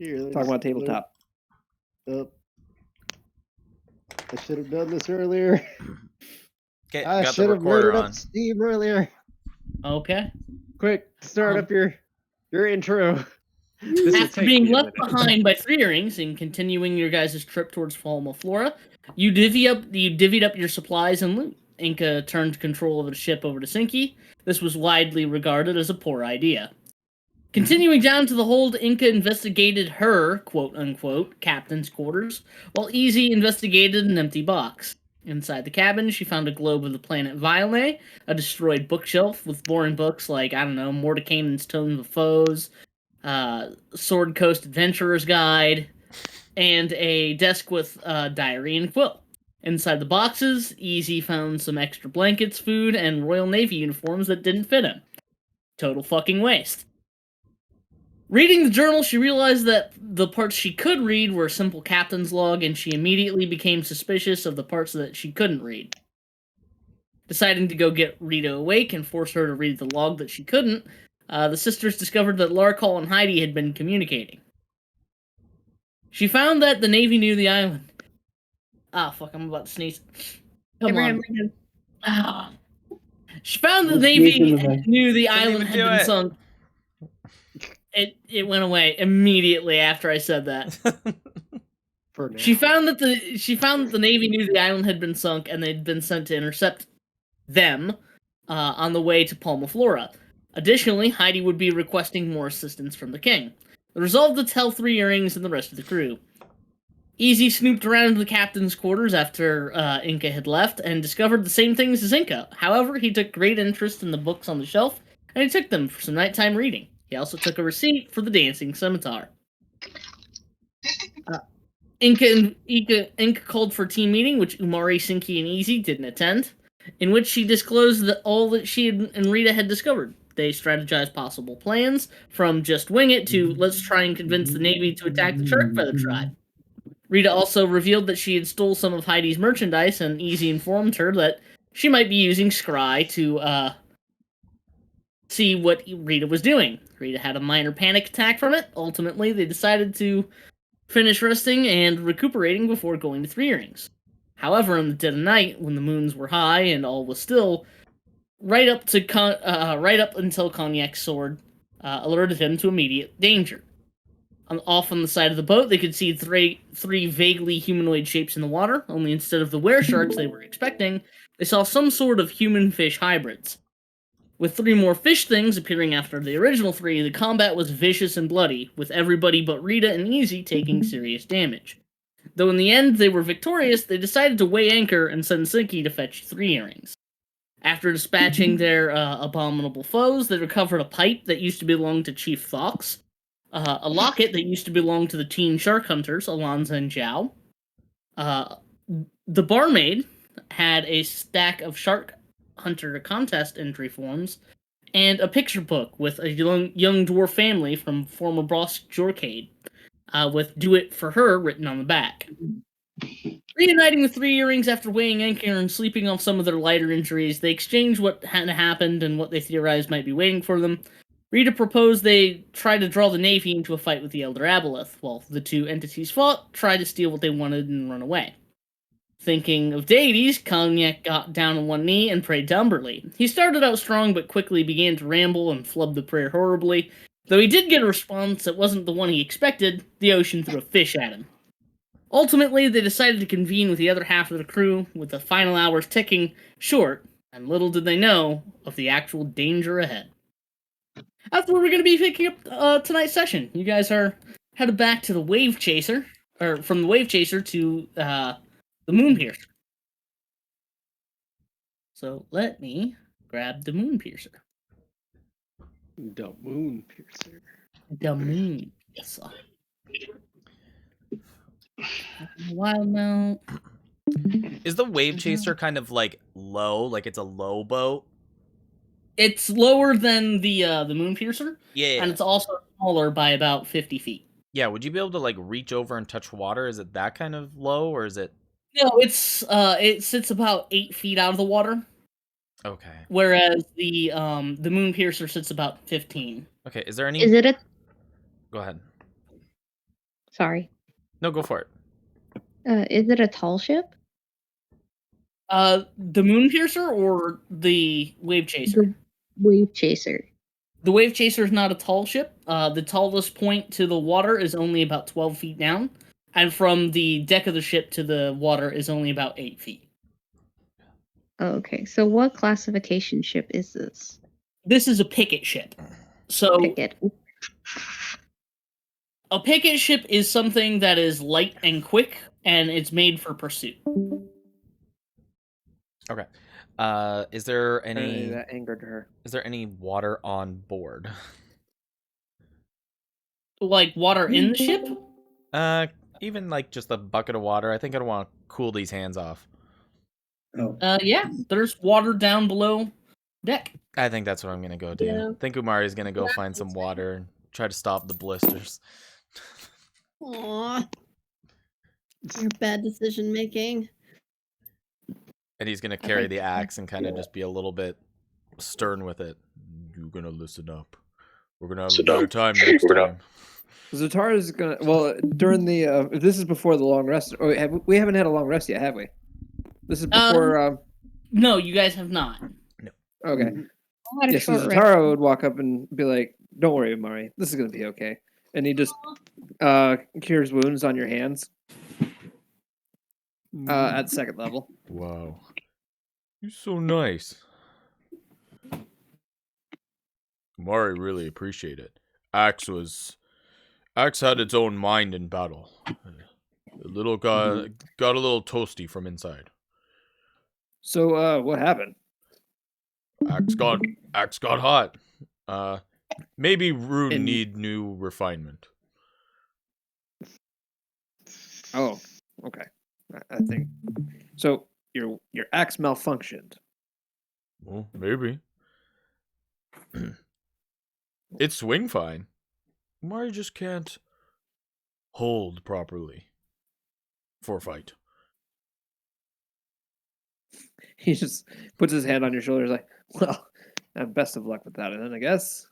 Here, Talking about tabletop. I should have done this earlier. Okay, I got the should have loaded recorder up on. Steam earlier. Okay. Quick, start up your intro. After being left behind by 3 earrings and continuing your guys' trip towards Palma Flora, you divvied up your supplies and loot. Inca turned control of the ship over to Sinky. This was widely regarded as a poor idea. Continuing down to the hold, Inca investigated her, quote-unquote, captain's quarters, while Easy investigated an empty box. Inside the cabin, she found a globe of the planet Violne, a destroyed bookshelf with boring books like, I don't know, Mordenkainen's Tome of Foes, Sword Coast Adventurer's Guide, and a desk with diary and quill. Inside the boxes, Easy found some extra blankets, food, and Royal Navy uniforms that didn't fit him. Total fucking waste. Reading the journal, she realized that the parts she could read were a simple captain's log, and she immediately became suspicious of the parts that she couldn't read. Deciding to go get Rita awake and force her to read the log that she couldn't, the sisters discovered that Larkall and Heidi had been communicating. She found that the Navy knew the island. Ah, fuck, I'm about to sneeze. Come on. She found the Navy knew the island had been sunk. It went away immediately after I said that. She found that the Navy knew the island had been sunk and they'd been sent to intercept them on the way to Palma Flora. Additionally, Heidi would be requesting more assistance from the king. They resolved to tell 3 earrings and the rest of the crew. Easy snooped around the captain's quarters after Inca had left and discovered the same things as Inca. However, he took great interest in the books on the shelf and he took them for some nighttime reading. He also took a receipt for the dancing scimitar. Inca called for a team meeting, which Umari, Sinky, and Easy didn't attend, in which she disclosed all that she and Rita had discovered. They strategized possible plans, from just wing it to let's try and convince the Navy to attack the Sharkfeather tribe. Rita also revealed that she had stole some of Heidi's merchandise, and Easy informed her that she might be using Scry to see what Rita was doing. Rita had a minor panic attack from it. Ultimately, they decided to finish resting and recuperating before going to 3 earrings. However, in the dead of night, when the moons were high and all was still, right up until Cognac's sword alerted him to immediate danger. Off on the side of the boat, they could see three vaguely humanoid shapes in the water, only instead of the were-sharks they were expecting, they saw some sort of human-fish hybrids. With 3 more fish things appearing after the original 3, the combat was vicious and bloody, with everybody but Rita and Easy taking serious damage. Though in the end they were victorious, they decided to weigh anchor and send Sinky to fetch 3 earrings. After dispatching their abominable foes, they recovered a pipe that used to belong to Chief Thox, a locket that used to belong to the teen shark hunters, Alonza and Zhao. The barmaid had a stack of shark hunter contest entry forms, and a picture book with a young dwarf family from former boss Jorcade, with "Do It For Her" written on the back. Reuniting the 3 earrings after weighing anchor and sleeping off some of their lighter injuries, they exchanged what had happened and what they theorized might be waiting for them. Rita proposed they try to draw the Navy into a fight with the Elder Aboleth, while the 2 entities fought, tried to steal what they wanted, and run away. Thinking of deities, Cognac got down on one knee and prayed to Umberly. He started out strong, but quickly began to ramble and flub the prayer horribly. Though he did get a response that wasn't the one he expected, the ocean threw a fish at him. Ultimately, they decided to convene with the other half of the crew, with the final hours ticking short, and little did they know of the actual danger ahead. That's where we're going to be picking up tonight's session. You guys are headed back to the Wave Chaser, or from the Wave Chaser to the Moon Piercer. So let me grab the Moon Piercer. The Moon Piercer. The Moon Piercer. Wild Mount. Is the Wave Chaser kind of like low? Like it's a low boat? It's lower than the Moon Piercer. Yeah. And it's also smaller by about 50 feet. Yeah, would you be able to like reach over and touch water? Is it that kind of low, or is it? No, it sits about 8 feet out of the water. Okay. Whereas the Moon Piercer sits about 15. Okay, is there any... Is it a... Go ahead. Sorry. No, go for it. Is it a tall ship? The Moon Piercer or the Wave Chaser? The Wave Chaser. The Wave Chaser is not a tall ship. The tallest point to the water is only about 12 feet down, and from the deck of the ship to the water is only about 8 feet. Oh, okay. So what classification ship is this? This is a picket ship. So Picket. a picket ship is something that is light and quick, and it's made for pursuit. Okay. Is there Apparently any that angered her. is there any water on board? Like water in the ship? Even like just a bucket of water. I think I want to cool these hands off. Oh, Yeah, there's water down below deck. I think that's what I'm gonna go do. Yeah. I think Umari's gonna go find some water and try to stop the blisters. Aw. Your bad decision making. And he's gonna carry like the that. axe and kind of just be a little bit stern with it. You're gonna listen up. We're gonna have a Sit better down. time next We're time. Zatara's gonna. Well, during the. This is before the long rest. Oh, we haven't had a long rest yet, have we? This is before. No, you guys have not. Okay. I had a Yeah, so short rest. Zatara would walk up and be like, "Don't worry, Mari. This is gonna be okay." And he just cures wounds on your hands. At second level. Wow. You're so nice. Mari really appreciate it. Axe had its own mind in battle. The little guy got a little toasty from inside. So, what happened? Axe got hot. Maybe Rune And- need new refinement. Oh, okay. I think so. Your axe malfunctioned. Well, maybe. It swing fine. Mari just can't hold properly for a fight. He just puts his hand on your shoulder. He's like, "Well, best of luck with that, and then I guess."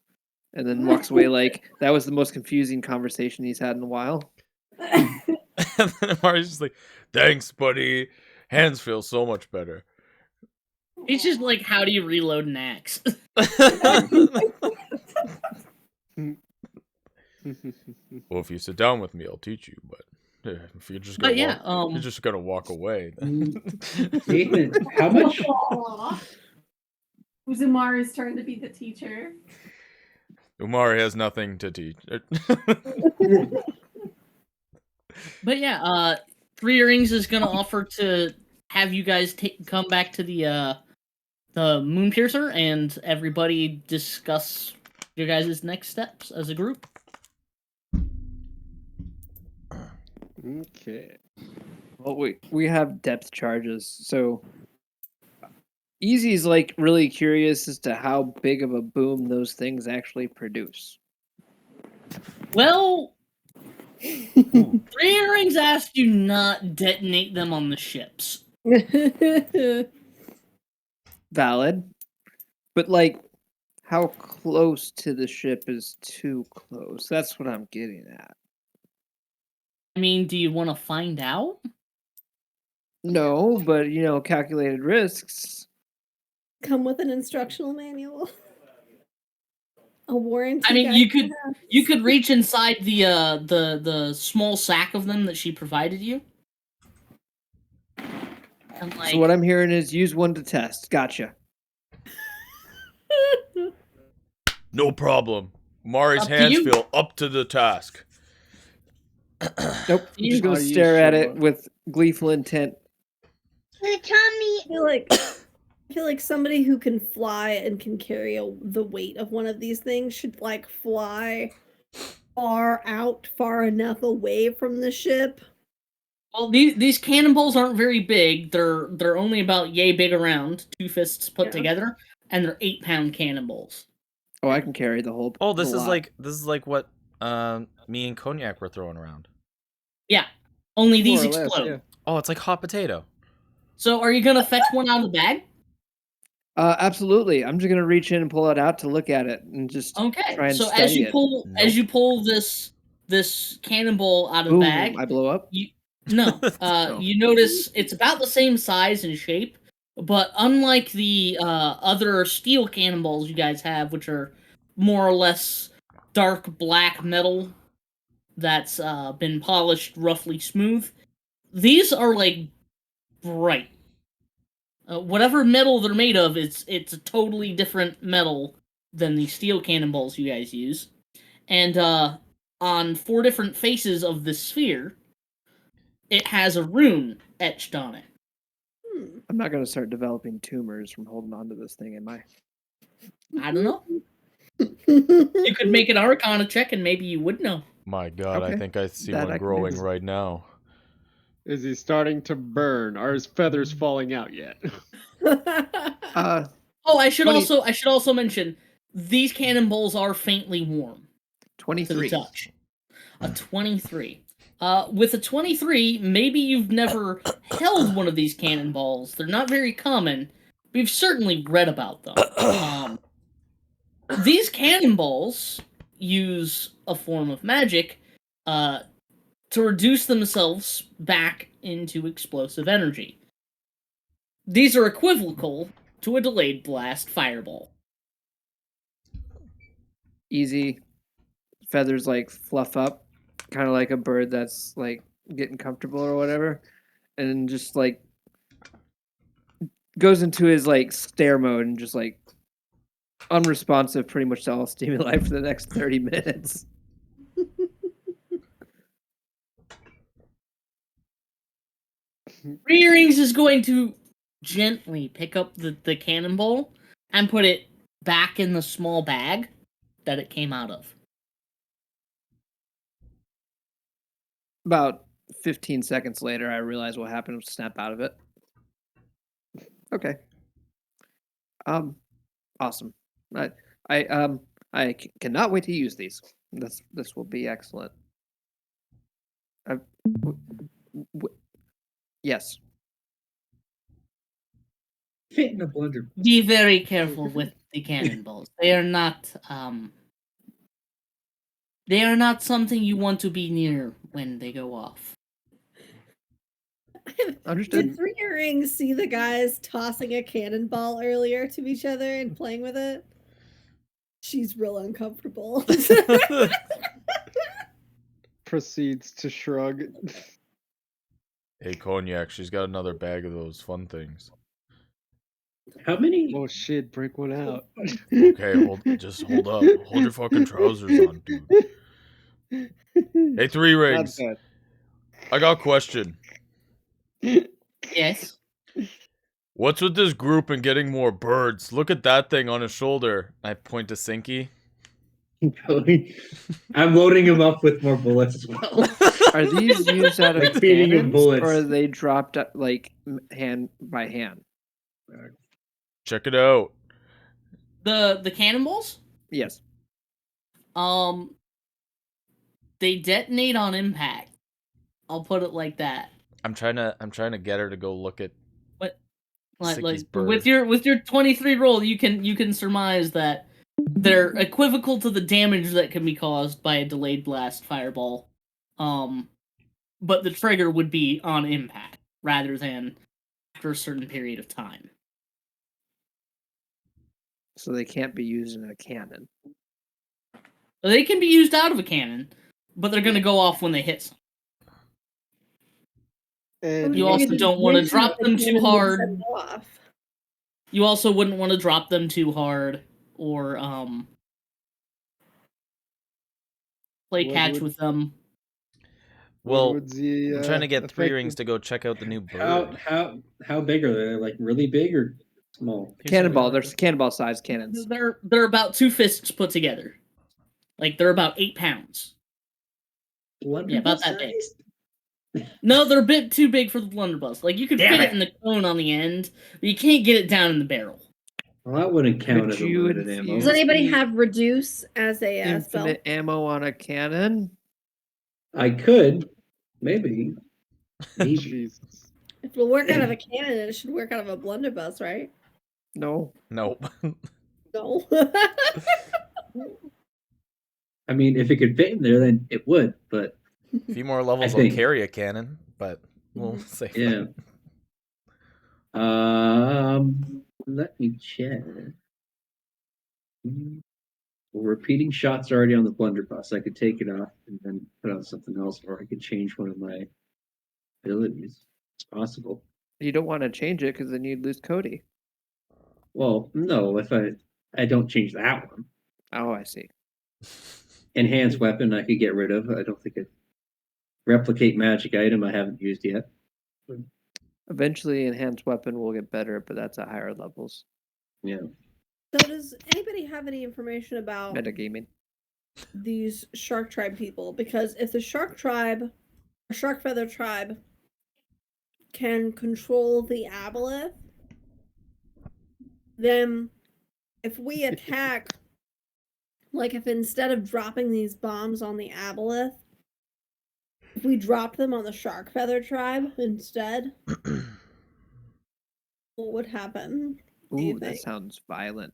And then walks away like that was the most confusing conversation he's had in a while. And then Mari's just like, "Thanks, buddy. Hands feel so much better." It's just like, how do you reload an axe? Well, if you sit down with me, I'll teach you. But if you're just gonna But yeah, you're just gonna walk away. Then... Nathan, how much? Uzumari's turn to be the teacher. Umari has nothing to teach. But yeah, Three Rings is gonna offer to have you guys come back to the Moon Piercer and everybody discuss your guys' next steps as a group. Okay. Well, we have depth charges, so Easy's like really curious as to how big of a boom those things actually produce. Well, Three Rings asked you not detonate them on the ships. Valid, but like, how close to the ship is too close? That's what I'm getting at. I mean, do you want to find out? No, but calculated risks. Come with an instructional manual. A warranty. I mean, guide you could perhaps? you could reach inside the small sack of them that she provided you. And like, So what I'm hearing is use one to test. Gotcha. No problem. Mari's Up to hands you. feel up to the task. Nope. I'm just gonna Are you stare at sure? it with gleeful intent. I feel like somebody who can fly and can carry the weight of one of these things should like fly far enough away from the ship. well, these cannonballs aren't very big. They're only about yay big around, 2 fists put Yeah. together, and they're 8-pound cannonballs. Oh, I can carry the whole. Oh, this the is lot. like what me and Cognac were throwing around. Yeah, only these More or less, explode. yeah. Oh, it's like hot potato. So, are you gonna fetch one out of the bag? Absolutely. I'm just gonna reach in and pull it out to look at it and just Okay. try and So study as you it. pull Nope. as you pull this this cannonball out of the Boom! bag. I blow up. You notice it's about the same size and shape, but unlike the other steel cannonballs you guys have, which are more or less dark black metal that's been polished roughly smooth, these are like bright. Whatever metal they're made of, it's a totally different metal than the steel cannonballs you guys use. And on 4 different faces of the sphere, it has a rune etched on it. I'm not gonna start developing tumors from holding on to this thing, am I? I don't know. You could make an Arcana check and maybe you would know. My God, I Okay. think I see That one I can growing do. right now. Is he starting to burn? Are his feathers falling out yet? Oh, I should 20 also mention these cannonballs are faintly warm to the 23. touch. A 23. With a 23, maybe you've never held one of these cannonballs. They're not very common. We've certainly read about them. These cannonballs use a form of magic to reduce themselves back into explosive energy. These are equivocal to a delayed blast fireball. Easy. Feathers like fluff up, kind of like a bird that's like getting comfortable or whatever, and just like goes into his like stare mode and just like unresponsive pretty much to all stimuli for the next 30 minutes. Rearings is going to gently pick up the cannonball and put it back in the small bag that it came out of. About 15 seconds later, I realize what happened. Snap out of it. Okay. Awesome. I cannot wait to use these. This will be excellent. Yes. Fit in a blender. Be very careful with the cannonballs. They are not something you want to be near when they go off. Understood. Did Three Earrings see the guys tossing a cannonball earlier to each other and playing with it? She's real uncomfortable. Proceeds to shrug. Hey, Cognac, she's got another bag of those fun things. How many? Oh shit, break one out. Okay, just hold up. Hold your fucking trousers on, dude. Hey, Three Rings. Not I got a question. Yes. What's with this group and getting more birds? Look at that thing on his shoulder. I point to Sinky. I'm loading him up with more bullets as well. Are these used out of Like feeding him cannons, bullets. or are they dropped like hand by hand? Check it out. The cannonballs? Yes. They detonate on impact. I'll put it like that. I'm trying to get her to go look at Sinky's bird. with your 23 roll, you can surmise that they're equivocal to the damage that can be caused by a delayed blast fireball. But the trigger would be on impact rather than after a certain period of time. So they can't be used in a cannon. They can be used out of a cannon, but they're going to go off when they hit something. And You also don't want to drop them too hard. Off. You also wouldn't want to drop them too hard or play What catch would- with them. Well, would the, I'm trying to get Three effective- Rings to go check out the new bird. How big are they? Like really big or small? Cannonball. There's cannonball sized cannons. They're about 2 fists put together. Like they're about 8 pounds. Yeah, about that big. No, they're a bit too big for the blunderbuss. Like you could Damn fit it it. in the cone on the end, but you can't get it down in the barrel. Well, that wouldn't count Could as a you loaded ammo. Does anybody have reduce as a spell? Infinite ammo on a cannon? I could, maybe. Maybe. Jesus. If it'll work out of a cannon, it should work out of a blunderbuss, right? No. Nope. No. I mean, if it could fit in there, then it would. But A few more levels I will think- carry a cannon, but we'll save yeah. that. Let me check. Well, repeating shots already on the blunderbuss. I could take it off and then put on something else, or I could change one of my abilities. It's possible. You don't want to change it because then you'd lose Cody. Well, no, if I don't change that one. Oh, I see. Enhanced weapon I could get rid of. I don't think it. Replicate magic item I haven't used yet. Eventually, enhanced weapon will get better, but that's at higher levels. Yeah. So does anybody have any information about Metagaming. these Shark Tribe people? Because if the Shark Tribe, or Shark Feather Tribe, can control the aboleth, then if we attack, like if instead of dropping these bombs on the aboleth, if we drop them on the Shark Feather Tribe instead, what would happen? Do you Ooh, that think? sounds violent.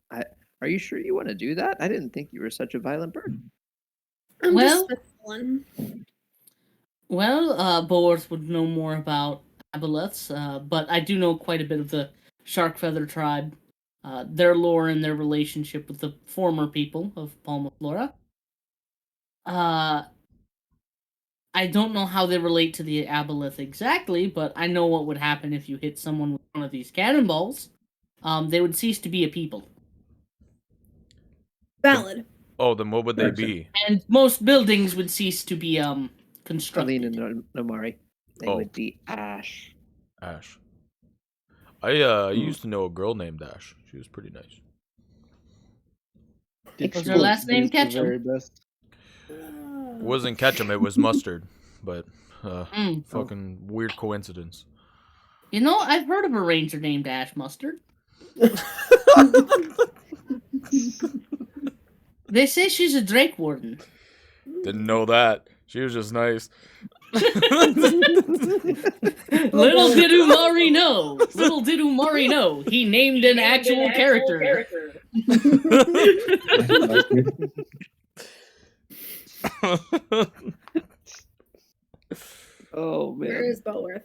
Are you sure you want to do that? I didn't think you were such a violent bird. I'm Well- just spitballing. Well, Boarth would know more about aboleths, but I do know quite a bit of the Shark Feather tribe, their lore and their relationship with the former people of Palma Flora. I don't know how they relate to the aboleth exactly, but I know what would happen if you hit someone with one of these cannonballs. They would cease to be a people. Valid. Oh, then what would they Gotcha. be? And most buildings would cease to be Arlene constructed. and Nomari. They Oh. would be ash. Ash. I used to know a girl named Ash. She was pretty nice. Was her last name He's the Ketchum? very best. It wasn't ketchup, it was mustard. But fucking weird coincidence. You know, I've heard of a ranger named Ash Mustard. They say she's a Drake Warden. Didn't know that. She was just nice. Little did Umari know. Little did Umari know. He named an actual character. Oh Where man. is Boworth?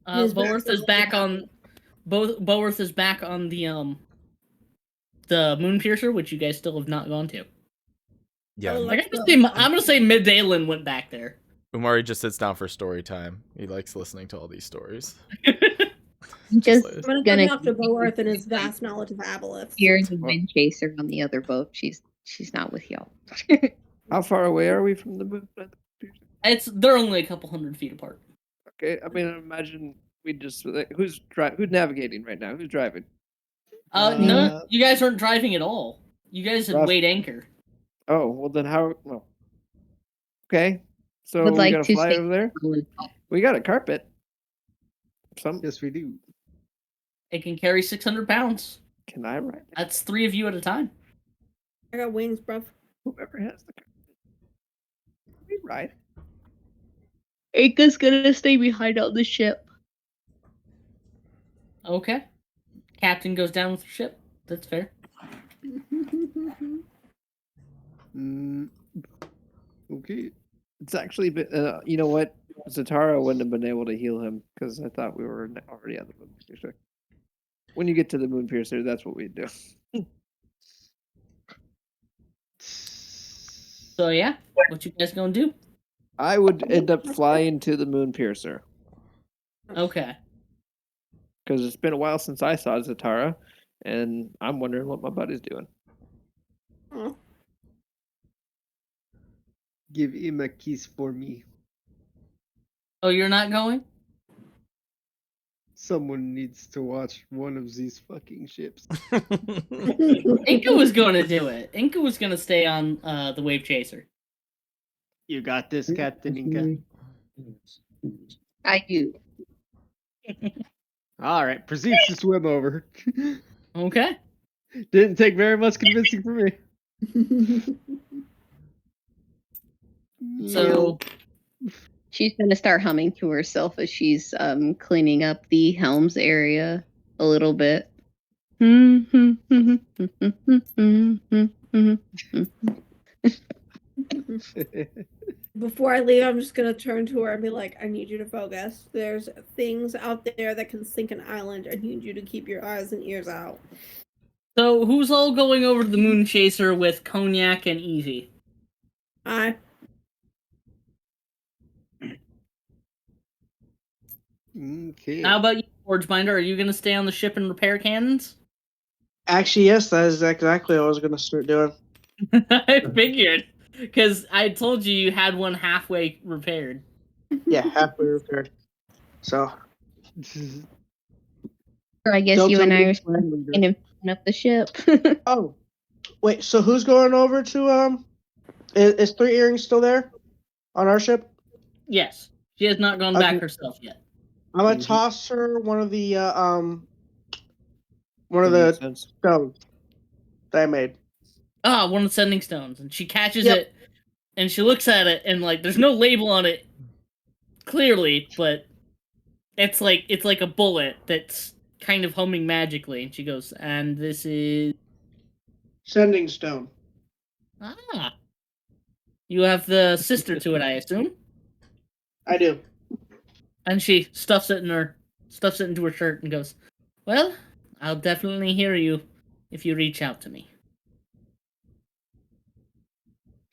He's back Boworth is on back the on. Boworth is back on the Moonpiercer, which you guys still have not gone to. Yeah. Oh, Like, I'm gonna say Middalen went back there. Umari just sits down for story time. He likes listening to all these stories. Just like- I'm gonna gonna talk to Boworth and his vast knowledge of aboleths. hear the wind chaser on the other boat. She's not with y'all. How far away are we from the moon? They're only a couple 100 feet apart. Okay, I mean, imagine we just who's navigating right now? Who's driving? No, you guys aren't driving at all. You guys had Rough. weighed anchor. Oh, well then how? Well, okay, so Would we like gotta to fly stay- over there. We got a carpet. Some Yes, we do. It can carry 600 pounds. can I ride? That's 3 of you at a time. I got wings, bruv. Whoever has the carpet. We ride. Aka's gonna stay behind on the ship. Okay. Captain goes down with the ship. That's fair. Okay. It's actually been. You know what? Zatara wouldn't have been able to heal him because I thought we were already on the moon piercer. When you get to the moon piercer, that's what we do. So yeah, what you guys gonna do? I would end up flying to the moon piercer Okay. because it's been a while since I saw Zatara, and I'm wondering what my buddy's doing. Oh, Give him a kiss for me. Oh, you're not going? Someone needs to watch one of these fucking ships. Inca was gonna do it. Inca was gonna stay on the Wave Chaser. You got this, Captain Inca. I do. All right, proceeds to swim over. Okay. Didn't take very much convincing for me. So She's gonna start humming to herself as she's cleaning up the helms area a little bit. Before I leave, I'm just gonna turn to her and be like, I need you to focus. There's things out there that can sink an island. I need you to keep your eyes and ears out. So, who's all going over to the Moon Chaser with Cognac and Easy? Okay. How about you, Forgebinder? Are you going to stay on the ship and repair cannons? Actually, yes, that is exactly what I was going to start doing. I figured. Because I told you had one halfway repaired. Yeah, halfway repaired. So. Or I guess Don't you tell and me I are it's plan leader. going to pin up the ship. Oh, wait. So who's going over to Is Three Earrings still there on our ship? Yes. She has not gone back herself yet. I'm gonna toss her one of the Sending stones. stones that I made. Ah, one of the sending stones. And she catches Yep. it, and she looks at it, and, like, there's no label on it, clearly, but it's like a bullet that's kind of humming magically. And she goes, and this is... Sending stone. Ah. You have the sister to it, I assume? I do. And she stuffs it into her shirt and goes, well, I'll definitely hear you if you reach out to me.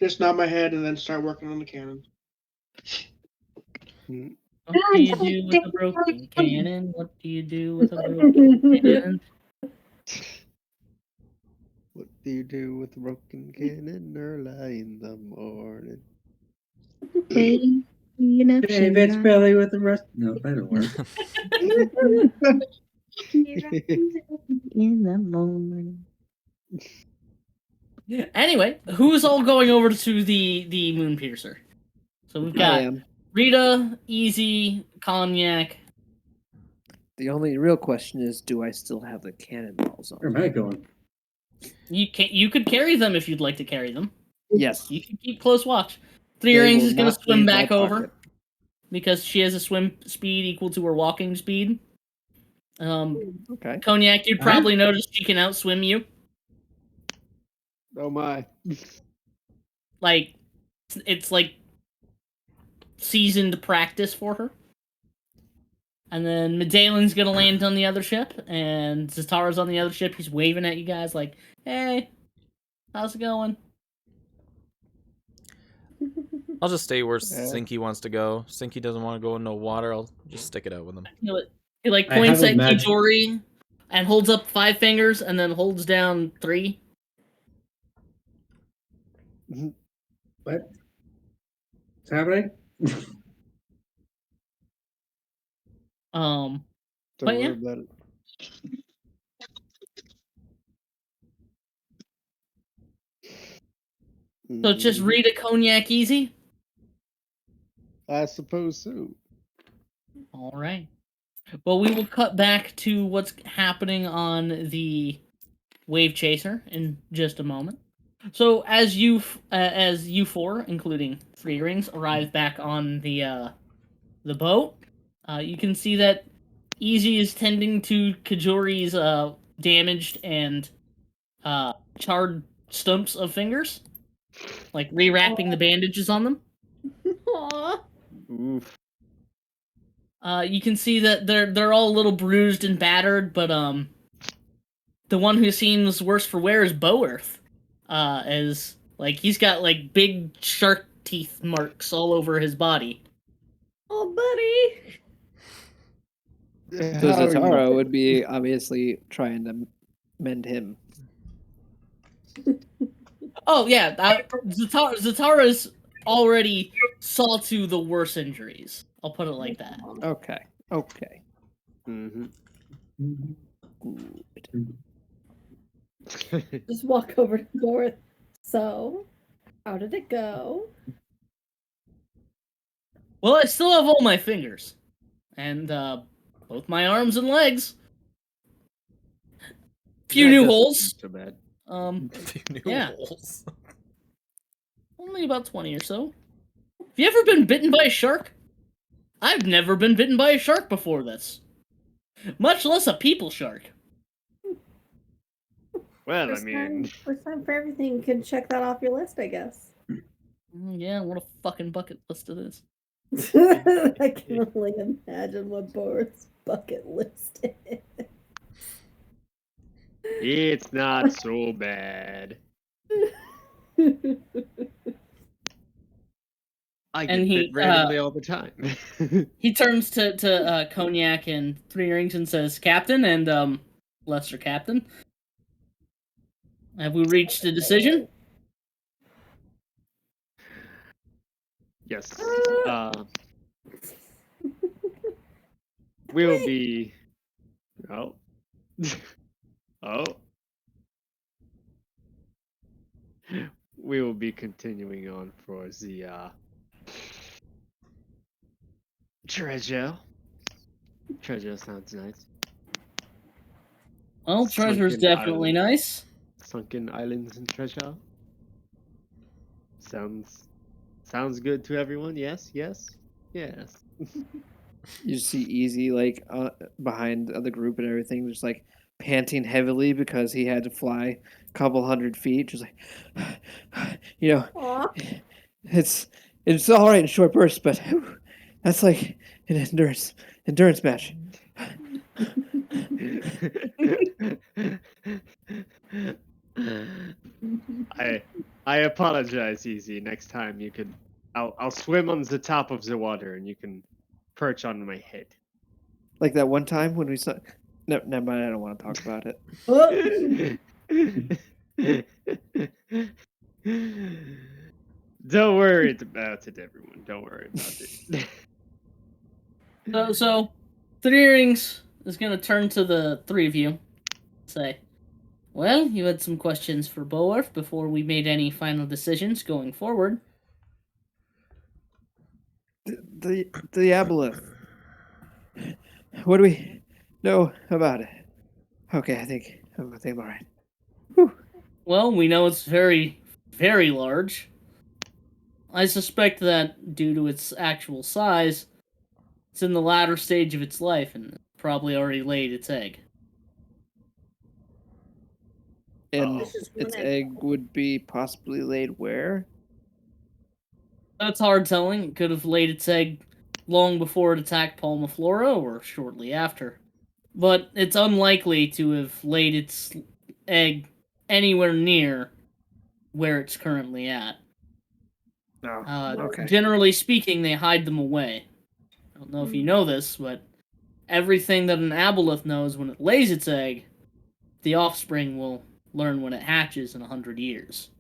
Just nod my head and then start working on the cannon. What do you do with a broken cannon? What do you do with a broken cannon? What do you do with a broken cannon early in the morning? Hey, Hey, Vince Belly with the rest. No, that don't work. in the morning. Anyway, who's all going over to the Moon Piercer? So we've I got am. Rita, Easy, Cognac. The only real question is, do I still have the cannonballs Where on? am I going? You could carry them if you'd like to carry them. Yes. You can keep close watch. Three They Earrings will is going to not swim leave my back over pocket. because she has a swim speed equal to her walking speed. Okay. Cognac, you'd probably notice she can outswim you. Oh my. Like, it's like seasoned practice for her. And then Medalin's gonna land on the other ship, and Zatara's on the other ship. He's waving at you guys like, hey, how's it going? I'll just stay where Sinky wants to go. Sinky doesn't want to go in no water. I'll just stick it out with him. He like I points have a at magic- Kijori and holds up 5 fingers and then holds down 3. What? What's happening? Don't But worry yeah. about it. So just read a Cognac Easy? I suppose so. Alright. Well, we will cut back to what's happening on the Wave Chaser in just a moment. So as you four, including Three Rings, arrive back on the boat, you can see that Easy is tending to Kajori's damaged and charred stumps of fingers, like rewrapping the bandages on them. Aww. Oof. You can see that they're all a little bruised and battered, but the one who seems worse for wear is Boearth. As like he's got like big shark teeth marks all over his body. Oh, buddy. So Zatara would be obviously trying to mend him. Oh yeah, Zatara's already saw to the worse injuries. I'll put it like that. Okay. Okay. Mm-hmm. Good. Just walk over to Boris. So, how did it go? Well, I still have all my fingers, and both my arms and legs. Few new holes. So bad. New Yeah. holes. Only about 20 or so. Have you ever been bitten by a shark? I've never been bitten by a shark before this. Much less a people shark. Well, I First mean, time for everything. You can check that off your list, I guess. Yeah, what a fucking bucket list it is. I can only imagine what Boris' bucket list is. it's not so bad. I And get he, bit randomly all the time. He turns to Cognac and Three Rings and says, "Captain," and Lester, Captain, have we reached a decision? Yes. We'll be. Oh. Oh. We will be continuing on for the treasure. Treasure sounds nice. Well, treasure's Sunken definitely island. nice. Sunken islands and treasure. Sounds good to everyone. Yes. Yes. Yes. You see Easy like behind the group and everything, just like panting heavily because he had to fly a couple hundred feet. Just like, you know, Aw. it's all right in short bursts, but whew, that's like an endurance match. I apologize, Easy. Next time you could I'll swim on the top of the water and you can perch on my head. Like that one time when we saw. No, never mind. I don't want to talk about it. Don't worry about it, everyone. Don't worry about it. So Three Rings is going to turn to the three of you, say, "Well, you had some questions for Boarth before we made any final decisions going forward." The aboleth. What do we know about it? Okay, I think I'm all right. Well, we know it's very, very large. I suspect that due to its actual size, it's in the latter stage of its life and probably already laid its egg. And This is its one egg would be possibly laid where? That's hard telling. It could have laid its egg long before it attacked Palmaflora or shortly after. But it's unlikely to have laid its egg anywhere near where it's currently at. No. Okay. Generally speaking, they hide them away. I don't know if you know this, but everything that an aboleth knows when it lays its egg, the offspring will learn when it hatches in 100 years.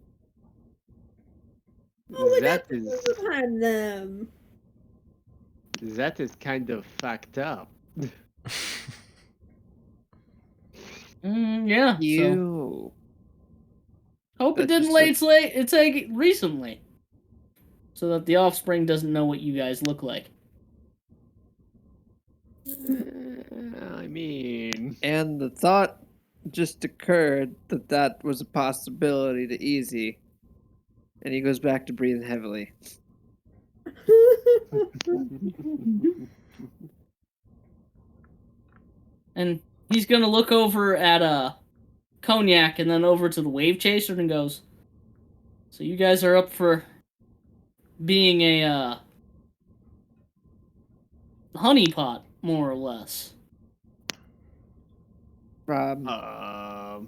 Oh, that that's is behind them. that is kind of fucked up. Yeah, so You. hope it That's didn't just lay its egg recently, so that the offspring doesn't know what you guys look like. I mean, And the thought just occurred that that was a possibility to Easy. And he goes back to breathing heavily. And he's gonna look over at Cognac and then over to the Wave Chaser and goes, "So you guys are up for being a honeypot, more or less?" I'm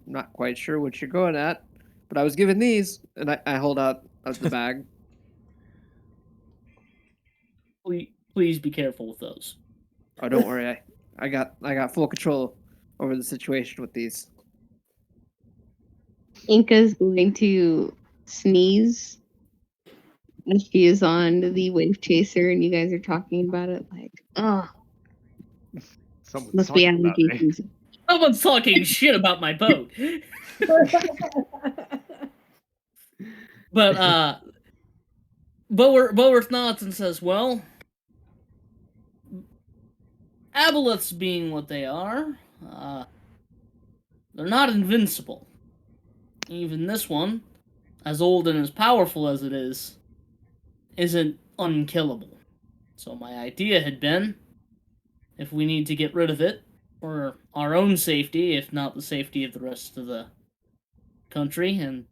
not quite sure what you're going at, but I was given these, and I hold out the bag. Please be careful with those. Oh, don't worry, I got full control over the situation with these. Inka's going to sneeze as she is on the Wave Chaser, and you guys are talking about it like, oh, someone's must be talking about allergy me. season. Someone's talking shit about my boat. But Boworth nods and says, "Well, aboleths being what they are, they're not invincible. Even this one, as old and as powerful as it is, isn't unkillable. So my idea had been, if we need to get rid of it, for our own safety, if not the safety of the rest of the country and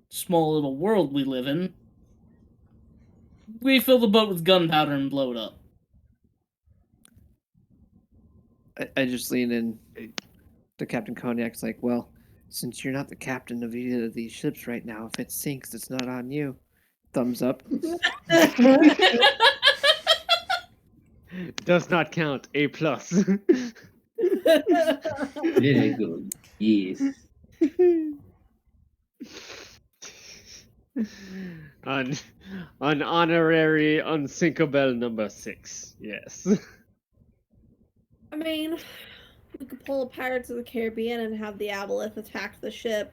small little world we live in, we fill the boat with gunpowder and blow it up. I just lean in to Captain Cognac's like, well, since you're not the captain of either of these ships right now, if it sinks, it's not on you. Thumbs up. Does not count. A+. Very good. Yes. on honorary unsinkable number 6. Yes. I mean, we could pull Pirates of the Caribbean and have the Aboleth attack the ship,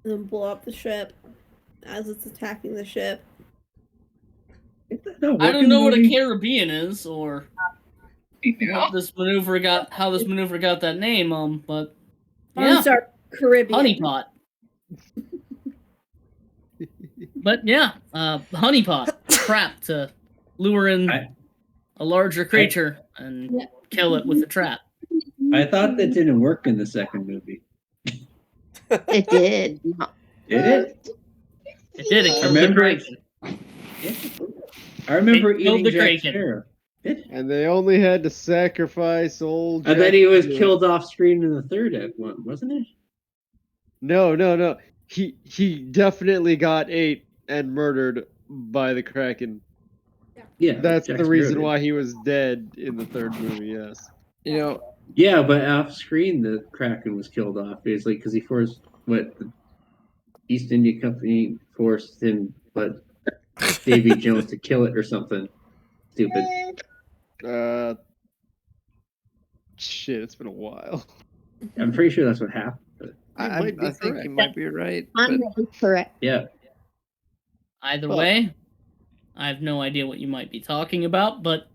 and then blow up the ship as it's attacking the ship. I don't know what a Caribbean is, or how this maneuver got that name. But yeah, Sorry, Caribbean. honeypot. But yeah, honeypot trap to lure in a larger creature and kill it with a trap. I thought that didn't work in the second movie. It did. Did it? It did. It I killed the remember. Kraken. I remember It killed eating the Jack Kraken. Sparrow. And they only had to sacrifice old. And then Jack he was Sparrow. killed off screen in the third one, wasn't it? No. He definitely got ate and murdered by the Kraken. Yeah. That's Jack the Sparrow reason did. why he was dead in the third movie. Yes. You know, Yeah, but off screen the Kraken was killed off basically because he forced the East India Company forced him, but Davy Jones to kill it or something stupid. Shit, it's been a while. I'm pretty sure that's what happened. But I might be think you correct. might be right. I'm But correct. yeah, Either Well- way, I have no idea what you might be talking about, but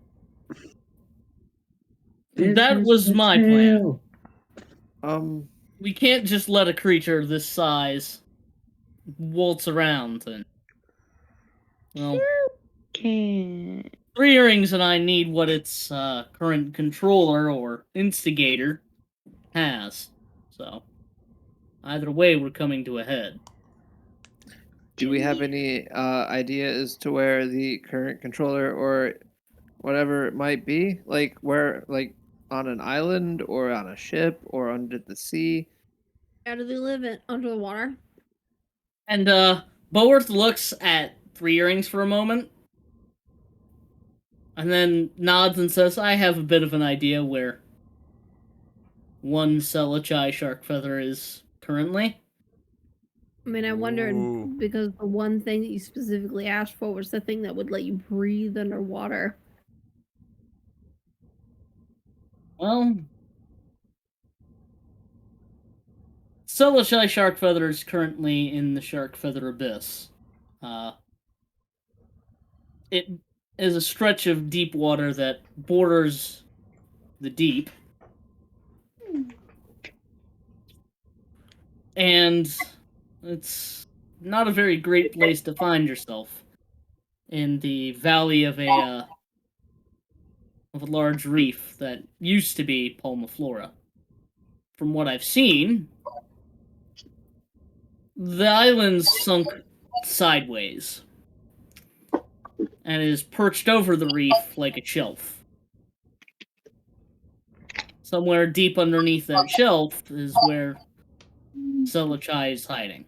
that was my plan. We can't just let a creature this size waltz around and, well, Can 3 Earrings and I need what its current controller or instigator has. So, either way, we're coming to a head. do we have any idea as to where the current controller or whatever it might be? Like where, like on an island or on a ship or under the sea? How do they live under the water? And Boworth looks at 3 Earrings for a moment, and then nods and says, I have a bit of an idea where one Selachai shark feather is currently. I mean, I wondered Ooh. because the one thing that you specifically asked for was the thing that would let you breathe underwater. Well, Selachai shark feather is currently in the shark feather abyss. It is a stretch of deep water that borders the deep. And it's not a very great place to find yourself in the valley of a large reef that used to be Palmaflora. From what I've seen, the island's sunk sideways and is perched over the reef like a shelf. Somewhere deep underneath that shelf is where Selachai is hiding.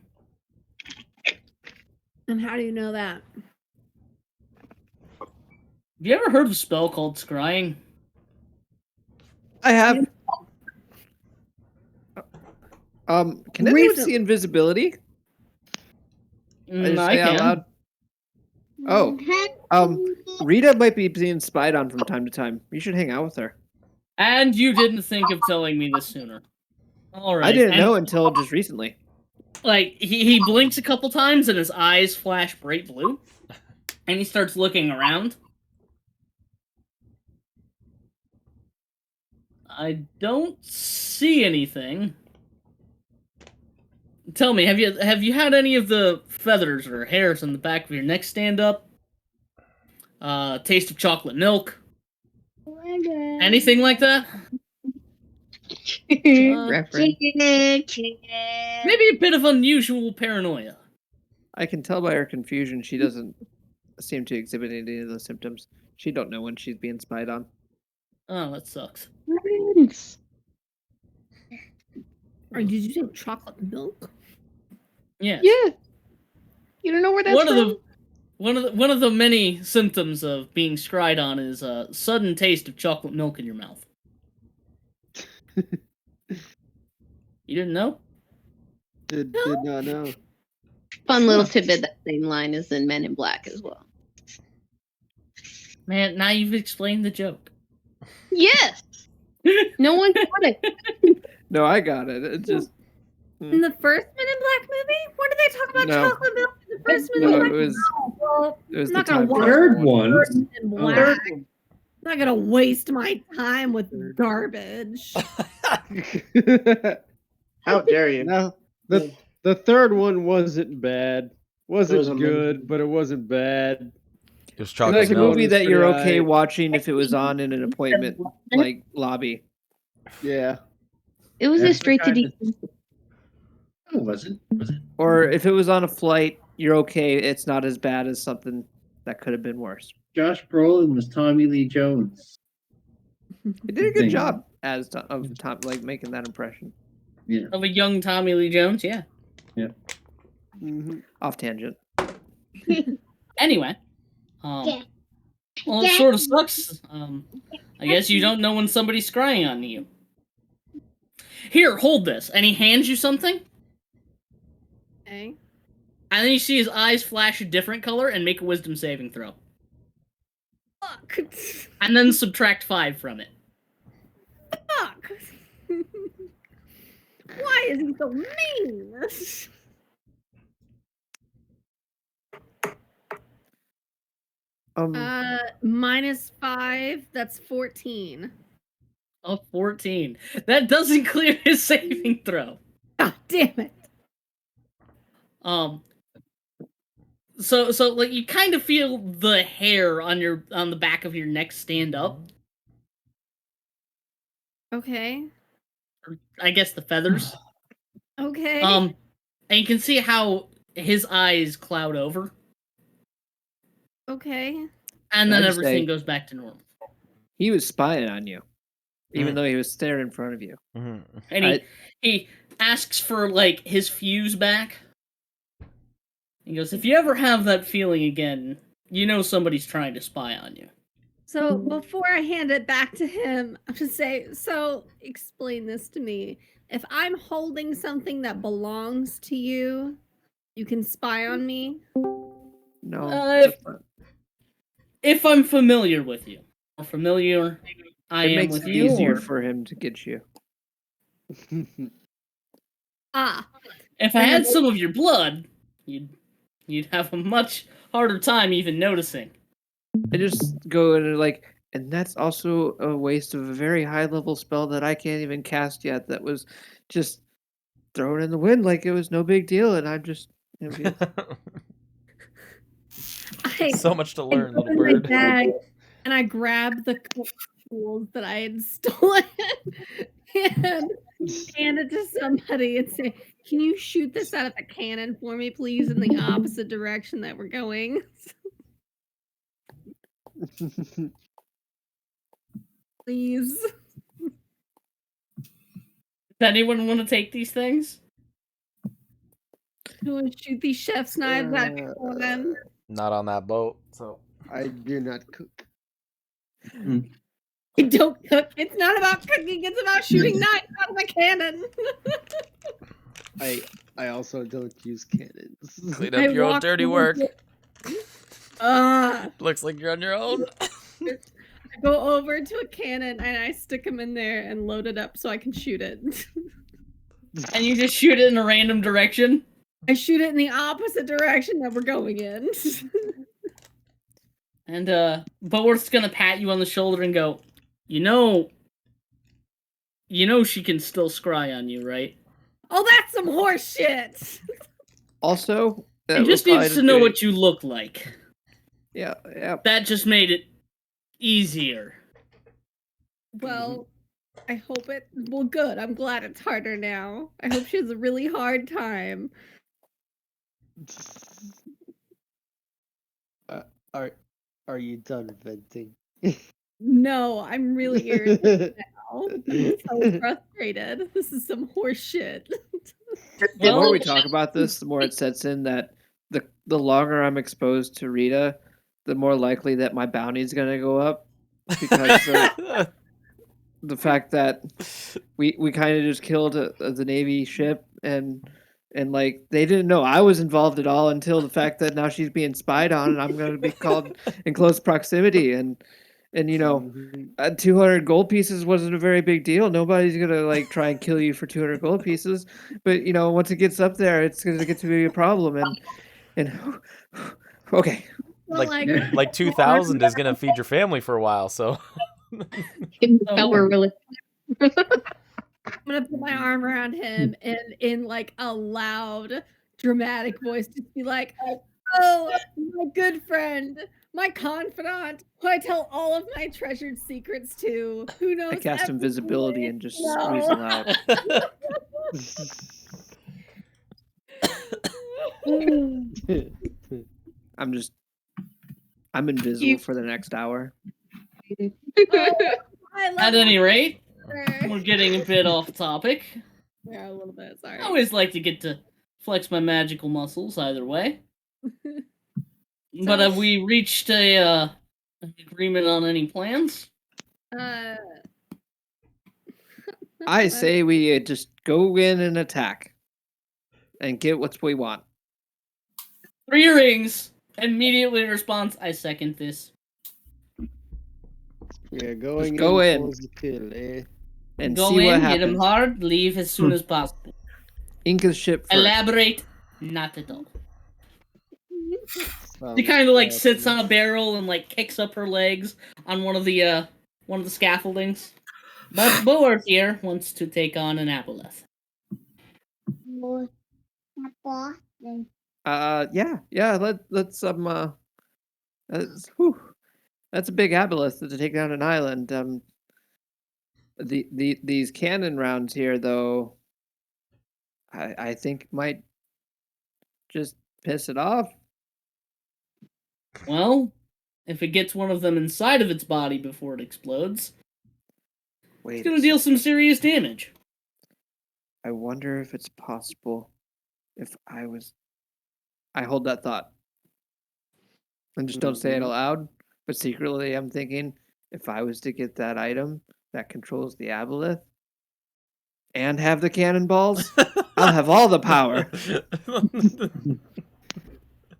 And how do you know that? Have you ever heard of a spell called scrying? I have. Can anyone Recent- see invisibility? I just I say out can. loud. Oh, Rita might be being spied on from time to time. You should hang out with her. And you didn't think of telling me this sooner. All right. I didn't and, know until just recently. Like, he blinks a couple times and his eyes flash bright blue. And he starts looking around. I don't see anything. Tell me, have you had any of the feathers or hairs on the back of your neck stand up? Taste of chocolate milk? Anything like that? Reference. Maybe a bit of unusual paranoia. I can tell by her confusion she doesn't seem to exhibit any of those symptoms. She don't know when she's being spied on. Oh, that sucks. Reference. Or did you say chocolate milk? Yes. Yeah. You don't know where that's from? One of the many symptoms of being scryed on is a sudden taste of chocolate milk in your mouth. You didn't know? Did not know. Fun little tidbit. That same line is in Men in Black as well. Man, now you've explained the joke. Yes. No one got it. No, I got it. It just In the first Men in Black movie? When did they talk about No. chocolate milk in the first Men in no, Black? it was Well, it was I'm the not gonna time watch Third travel one. First Men in Black. Third I'm not gonna waste my time with garbage. How dare you? No, the third one wasn't bad. Wasn't was amazing. good, but it wasn't bad. There's It's chocolate like a milk. movie was that you're pretty okay aight. watching if it was on in an appointment like lobby. Yeah. It was a That's the straight to kind of- DVD. No, it wasn't. Was it? Or if it was on a flight, you're okay. It's not as bad as something that could have been worse. Josh Brolin was Tommy Lee Jones. He did a good Thing. job as of Tom, like making that impression. Yeah. Of a young Tommy Lee Jones, yeah. Mm-hmm. Off tangent. Anyway. Well, it sort of sucks. I guess you don't know when somebody's scrying on you. Here, hold this. And he hands you something, Okay. and then you see his eyes flash a different color and make a wisdom saving throw. Fuck. And then subtract 5 from it. Fuck. Why is he so mean? -5. That's 14. Oh, 14. That doesn't clear his saving throw. God damn it. So like you kind of feel the hair on the back of your neck stand up. Okay. Or I guess the feathers. Okay. And you can see how his eyes cloud over, Okay. and then I'd everything say- goes back to normal. He was spying on you, even Mm. though he was staring in front of you. Mhm. And he asks for like his fuse back. He goes, "If you ever have that feeling again, you know somebody's trying to spy on you." So before I hand it back to him, I'm gonna say, so explain this to me. If I'm holding something that belongs to you, you can spy on me. No, If- If I'm familiar with you, or familiar I it am makes with it you, easier or for him to get you. Ah, if I had some of your blood, you'd have a much harder time even noticing. I just go and like, and that's also a waste of a very high level spell that I can't even cast yet. That was just thrown in the wind like it was no big deal, and I'm just envious. I So much to learn, go little in my bird. bag and I grab the tools that I had stolen and hand it to somebody and say, "Can you shoot this out of the cannon for me, please, in the opposite direction that we're going?" Please. Does anyone want to take these things? Who would shoot these chef's knives out of the cannon? Not on that boat. So I do not cook. I don't cook. It's not about cooking. It's about shooting knives out of a cannon. I also don't use cannons. clean I up your own walk dirty over work. to- Looks like you're on your own. I go over to a cannon and I stick them in there and load it up so I can shoot it. And you just shoot it in a random direction? I shoot it in the opposite direction that we're going in. And Boworth's gonna pat you on the shoulder and go, you know she can still scry on you, right? Oh, that's some horse shit. Also, He just needs to know what you look like. Yeah, yeah. That just made it easier. Well, I hope it. Well, good. I'm glad it's harder now. I hope she has a really hard time. Are you done venting? No, I'm really irritated now. I'm so frustrated. This is some horse shit. The Well, more we talk about this, the more it sets in that the longer I'm exposed to Rita, the more likely that my bounty is going to go up because the fact that we kind of just killed the Navy ship and like they didn't know I was involved at all until the fact that now she's being spied on and I'm going to be called in close proximity and 200 gold pieces wasn't a very big deal. Nobody's going to like try and kill you for 200 gold pieces, but once it gets up there it's going to get to be a problem and okay. Well, Like 2,000 is gonna feed your family for a while. So That we're really. I'm gonna put my arm around him and in like a loud, dramatic voice, just be like, "Oh, my good friend, my confidant, who I tell all of my treasured secrets to, who knows." I cast everything invisibility I and just know." weasel out. I'm invisible for the next hour. I love At any rate, her. we're getting a bit off topic. Yeah, a little bit. Sorry. I always like to get to flex my magical muscles either way. But have we reached an agreement on any plans? I say we just go in and attack and get what we want. 3 rings. Immediately in response, I second this. We are going go in. for the kill, eh? And Go see in, what hit him happens. hard, leave as soon as possible. Inca's ship first. Elaborate, not at all. She Sounds kind of like bad. sits on a barrel and like kicks up her legs on one of the scaffoldings. But Boer here wants to take on an aboleth. Yeah. Let's that's a big aboleth to take down an island. These cannon rounds here, though, I think might just piss it off. Well, if it gets one of them inside of its body before it explodes, Wait, it's gonna deal some serious damage. I wonder if it's possible if I hold that thought. And just don't say it aloud, but secretly I'm thinking if I was to get that item that controls the aboleth and have the cannonballs, I'll have all the power.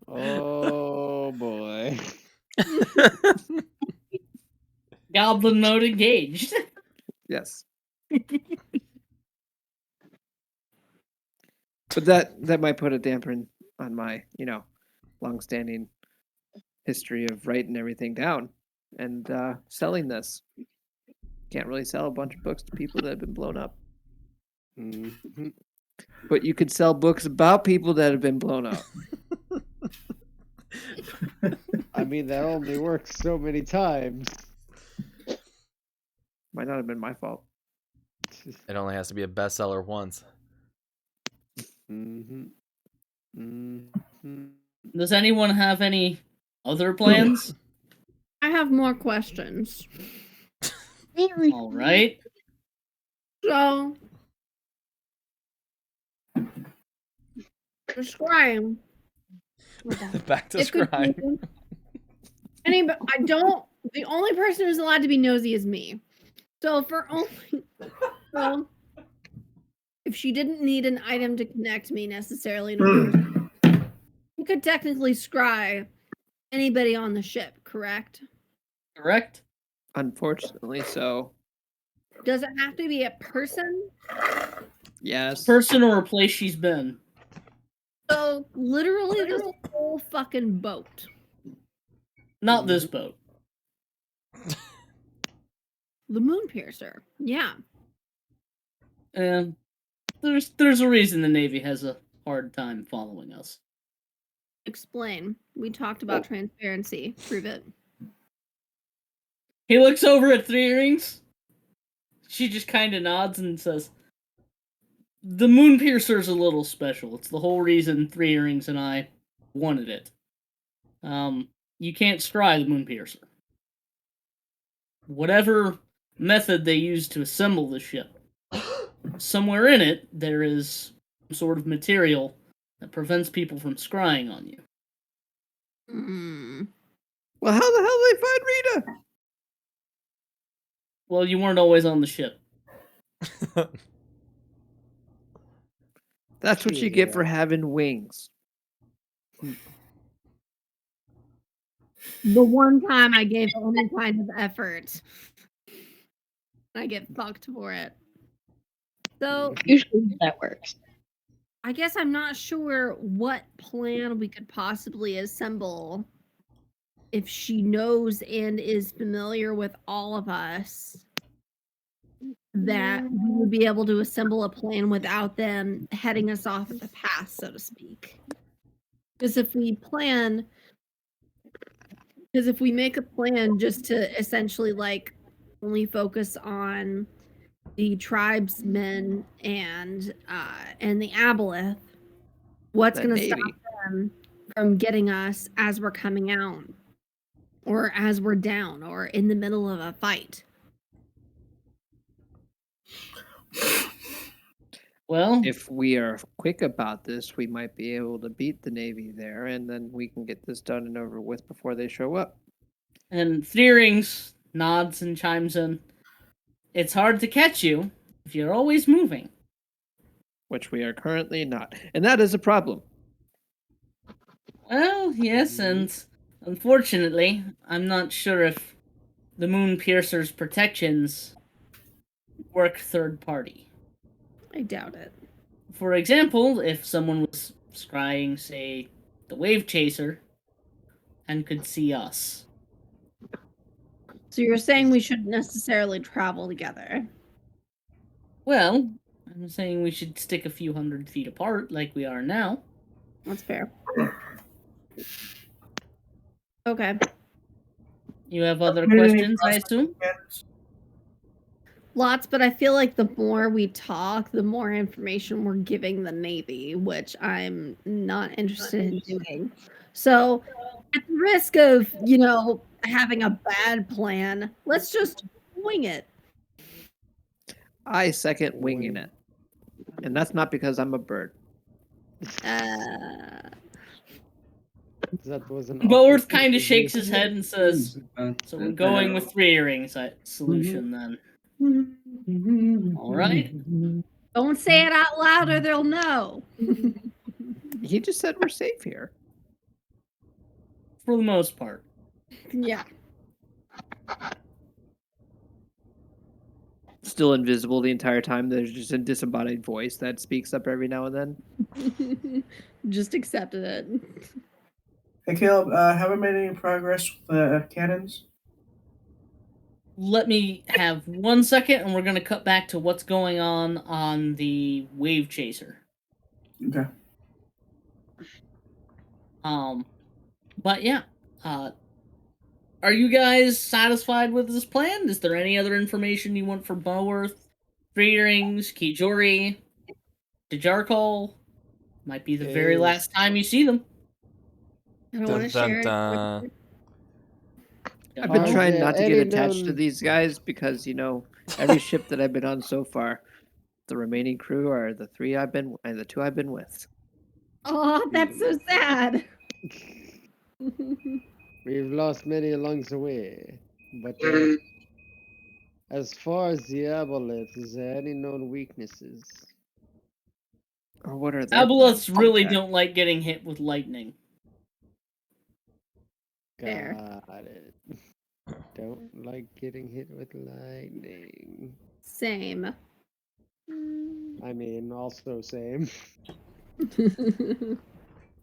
Oh boy. Goblin mode engaged. Yes. But that might put a damper on my, long-standing history of writing everything down and selling this. Can't really sell a bunch of books to people that have been blown up. Mhm. But you could sell books about people that have been blown up. I mean, that only works so many times. Might not have been my fault. it only has to be a bestseller once. Mm-hmm. Mm-hmm. Does anyone have any other plans? I have more questions. All right. So, the scrying. Back to It could be scrying. anybody. The only person who's allowed to be nosy is me. So if she didn't need an item to connect me necessarily, you could technically scry anybody on the ship, correct? Correct. Unfortunately, so Does it have to be a person? yes. Person or a place she's been. So literally this whole fucking boat. Not this boat. The Moon Piercer. Yeah. And there's a reason the Navy has a hard time following us. Explain. We talked about transparency. Prove it. He looks over at 3 Rings. She just kind of nods and says, "The Moon Piercer's a little special. It's the whole reason Three Earrings and I wanted it. You can't scry the Moon Piercer. Whatever method they use to assemble the ship, somewhere in it there is some sort of material that prevents people from scrying on you." Well, how the hell did they find Rita? Well, you weren't always on the ship. That's what you get for having wings. The one time I gave any kind of effort, I get fucked for it. So Usually that works. I guess I'm not sure what plan we could possibly assemble if she knows and is familiar with all of us, that we would be able to assemble a plan without them heading us off at the path, so to speak. Because if we make a plan just to essentially like only focus on the tribesmen and the aboleth, what's The going to stop Navy. them from getting us as we're coming out, or as we're down, or in the middle of a fight? Well, If we are quick about this, we might be able to beat the Navy there, and then we can get this done and over with before they show up. and Three Rings nods and chimes in, "It's hard to catch you if you're always moving." Which we are currently not. And that is a problem. Well, yes, and unfortunately, I'm not sure if the Moon Piercer's protections work third party. I doubt it. For example, if someone was scrying, say, the Wave Chaser, and could see us. So you're saying we shouldn't necessarily travel together? Well, I'm saying we should stick a few 100 feet apart like we are now. That's fair. Okay. You have other questions, I assume? Lots, but I feel like the more we talk, the more information we're giving the Navy, which I'm not interested in doing. So, at the risk of, having a bad plan, let's just wing it. I second winging it. And that's not because I'm a bird. That was an Boworth awkward kind of interview. shakes his head and says, "So we're going with Three Earrings solution then." All right. Don't say it out loud or they'll know. He just said we're safe here. For the most part. Yeah. Still invisible the entire time. There's just a disembodied voice that speaks up every now and then. Just accepted it. Hey, Caleb, haven't made any progress with the cannons? Let me have 1 second, and we're going to cut back to what's going on the Wave Chaser. Okay. But yeah, are you guys satisfied with this plan? Is there any other information you want for Boworth, Three Earrings, Kijori, Dejarkol? Might be the very last time you see them. I don't want to share it. I've been trying not to get any attached to known- these guys because, every ship that I've been on so far, the remaining crew are the the two I've been with. Oh, that's so sad. We've lost many along the way, but as far as the aboleth, is there any known weaknesses? Or what are their Aboleths plans to really attack? don't like getting hit with lightning. Fair. Got it. Don't like getting hit with lightning. Same. I mean, also same.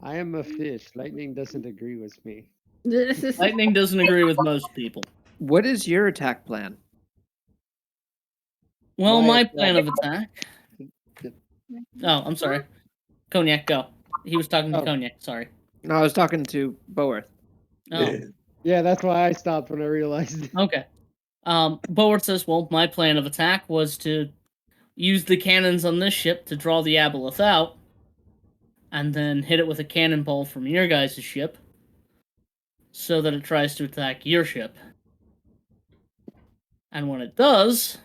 I am a fish. Lightning doesn't agree with me. Lightning doesn't agree with most people. What is your attack plan? Well, My my plan of attack. Oh, I'm sorry. Cognac, go. He was talking to Oh. Cognac, sorry. No, I was talking to Boworth. Oh, Yeah, that's why I stopped when I realized. okay. Bowart says, well, my plan of attack was to use the cannons on this ship to draw the aboleth out, and then hit it with a cannonball from your guys' ship, so that it tries to attack your ship. And when it does,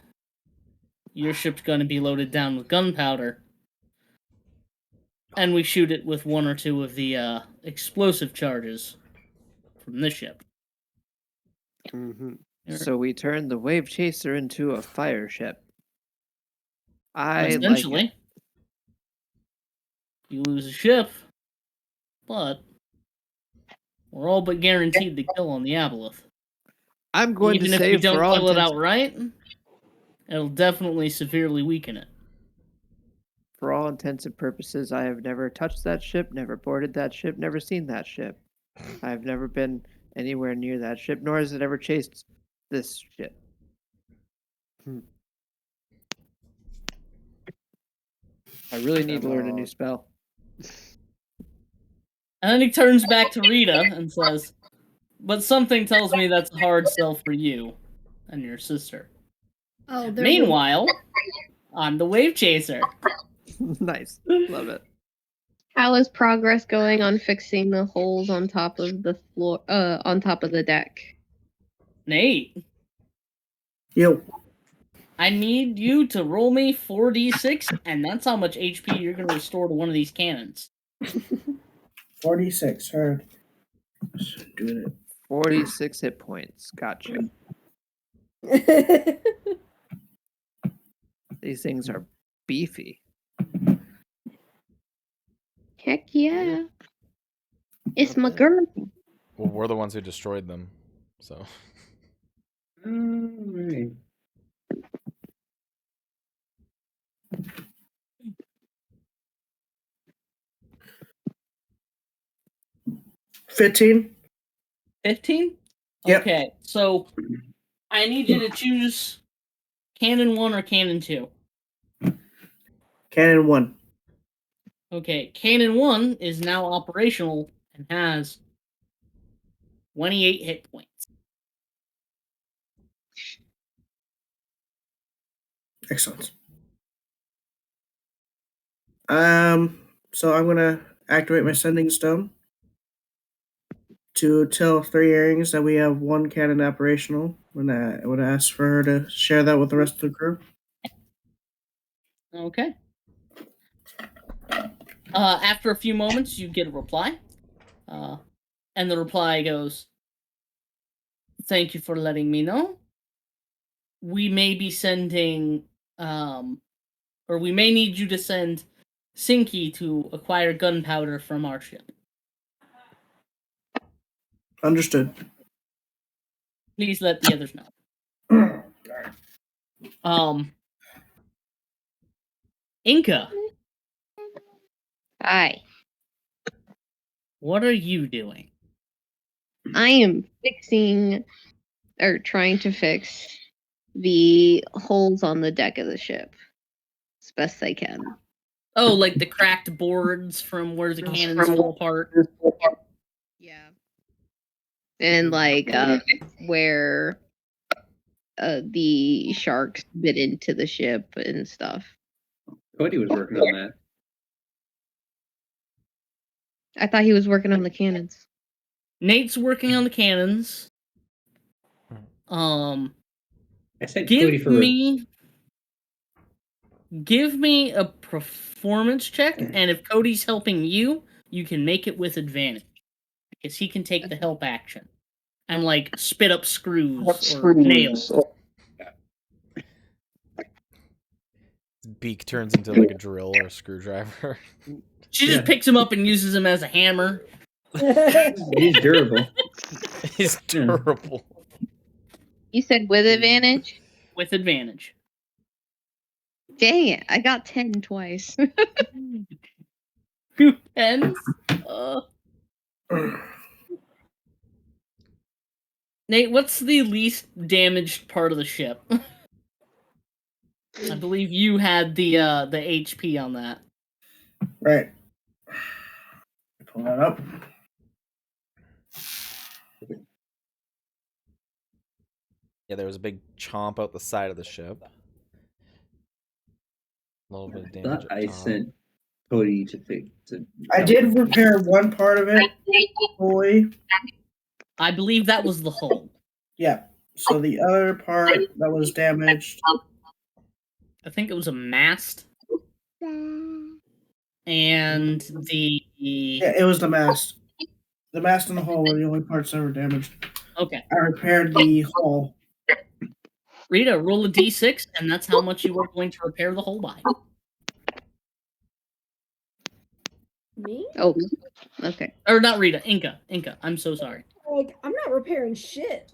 your ship's going to be loaded down with gunpowder, and we shoot it with one or two of the explosive charges from this ship. Mm-hmm. So we turn the wave chaser into a fire ship. I like it. Essentially, you lose a ship, but we're all but guaranteed to kill on the aboleth. I'm going Even to if say we don't for all kill it intents, outright, it'll definitely severely weaken it. for all intents and purposes, I have never touched that ship, never boarded that ship, never seen that ship. I've never been anywhere near that ship, nor has it ever chased this ship. I really need to learn a new spell. And then he turns back to Rita and says, but something tells me that's a hard sell for you and your sister. Oh, Meanwhile, I'm the wave chaser. Nice. Love it. How is progress going on fixing the holes on top of the floor, on top of the deck? Nate, Yo. I need you to roll me 4d6, and that's how much HP you're going to restore to one of these cannons. 46, heard. Doing it. 46 hit points. Gotcha. These things are beefy. Heck yeah. It's my girl. Well, we're the ones who destroyed them, so. Alright. $15. 15? Yep. Okay, so I need you to choose Cannon 1 or Cannon 2. Cannon 1. Okay, Cannon 1 is now operational and has 28 hit points. Excellent. So I'm gonna activate my sending stone to tell Three Earrings that we have one cannon operational. I would ask for her to share that with the rest of the crew. Okay. After a few moments, you get a reply. And the reply goes, thank you for letting me know. We may be sending, or we may need you to send Sinky to acquire gunpowder from our ship. Understood. Please let the others know. Inca, Hi. what are you doing? I am fixing, or trying to fix, the holes on the deck of the ship as best I can. Oh, like the cracked boards from where the cannons fell apart. Yeah. And like where the sharks bit into the ship and stuff. Cody was working on that. I thought he was working on the cannons. Nate's working on the cannons. I said Cody for Give me a performance check, and if Cody's helping you, you can make it with advantage. Because he can take the help action. And like spit up screws or nails. His beak turns into like a drill or a screwdriver. She just picks him up and uses him as a hammer. He's durable. He's durable. You said with advantage? With advantage. Dang it, I got 10 twice. 2 10s? Nate, what's the least damaged part of the ship? I believe you had the HP on that. Right. Pull that up. Yeah, there was a big chomp out the side of the ship. A little bit of damage Thought up I top. sent Cody to fix. I did repair one part of it fully. I believe that was the hull. Yeah. So the other part that was damaged. I think it was a mast. And the Yeah, it was the mast. The mast and the hull were the only parts that were damaged. Okay. I repaired the hull. Rita, roll a d6, and that's how much you are going to repair the hull by. Me? Oh, okay. Or not Rita, Inca. I'm so sorry. Like, I'm not repairing shit.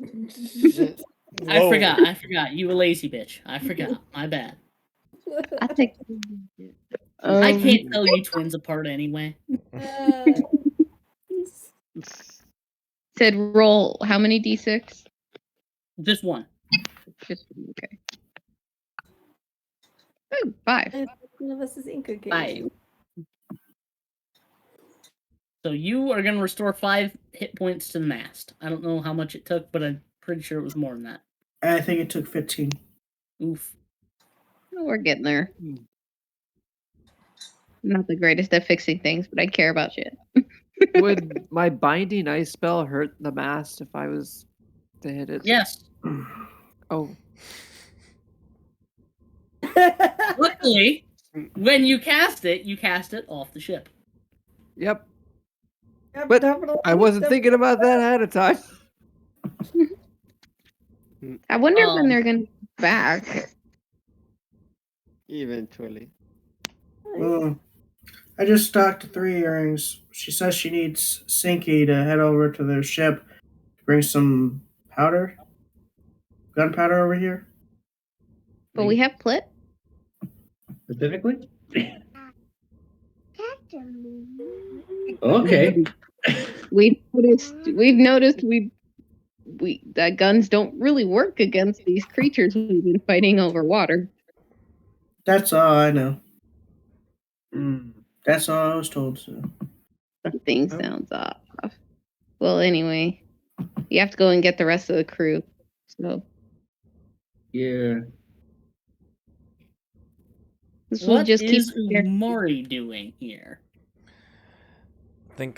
I forgot. You a lazy bitch. I forgot. My bad. I think. I can't tell you twins apart anyway. Said roll how many d6? Just one. Just okay. Oh, 5. None of us is Inca game. 5. So you are going to restore 5 hit points to the mast. I don't know how much it took, but I'm pretty sure it was more than that. I think it took 15. Oof. Oh, we're getting there. I'm not the greatest at fixing things, but I care about shit. Would my binding ice spell hurt the mast if I was to hit it? Yes. Oh. Luckily, when you cast it off the ship. Yep. But I wasn't thinking about that ahead of time. I wonder when they're going to be back. Eventually. I just stocked 3 earrings. She says she needs Sinky to head over to their ship to bring some powder. Gunpowder over here. But we have Plit. Specifically? Okay. We've noticed that guns don't really work against these creatures we've been fighting over water. That's all I know. That's all I was told. So. Something sounds off. Well, anyway, you have to go and get the rest of the crew. So Yeah. this will What just keep is Umari doing here? I think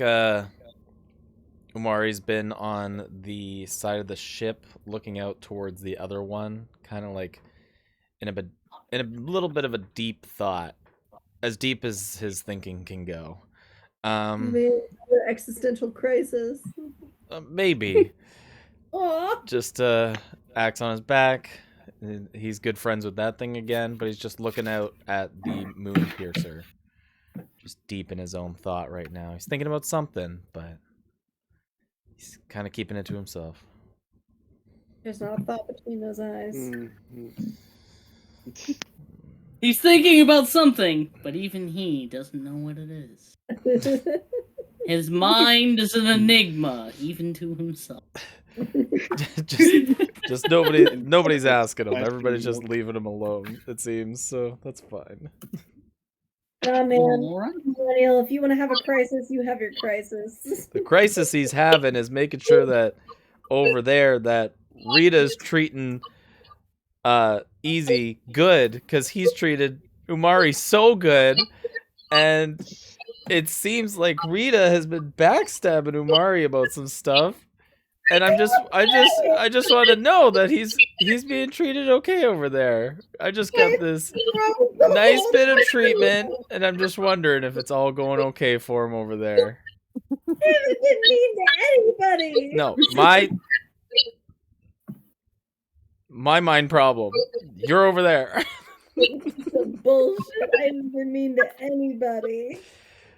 Umari's been on the side of the ship looking out towards the other one, kind of like in a little bit of a deep thought, as deep as his thinking can go. Maybe existential crisis. Maybe. Aw. Just Axe on his back. He's good friends with that thing again, but he's just looking out at the moon piercer. Just deep in his own thought right now. He's thinking about something, but he's kind of keeping it to himself. There's not a thought between those eyes. He's thinking about something, but even he doesn't know what it is. His mind is an enigma, even to himself. just nobody's asking him. Everybody's just leaving him alone, it seems, so that's fine. Oh man, Daniel, if you want to have a crisis, you have your crisis. The crisis he's having is making sure that over there that Rita's treating Easy good, because he's treated Umari so good, and it seems like Rita has been backstabbing Umari about some stuff. And I just want to know that he's being treated okay over there. I just got this nice bit of treatment, and I'm just wondering if it's all going okay for him over there. It didn't mean to anybody. No, my mind problem. You're over there. Bullshit. I didn't mean to anybody.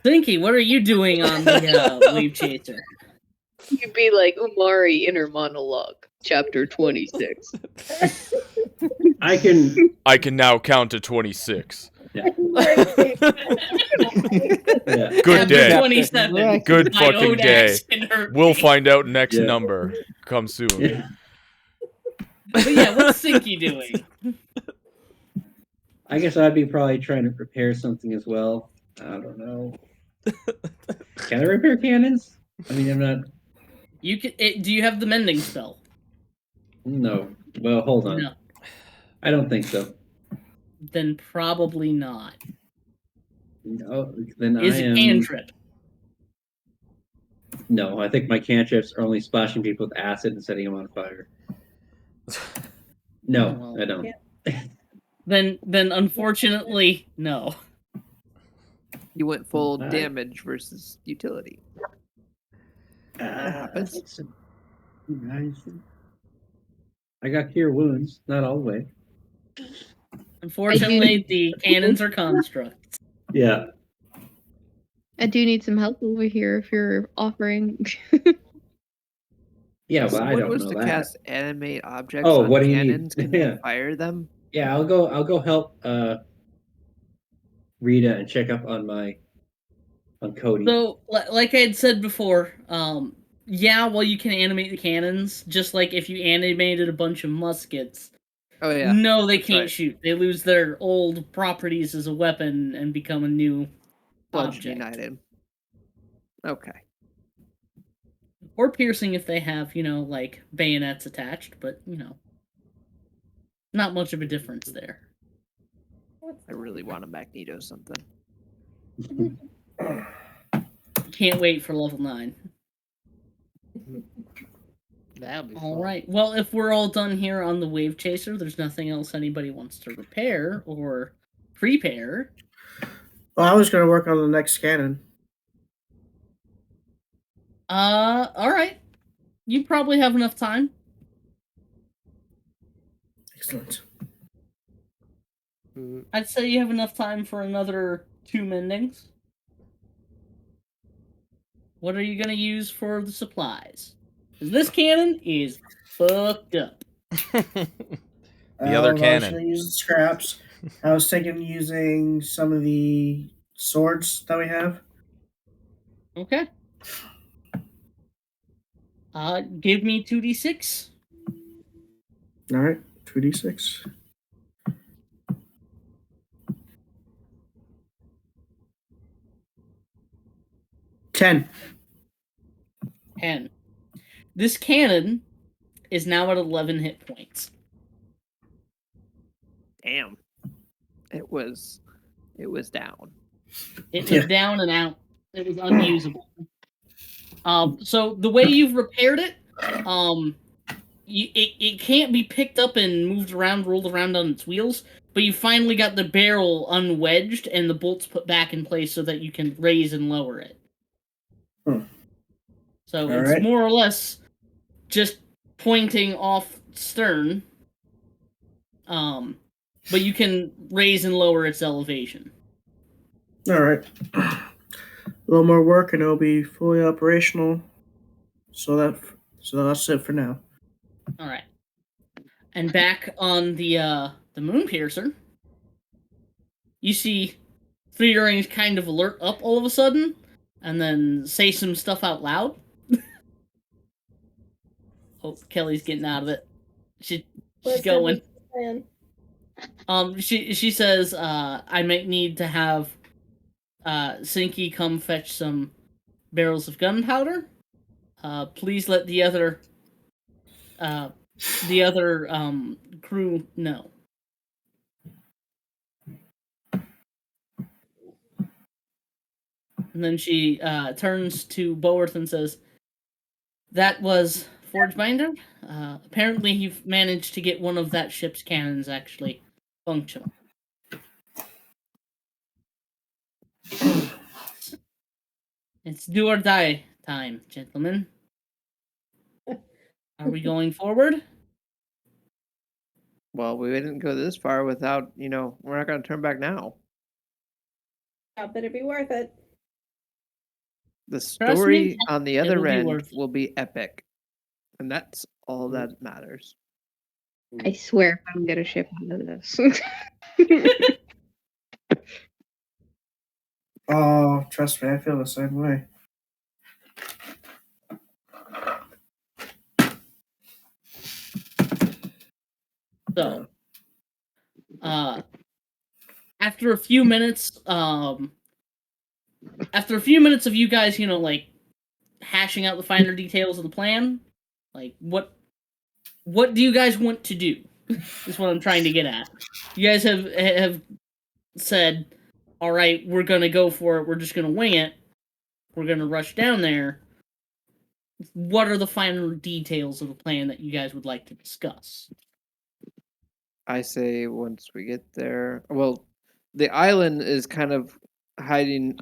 Thinky, what are you doing on the Wave Chaser? You'd be like Umari inner monologue, chapter 26. I can now count to 26. Yeah. Good day. 27. Good My fucking own day. accent hurt We'll me. find out next Yeah. number. Come soon. Yeah. But yeah, what's Sinky doing? I guess I'd be probably trying to prepare something as well. I don't know. Can I repair cannons? I mean, I'm not. You can. Do you have the mending spell? No. Well, hold on. No. I don't think so. Then probably not. No, then Is I a am. cantrip. No, I think my cantrips are only splashing people with acid and setting them on fire. No, Well, I don't. Then unfortunately, no. You went full Alright. damage versus utility. That happens. I got cure wounds, not all the way. Unfortunately, the cannons are constructs. Yeah. I do need some help over here if you're offering. Yeah, but I Someone don't was know to that. cast animate objects Oh, on what do you need? cannons. Can Yeah. you fire them? Yeah, I'll go help Rita and check up on Cody. So, like I had said before, yeah, well, you can animate the cannons, just like if you animated a bunch of muskets. Oh yeah. No, they that's can't right. shoot. They lose their old properties as a weapon and become a new Bludgeoning object. item. Okay. Or piercing if they have, like bayonets attached, but, not much of a difference there. I really want to Magneto something. Can't wait for level 9. That'll be fun. All right. Well, if we're all done here on the Wave Chaser, there's nothing else anybody wants to repair or prepare. Well, I was going to work on the next cannon. All right. You probably have enough time. Excellent. I'd say you have enough time for another 2 mendings. What are you going to use for the supplies? 'Cause this cannon is fucked up. The other I was cannon. going to use the scraps. I was thinking using some of the swords that we have. Okay. Give me 2d6. All right, 2d6. 10. 10. This cannon is now at 11 hit points. Damn. It was down. It was down and out. It was unusable. So the way you've repaired it, it can't be picked up and moved around, rolled around on its wheels, but you finally got the barrel unwedged and the bolts put back in place so that you can raise and lower it. So it's right. more or less just pointing off stern, but you can raise and lower its elevation. All right. A little more work and it'll be fully operational. So that's it for now. All right. And back on the moon piercer, you see Three Earrings kind of alert up all of a sudden, and then say some stuff out loud. Oh, Kelly's getting out of it. She's going. She says, I might need to have Sinky come fetch some barrels of gunpowder. Please let the other crew know. And then she turns to Boworth and says, that was Forgebinder. Apparently you've managed to get one of that ship's cannons actually functional. It's do or die time, gentlemen. Are we going forward? Well, we didn't go this far without, we're not going to turn back now. That better be worth it. The Trust story me, on the it'll other be end worth it. will be epic. And that's all that matters. I swear if I'm gonna ship out of this. Oh, trust me, I feel the same way. So, after a few minutes of you guys, hashing out the finer details of the plan, what what do you guys want to do? Is what I'm trying to get at. You guys have said, all right, we're gonna go for it. We're just gonna wing it. We're gonna rush down there. What are the final details of the plan that you guys would like to discuss? I say once we get there, well, the island is kind of hiding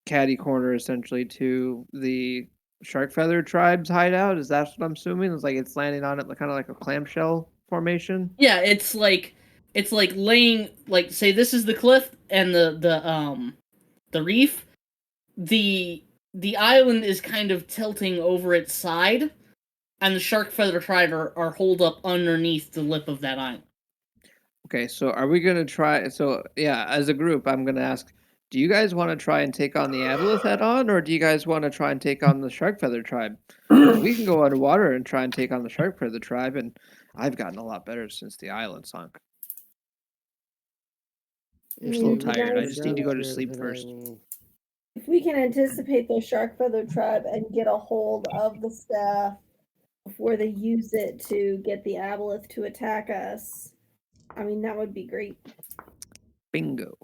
catty corner essentially to the shark feather tribe's hideout. Is that what I'm assuming? It's like it's landing on it, kind of like a clamshell formation. Yeah, it's like laying, like, say this is the cliff and the reef. The island is kind of tilting over its side, and the shark feather tribe are holed up underneath the lip of that island. Okay, so are we gonna try? So yeah, as a group, I'm gonna ask: do you guys want to try and take on the Aboleth head on, or do you guys want to try and take on the Shark Feather tribe? 'Cause we can go underwater and try and take on the Shark Feather tribe, and I've gotten a lot better since the island sunk. I'm just a little You tired. I guys- just need to go to sleep first. If we can anticipate the shark feather tribe and get a hold of the staff before they use it to get the aboleth to attack us, I mean, that would be great. Bingo.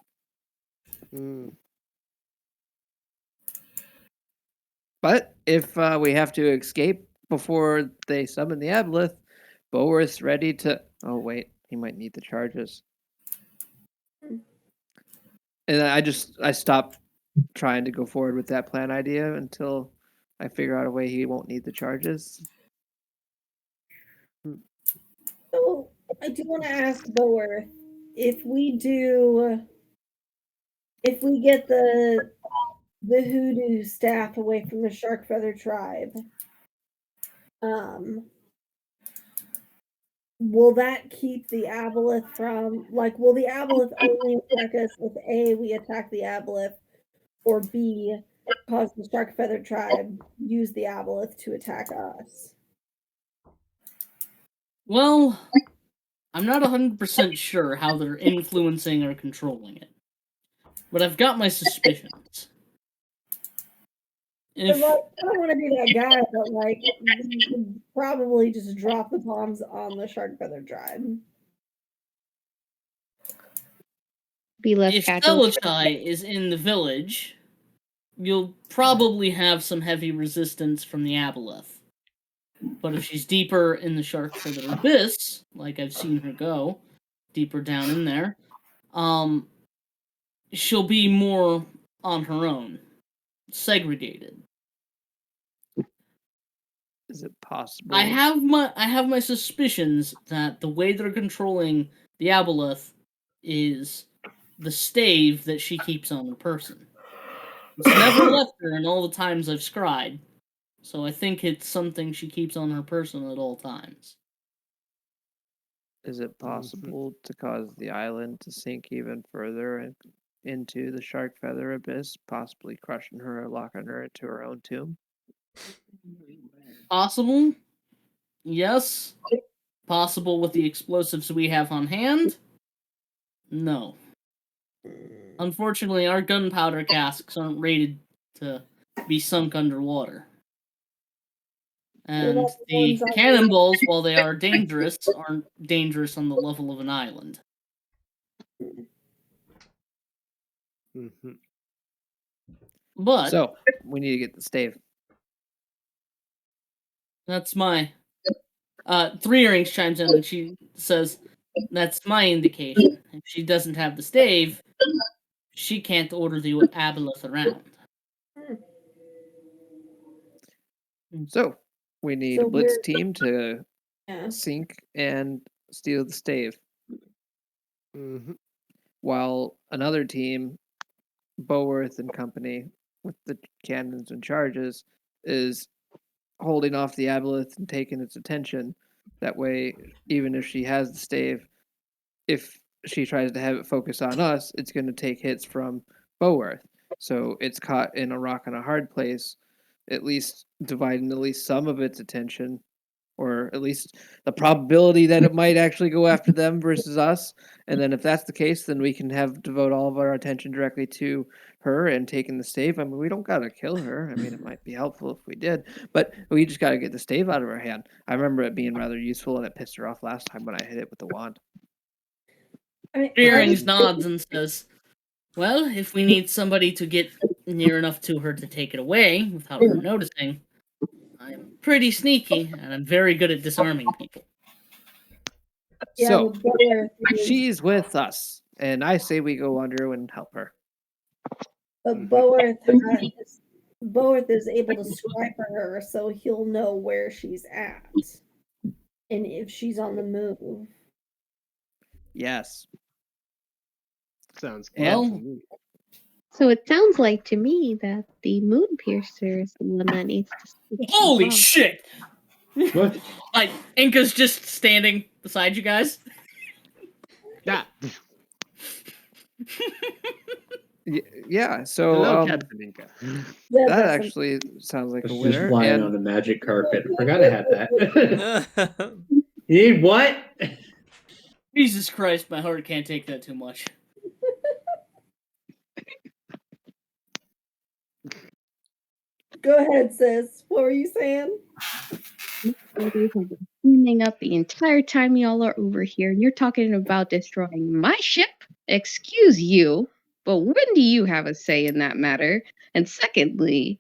But if we have to escape before they summon the Aboleth, Boworth's ready to. Oh wait, he might need the charges. And I stopped trying to go forward with that plan idea until I figure out a way he won't need the charges. So I do want to ask Boworth if we get the hoodoo staff away from the shark feather tribe, will that keep the aboleth from, like, will the aboleth only attack us if A, we attack the aboleth, or B, cause the shark feather tribe use the aboleth to attack us? Well, I'm not 100% sure how they're influencing or controlling it, but I've got my suspicions. I don't want to be that guy, but like, we could probably just drop the bombs on the shark feather tribe. Be less If casual. Selachai is in the village, you'll probably have some heavy resistance from the Aboleth. But if she's deeper in the shark feather abyss, like I've seen her go, deeper down in there, she'll be more on her own, segregated. Is it possible? I have my suspicions that the way they're controlling the Aboleth is the stave that she keeps on her person. It's never left her in all the times I've scried, so I think it's something she keeps on her person at all times. Is it possible to cause the island to sink even further into the shark feather abyss, possibly crushing her or locking her into her own tomb? Possible? Yes. Possible with the explosives we have on hand? No. Unfortunately, our gunpowder casks aren't rated to be sunk underwater. And about the the ones on cannonballs, while they are dangerous, aren't dangerous on the level of an island. But So we need to get the stave. that's my... Three Earrings chimes in and she says, that's my indication. If she doesn't have the stave, she can't order the Aboleth around. So we need So a blitz we're- team to Yeah. sink and steal the stave. While another team, Boworth and company, with the cannons and charges, is holding off the Aboleth and taking its attention. That way, even if she has the stave, if she tries to have it focus on us, it's going to take hits from Boworth. So it's caught in a rock and a hard place, at least dividing at least some of its attention or at least the probability that it might actually go after them versus us. And then if that's the case, then we can devote all of our attention directly to her and taking the stave. I mean, we don't gotta kill her. I mean, it might be helpful if we did, but we just gotta get the stave out of her hand. I remember it being rather useful, and it pissed her off last time when I hit it with the wand. I mean, Three Earrings nods and says, "Well, if we need somebody to get near enough to her to take it away without her noticing, I'm pretty sneaky and I'm very good at disarming people." yeah, So but Boarth is, she's with us, and I say we go under and help her. but Boarth is able to scry for her, so he'll know where she's at and if she's on the move. Yes. Sounds good Well, to me. So it sounds like to me that the moon piercer is the one that needs to speak. holy shit! What? Like, Inca's just standing beside you guys. Yeah. Yeah. So Hello, Captain Inca. that actually sounds like a She's winner. flying And on a magic carpet. I forgot I had that. You need what? Jesus Christ, my heart can't take that too much. Go ahead, sis. What were you saying? Cleaning up the entire time y'all are over here, and you're talking about destroying my ship? Excuse you, but when do you have a say in that matter? And secondly,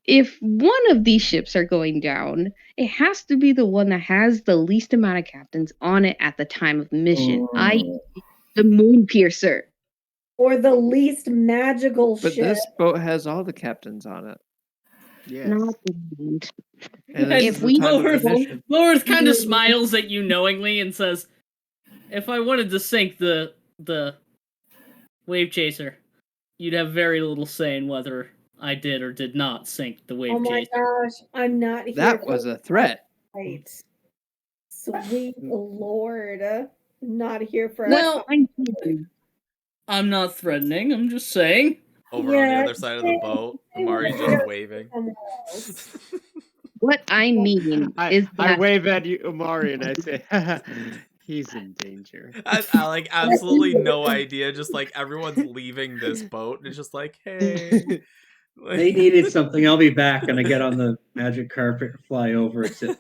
if one of these ships are going down, it has to be the one that has the least amount of captains on it at the time of mission, i.e., the moon piercer. Or the least magical but ship. this boat has all the captains on it. Yes. Not the moon. And this If is the we time of the Lower- mission. Loris kind of smiles at you knowingly and says, "If I wanted to sink the wave chaser, you'd have very little say in whether I did or did not sink the wave Oh my chaser." gosh, I'm not here. That for was a threat. fight. Sweet Lord. Not here for Well, a I'm not threatening. I'm just saying. Over on the Yeah, other side of the boat, Mari's just waving. What I mean is I that wave at you, Umari, and I say, he's in danger. I like absolutely no idea. Just like everyone's leaving this boat, and it's just like, hey, They needed something. I'll be back. And I get on the magic carpet and fly over. Except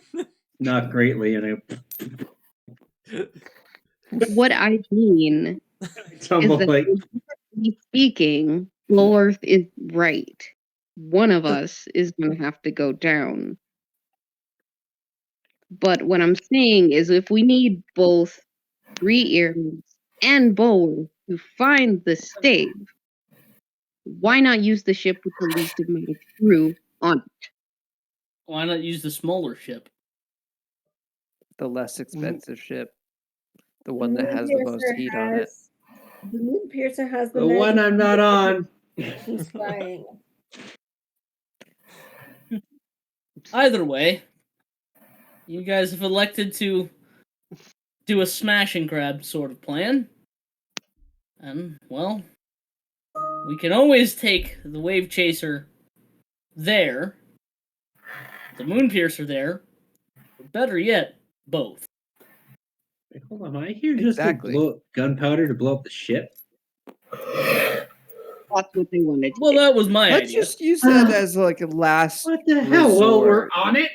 not greatly. And what I mean I is tumble that like, speaking, Lorth is right. One of us is going to have to go down. But what I'm saying is if we need both Three Earrings and Bowl to find the stave, why not use the ship with the least amount of crew on it? Why not use the smaller ship? The less expensive ship. The one that has the most heat on it. The moon piercer has the the one magic I'm not on. He's trying. Either way, you guys have elected to do a smash and grab sort of plan. And, well, we can always take the wave chaser there, the moon piercer there, or better yet, both. Wait, hold on. Am I here just Exactly. to blow gunpowder to blow up the ship? That's what they wanted to Well, do. that was my Let's idea. just use that as like a last. What the hell? Well, we're resort. on it.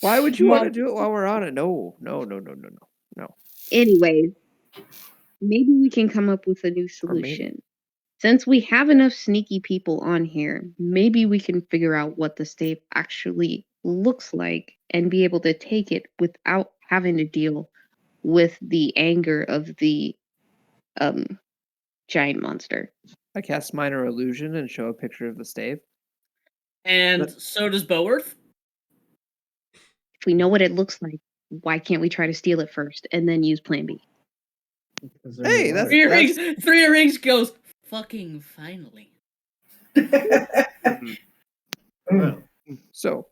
Why would you Well- want to do it while we're on it? No. Anyways, maybe we can come up with a new Or maybe. solution. Since we have enough sneaky people on here, maybe we can figure out what the stave actually looks like and be able to take it without having to deal with the anger of the giant monster. I cast minor illusion and show a picture of the stave. And But- so does Boworth. If we know what it looks like, why can't we try to steal it first and then use plan B? Hey, that's Three Rings goes, fucking finally. So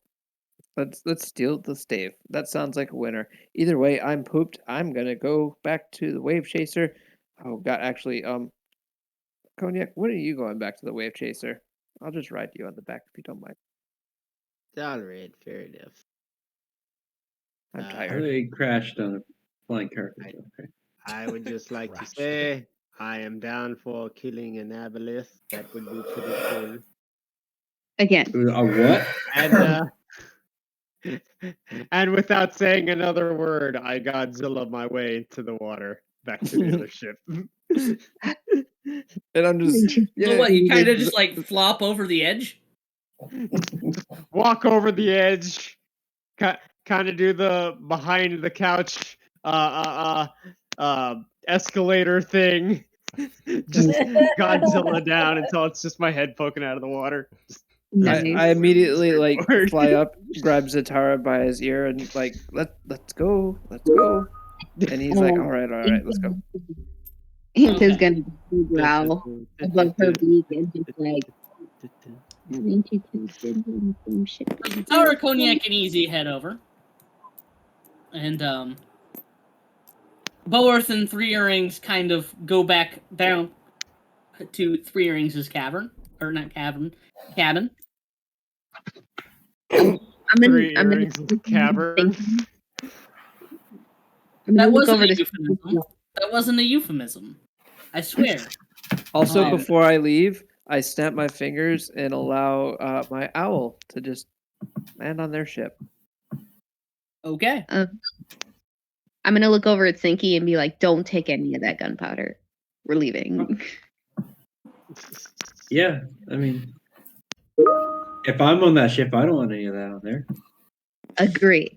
let's steal the stave. That sounds like a winner. Either way, I'm pooped. I'm gonna go back to the wave chaser. Oh god, actually, Cognac, when are you going back to the wave chaser? I'll just ride you on the back if you don't mind. All right, fair enough. I'm I tired. really crashed on a flying carpet. Okay. I would just like to Crashed. say I am down for killing an aboleth. That would be pretty cool. Again. A what? And and without saying another word, I Godzilla my way into the water back to the other ship. And I'm just So what? You kind of the- just like flop over the edge. Walk over the edge, kind of do the behind the couch escalator thing. Just Godzilla down until it's just my head poking out of the water. Nice. I immediately like Straightforward. fly up, grab Zatara by his ear, and like let's go. And he's like, all right, let's go. Anka's gonna growl above her beak and just like, haven't you tasted the same shit? Tower, Cognac, and Easy head over, and Boworth and Three Earrings kind of go back down to Three Earrings' cavern, or not cavern, cabin. I'm Three in earrings in the cavern. That look wasn't over a this. euphemism. That wasn't a euphemism. I swear. Also, Oh. before I leave, I snap my fingers and allow my owl to just land on their ship. Okay. I'm gonna look over at Sinky and be like, "Don't take any of that gunpowder. We're leaving." Yeah, I mean, if I'm on that ship, I don't want any of that on there. Agreed.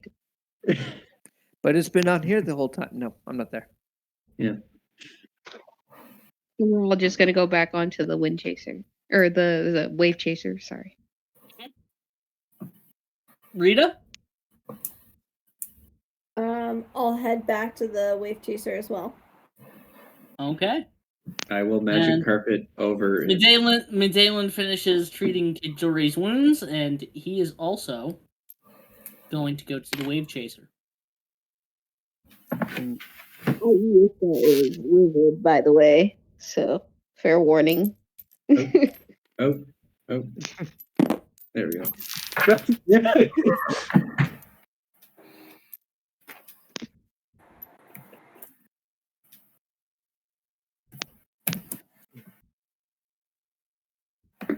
But it's been on here the whole time. No, I'm not there. Yeah. We're all just gonna go back onto the wind chaser or the wave chaser. Sorry. Rita? I'll head back to the wave chaser as well. Okay. I will magic And carpet over. Medalen finishes treating Kijori's wounds, and he is also going to go to the wave chaser. Oh, you thought it was wizard, by the way. So fair warning. Oh. There we go.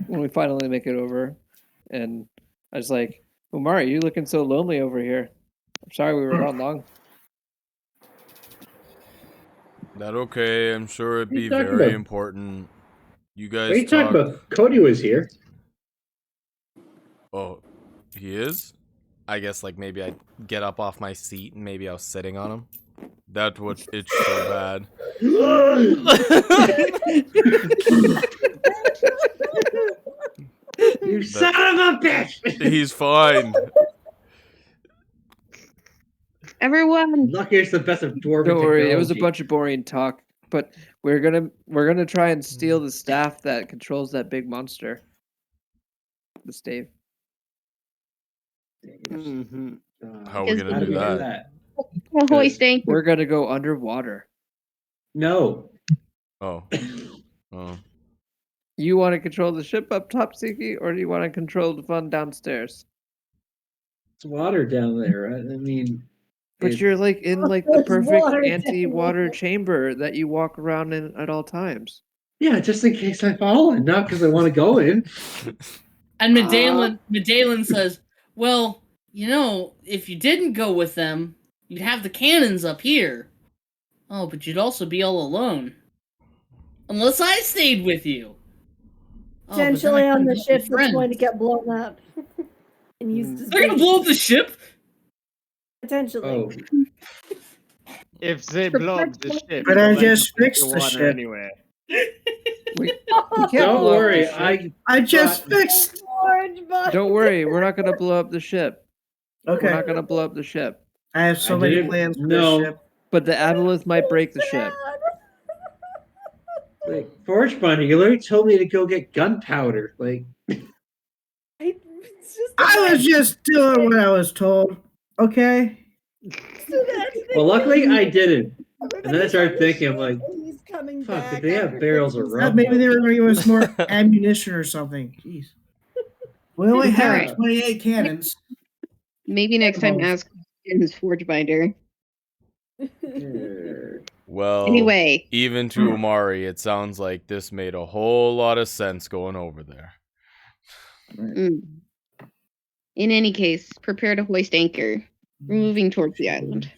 When we finally make it over, and I was like, Umari, you looking so lonely over here. I'm sorry we were gone long. That okay? I'm sure it'd What are be you talking very about? important. You What are guys you talking talk. about? Cody was here. Oh, he is? I guess like maybe I'd get up off my seat and maybe I was sitting on him. That would itch so bad. You son of a bitch! He's fine. Everyone, Lucky it's the best of dwarven Don't worry, it was a technology. bunch of boring talk. But we're gonna try and steal the staff that controls that big monster. The stave. Mm-hmm. How are we gonna How do do we do that? that? hoist anchor. We're gonna go underwater. No. Oh. Oh. You want to control the ship up top, Siki, or do you want to control the fun downstairs? It's water down there. Right? I mean, But it's- you're like in like the There's perfect water down anti-water there. chamber that you walk around in at all times. yeah, just in case I fall in, not because I want to go in. And Medalen says, well, you know, if you didn't go with them, you'd have the cannons up here. Oh, but you'd also be all alone. Unless I stayed with you. Oh, but then I Potentially on couldn't the help ship my that's friends. going to get blown up. And used as They're gonna bait. blow up the ship? Potentially. Oh, If they blow up the ship, But I it'll end just up in fixed the water ship. anyway. We can't don't blow up worry. the ship. I just But- fixed. George, but Don't worry, we're not gonna blow up the ship. We're Okay, not gonna blow up the ship. I have so I many didn't plans for know. this ship. But the aboleth might break the ship. like Forge Bunny, you literally told me to go get gunpowder. Like, It's just I was just doing what I was told. Okay. well, luckily I didn't. Everybody's And then I started on the thinking, I'm ship, like, and he's coming fuck, back did they have after barrels of fixing rum? Maybe they were going to give us more ammunition or something. Jeez. We only have Alright. 28 cannons. Maybe next time ask in his forge binder. Well, Anyway. even to Umari, it sounds like this made a whole lot of sense going over there. In any case, prepare to hoist anchor. We're moving towards the island.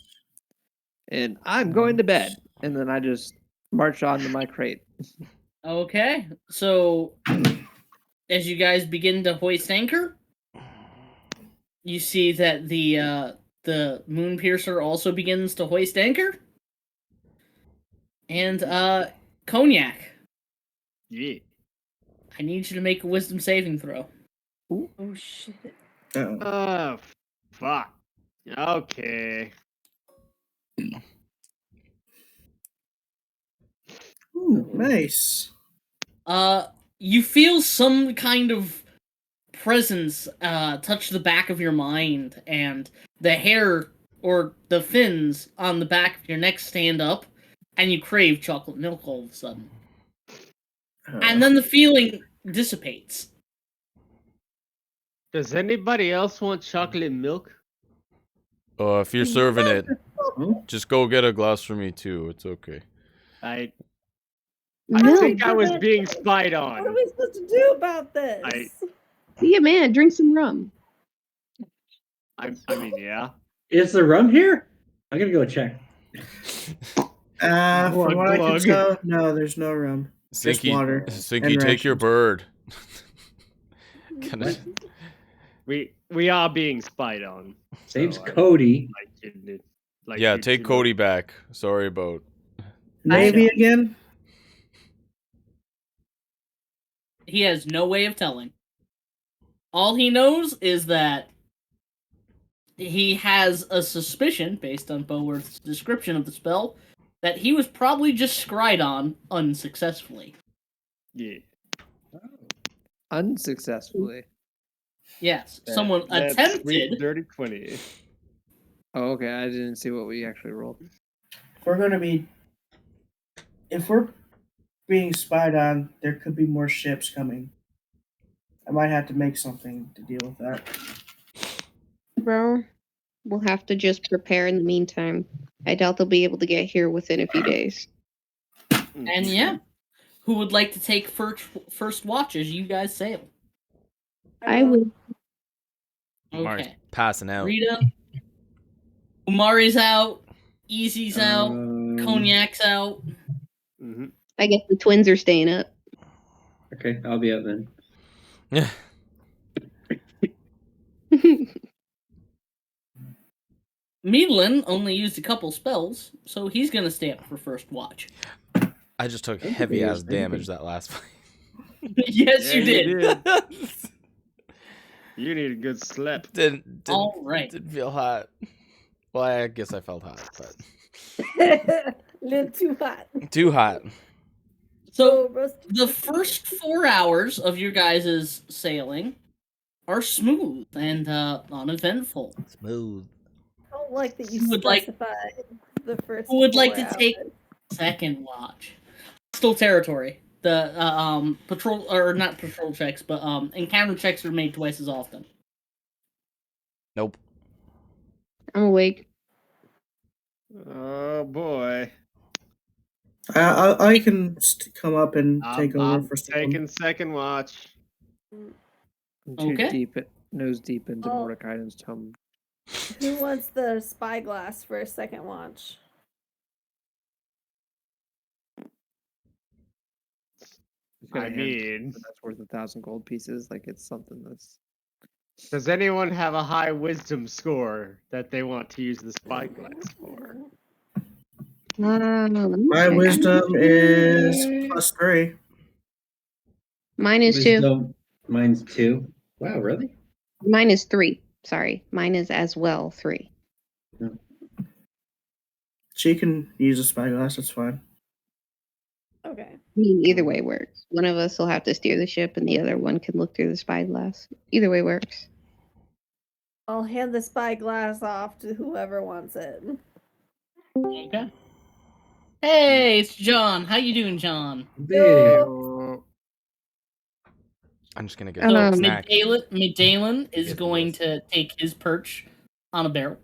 And I'm going to bed. And then I just march on to my crate. Okay, so as you guys begin to hoist anchor, you see that the Moonpiercer also begins to hoist anchor. And Cognac, Yeah. I need you to make a wisdom saving throw. Oh shit. Oh, fuck. Okay. Ooh, nice. You feel some kind of presence touch the back of your mind, and the hair or the fins on the back of your neck stand up, and you crave chocolate milk all of a sudden. And then the feeling dissipates. Does anybody else want chocolate milk? If you're serving it, just go get a glass for me too. It's okay. I No. think I was being spied on. What are we supposed to do about this? Be a man, drink some rum. I mean, yeah. Is the rum here? I'm gonna go check. From Glug, what I can glug. tell, no, there's no rum. Just water. Sinky, and take your rations. bird. We are being spied on. Name's so Cody. Yeah, take Cody back. Sorry about. Navy again? He has no way of telling. All he knows is that he has a suspicion, based on Boworth's description of the spell, that he was probably just scryed on unsuccessfully. Yeah. Unsuccessfully. Yes, someone That's attempted. sweet dirty 20. Oh, okay. I didn't see what we actually rolled. If we're being spied on, there could be more ships coming. I might have to make something to deal with that. Bro, we'll have to just prepare in the meantime. I doubt they'll be able to get here within a few days. And yeah, who would like to take first watch as you guys sail? I will. Mark's Okay. passing out. Rita, Umari's out, Easy's out, Cognac's out. I guess the twins are staying up. Okay, I'll be up then. Yeah. Meadlin only used a couple spells, so he's gonna stay up for first watch. I just took heavy ass damage that last fight. Yes, you did. You need a good slap. All right. Didn't feel hot. Well, I guess I felt hot, but Little too hot. too hot. So the first 4 hours of your guys' sailing are smooth and uneventful. Smooth. I don't like that you Who would like- specified the first. Who would like 4 to take hours. second watch? Still territory. The patrol, or not patrol checks, but encounter checks are made twice as often. Nope. I'm awake. Oh boy. I can come up and take over I'm for taking second watch. I'm too Okay. nose deep into Oh. Mordecai's tome. Who wants the spyglass for a second watch? I mean, that's worth 1,000 gold pieces. Like it's something that's. does anyone have a high wisdom score that they want to use the spyglass for? My wisdom is +3. Mine is 2. Wisdom, mine's 2. Wow, really? Mine is 3. Sorry. Mine is as well 3. She can use a spyglass, it's fine. Okay. I mean, either way works. One of us will have to steer the ship, and the other one can look through the spyglass. Either way works. I'll hand the spyglass off to whoever wants it. Okay. Hey, it's John. How you doing, John? I'm just gonna get So a snack. Medalen is going to take his perch on a barrel.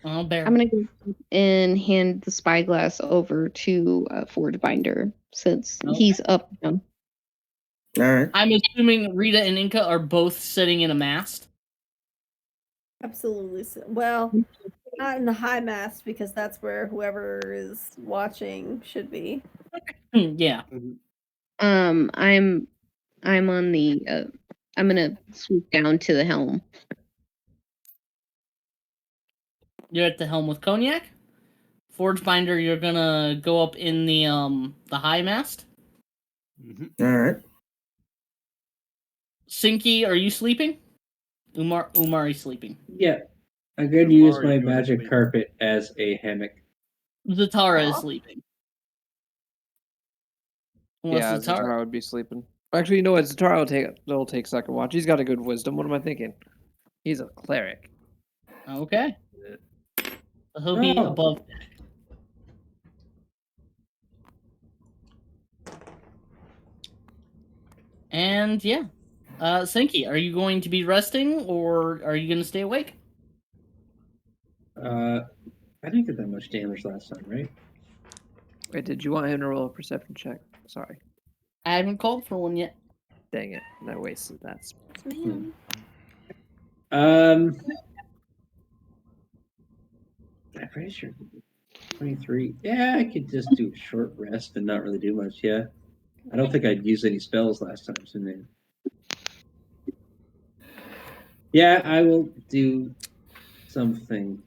Oh, bear. I'm gonna go and hand the spyglass over to Forge Binder since he's up now. All right. I'm assuming Rita and Inca are both sitting in a mast. Absolutely. Well, not in the high mast because that's where whoever is watching should be. Yeah. I'm on the I'm gonna swoop down to the helm. You're at the helm with Cognac. Forge Binder, you're gonna go up in the high mast. All right. Sinky, are you sleeping? Umari's sleeping. Yeah, I'm going to use Umari's my going to magic sleep. carpet as a hammock. Zatara is sleeping. Unless Yeah, Zatara. Zatara would be sleeping. Actually, you know what? Zatara will take second watch. He's got a good wisdom. What am I thinking? He's a cleric. Okay. So he'll be Oh. above. And yeah. Sinky, are you going to be resting or are you going to stay awake? I didn't get that much damage last time, right? Wait, did you want him to roll a perception check? Sorry. I haven't called for one yet. Dang it. I wasted that. Man. I'm pretty sure 23. Yeah, I could just do a short rest and not really do much. Yeah, I don't think I'd use any spells last time, so maybe. Yeah, I will do something.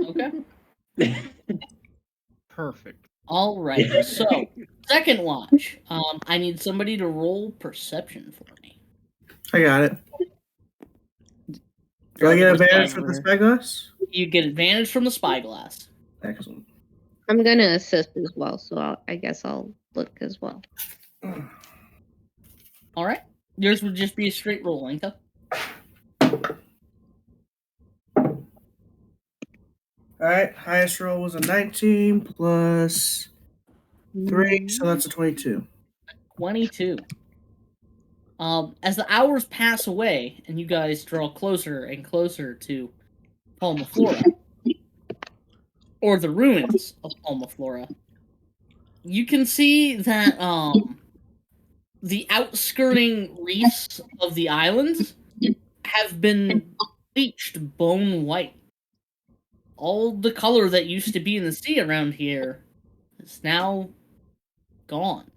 Okay. Perfect. All right. So, second watch. I need somebody to roll perception for me. I got it. Do I get advantage with the spyglass? You get advantage from the spyglass. Excellent. I'm gonna assist as well, so I guess I'll look as well. All right. Yours would just be a straight roll, Inca. All right. Highest roll was a 19 plus 3, so that's a 22. 22. As the hours pass away and you guys draw closer and closer to Palmaflora, or the ruins of Palmaflora, you can see that the outskirting reefs of the islands have been bleached bone white. All the color that used to be in the sea around here is now gone.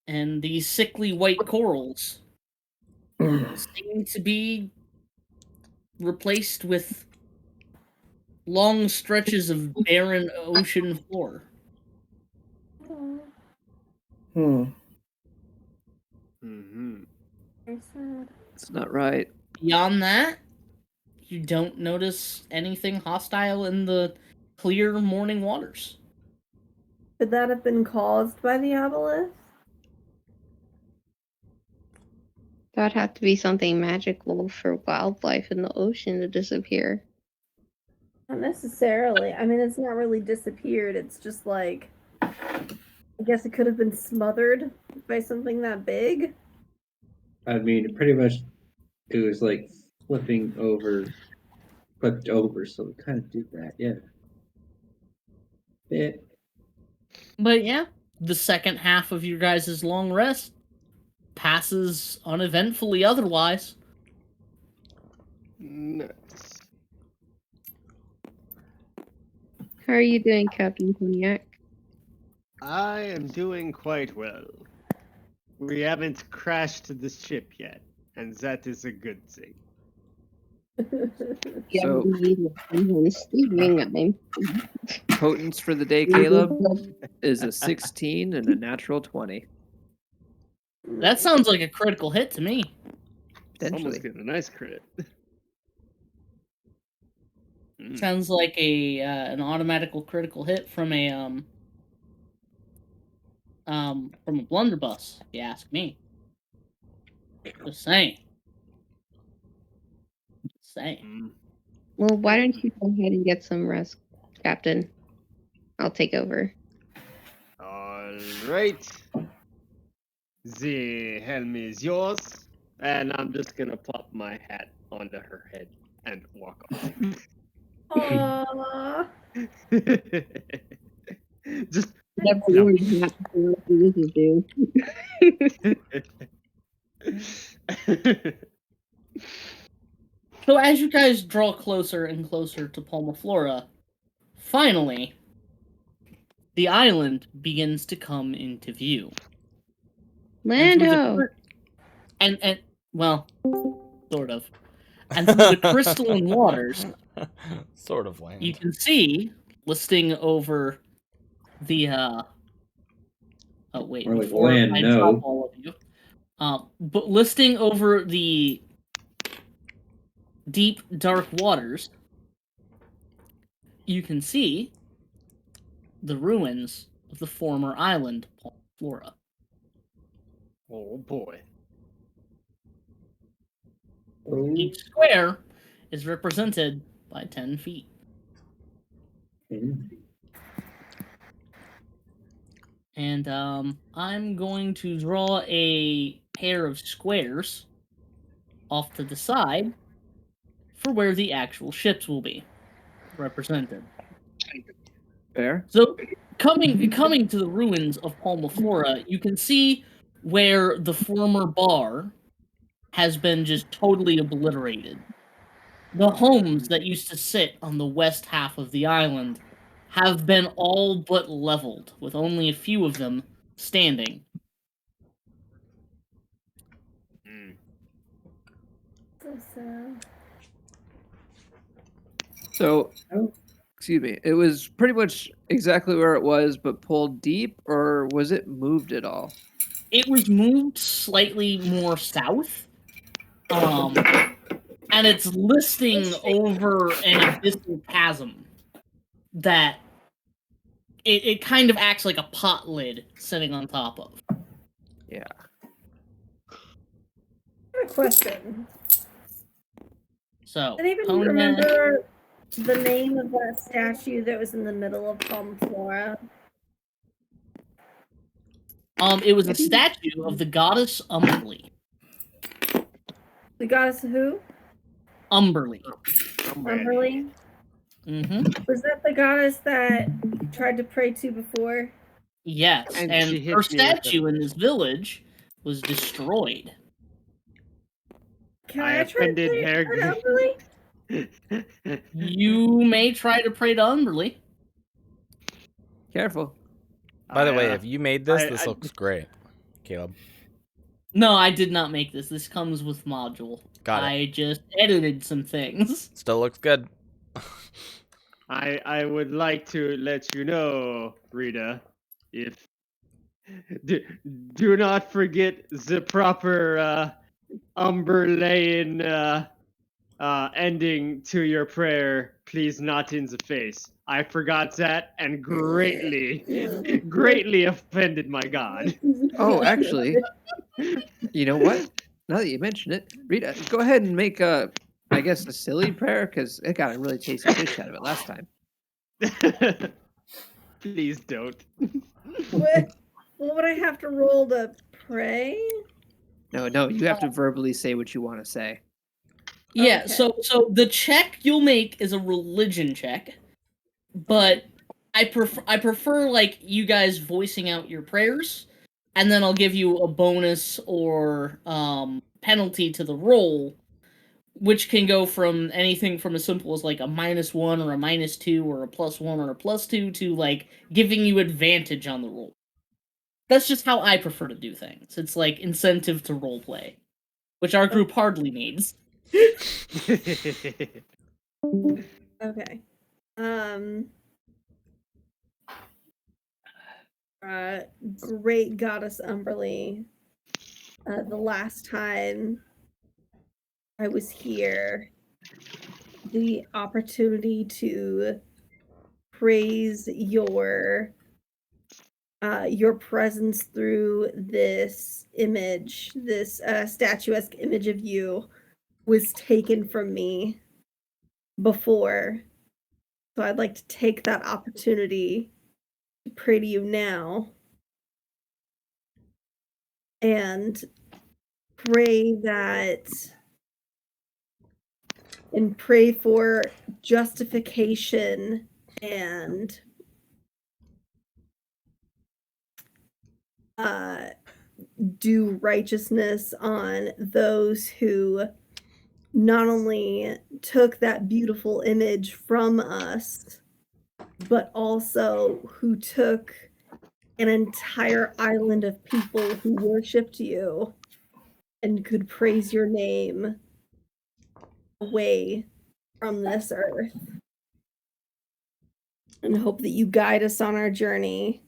And these sickly white corals seem to be replaced with long stretches of barren ocean floor. Hmm. Mm-hmm. It's not right. Beyond that, you don't notice anything hostile in the clear morning waters. Could that have been caused by the obelisk? That'd have to be something magical for wildlife in the ocean to disappear. Not necessarily. I mean, it's not really disappeared. It's just like, I guess it could have been smothered by something that big. I mean, pretty much, it was like flipped over, so it kind of did that. Yeah. Yeah. But yeah, the second half of your guys' long rest passes uneventfully otherwise. Nice. How are you doing, Captain Cognac? I am doing quite well. We haven't crashed the ship yet, and that is a good thing. So, Steaming. potence for the day, Caleb, is a 16 and a natural 20. That sounds like a critical hit to me. Someone's Potentially. getting a nice crit. Sounds like an automatical critical hit from a blunderbuss, if you ask me. Just saying. Just saying. Well, why don't you go ahead and get some rest, Captain? I'll take over. All right. The helm is yours, and I'm just gonna plop my hat onto her head and walk off. Aww. Just Never no. worry, not what the wizards do. So as you guys draw closer and closer to Palmaflora, finally, the island begins to come into view. And through the Lando. and well, sort of. And through the crystalline waters, Sort of land. you can see, listing over the oh wait, Or like before land, I no. drop all of you. But listing over the deep, dark waters, you can see the ruins of the former island, Palmaflora. Oh boy. Oh, Each square is represented by 10 feet. okay. And I'm going to draw a pair of squares off to the side for where the actual ships will be represented. Fair. So coming to the ruins of Palmaflora, you can see where the former bar has been just totally obliterated. The homes that used to sit on the west half of the island have been all but leveled, with only a few of them standing. So sad. So, excuse me, it was pretty much exactly where it was, but pulled deep, or was it moved at all? It was moved slightly more south, and it's listing over an abyssal chasm that it kind of acts like a pot lid sitting on top of. Yeah. I have a question. So, Anybody Conan, remember the name of that statue that was in the middle of Palmaflora? it was a statue of the goddess Umberly. The goddess who? Umberly. Umberly? Mm-hmm. Was that the goddess that you tried to pray to before? Yes, And and she hit her me with statue in this village was destroyed. Can I I try to offended pray her. to Umberly? You may try to pray to Umberly. Careful. By the way, if you made this, this I- looks great, Caleb. No, I did not make this. This comes with module. Got it. I just edited some things. Still looks good. I would like to let you know, Rita, if do not forget the proper Umberlayan ending to your prayer. Please, not in the face. I forgot that and greatly offended my god. Oh, actually, you know what? Now that you mention it, Rita, go ahead and make I guess a silly prayer because it got a really tasty fish out of it last time. Please don't. What would I have to roll to pray? No, you have to verbally say what you want to say. Yeah, Okay. so the check you'll make is a religion check, but I prefer like you guys voicing out your prayers, and then I'll give you a bonus or penalty to the roll, which can go from anything from as simple as like a -1 or a -2 or a +1 or a +2 to like giving you advantage on the roll. That's just how I prefer to do things. It's like incentive to role play, which our group hardly needs. Okay. Great goddess Umberly. The last time I was here, the opportunity to praise your presence through this image, this statuesque image of you, was taken from me before. So I'd like to take that opportunity to pray to you now and pray that and pray for justification and do righteousness on those who not only took that beautiful image from us, but also who took an entire island of people who worshipped you and could praise your name away from this earth. And hope that you guide us on our journey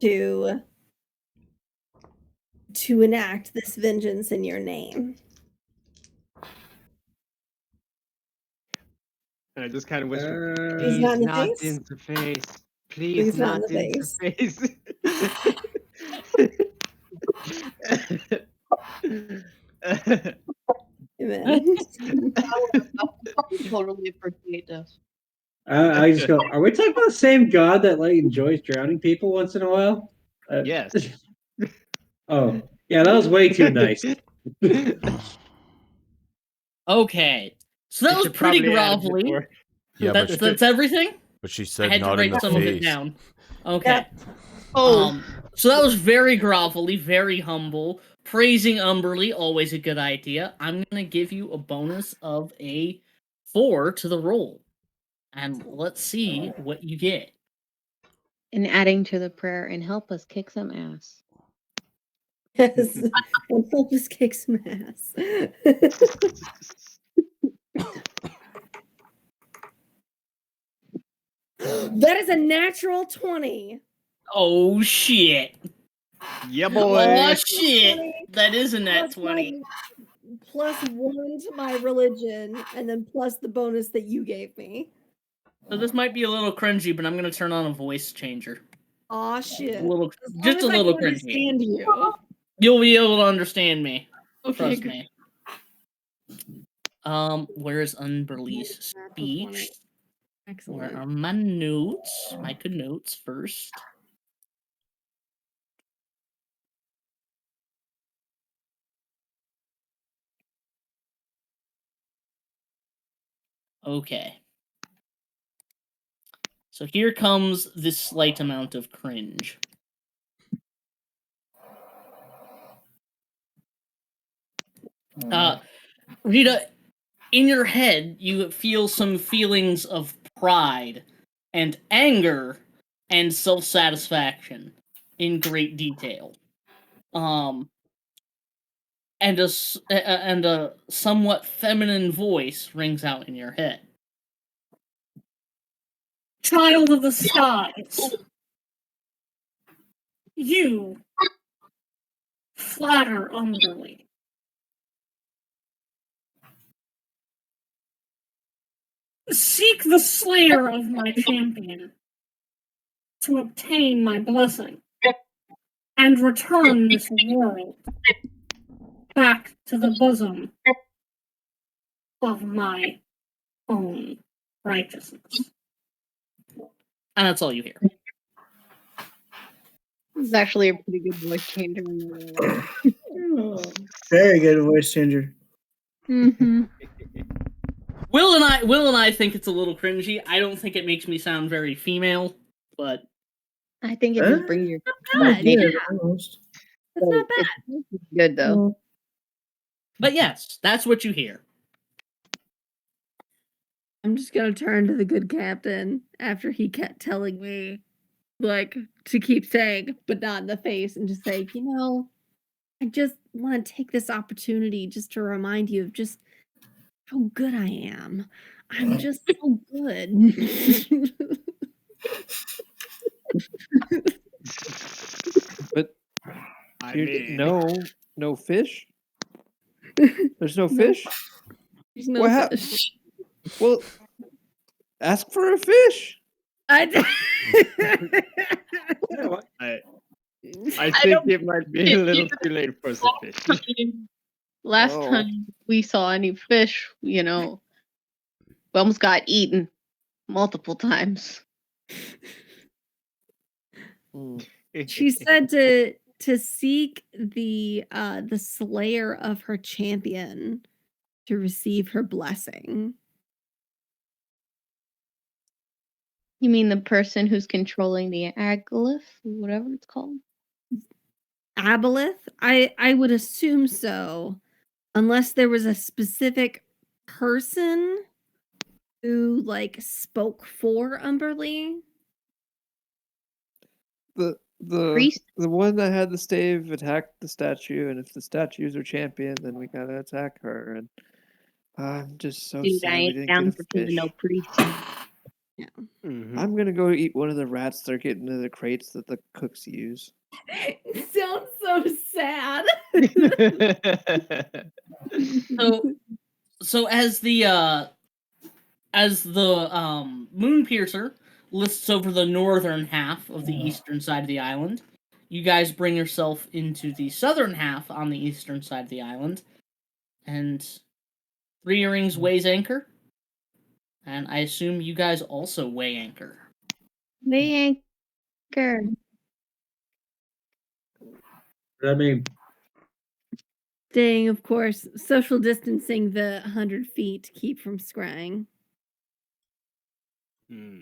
to enact this vengeance in your name. And I just kind of whisper, Please please not in the not face. in the face. Please Please not not in in the the face. Amen. Totally appreciate this. I just go, are we talking about the same God that like enjoys drowning people once in a while? Yes. Oh, yeah, that was way too nice. Okay. So that You was should pretty probably add a bit grovelly. more. Yeah, That's everything? but she I said had to not in write the some of it face. down. Okay. Oh, So that was very grovelly, very humble. Praising Umberly, always a good idea. I'm gonna give you a bonus of a 4 to the roll. And let's see what you get. and adding to the prayer and help us kick some ass. Yes. And help us kick some ass. That is a natural 20. Oh shit. Yeah, Oh boy. shit. That is a net Plus my- 20. plus 1 to my religion, and then plus the bonus that you gave me. So this might be a little cringy, but I'm gonna turn on a voice changer. Aw, shit. A little, As long just as a I little can cringy. understand you. You'll be able to understand me. Okay, Trust good. me. Where's Umberly's speech? Excellent. Where are my notes? My good notes first. Okay. So here comes this slight amount of cringe. Rita, in your head, you feel some feelings of pride and anger and self-satisfaction in great detail. And a somewhat feminine voice rings out in your head. Child of the skies, you flatter Umberly. Seek the slayer of my champion to obtain my blessing and return this world back to the bosom of my own righteousness. And that's all you hear. This is actually a pretty good voice changer. Very good voice changer. Mm-hmm. Will and I think it's a little cringy. I don't think it makes me sound very female, but I think it just brings your Good. Yeah, almost. That's not bad. It's good though. but yes, that's what you hear. I'm just gonna turn to the good captain after he kept telling me, like, to keep saying, but not in the face, and just say, I just want to take this opportunity just to remind you of just how good I am. I'm just so good. But I you mean, no fish. There's no No. fish. There's no What hap- fish. Well, ask for a fish. I think it might be a little too late for the fish. Last Oh. time we saw any fish, we almost got eaten multiple times. She said to seek the slayer of her champion to receive her blessing. You mean the person who's controlling the aglyph, whatever it's called? Aboleth? I would assume so, unless there was a specific person who like spoke for Umberly. The Priest? the one that had the stave attacked the statue, and if the statue's her champion, then we gotta attack her. And I'm just so Dude, sad I we ain't didn't down get for a killing fish. no priest. Mhm. I'm gonna go eat one of the rats that are getting into the crates that the cooks use. It sounds so sad. So as the moon piercer lists over the northern half of the eastern side of the island, you guys bring yourself into the southern half on the eastern side of the island, and Three Earrings weighs anchor, and I assume you guys also weigh anchor. They anchor. I mean, Staying, of course, social distancing the 100 feet to keep from scrying. Mm.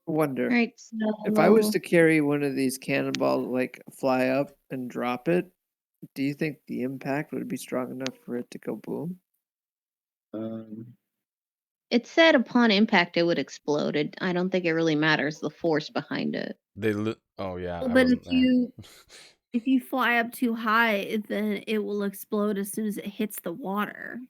Wonder Right, if I was so to carry one of these cannonballs, like fly up and drop it. Do you think the impact would be strong enough for it to go boom? it said upon impact it would explode. I don't think it really matters the force behind it. Oh yeah, I But wasn't there. if you fly up too high, then it will explode as soon as it hits the water.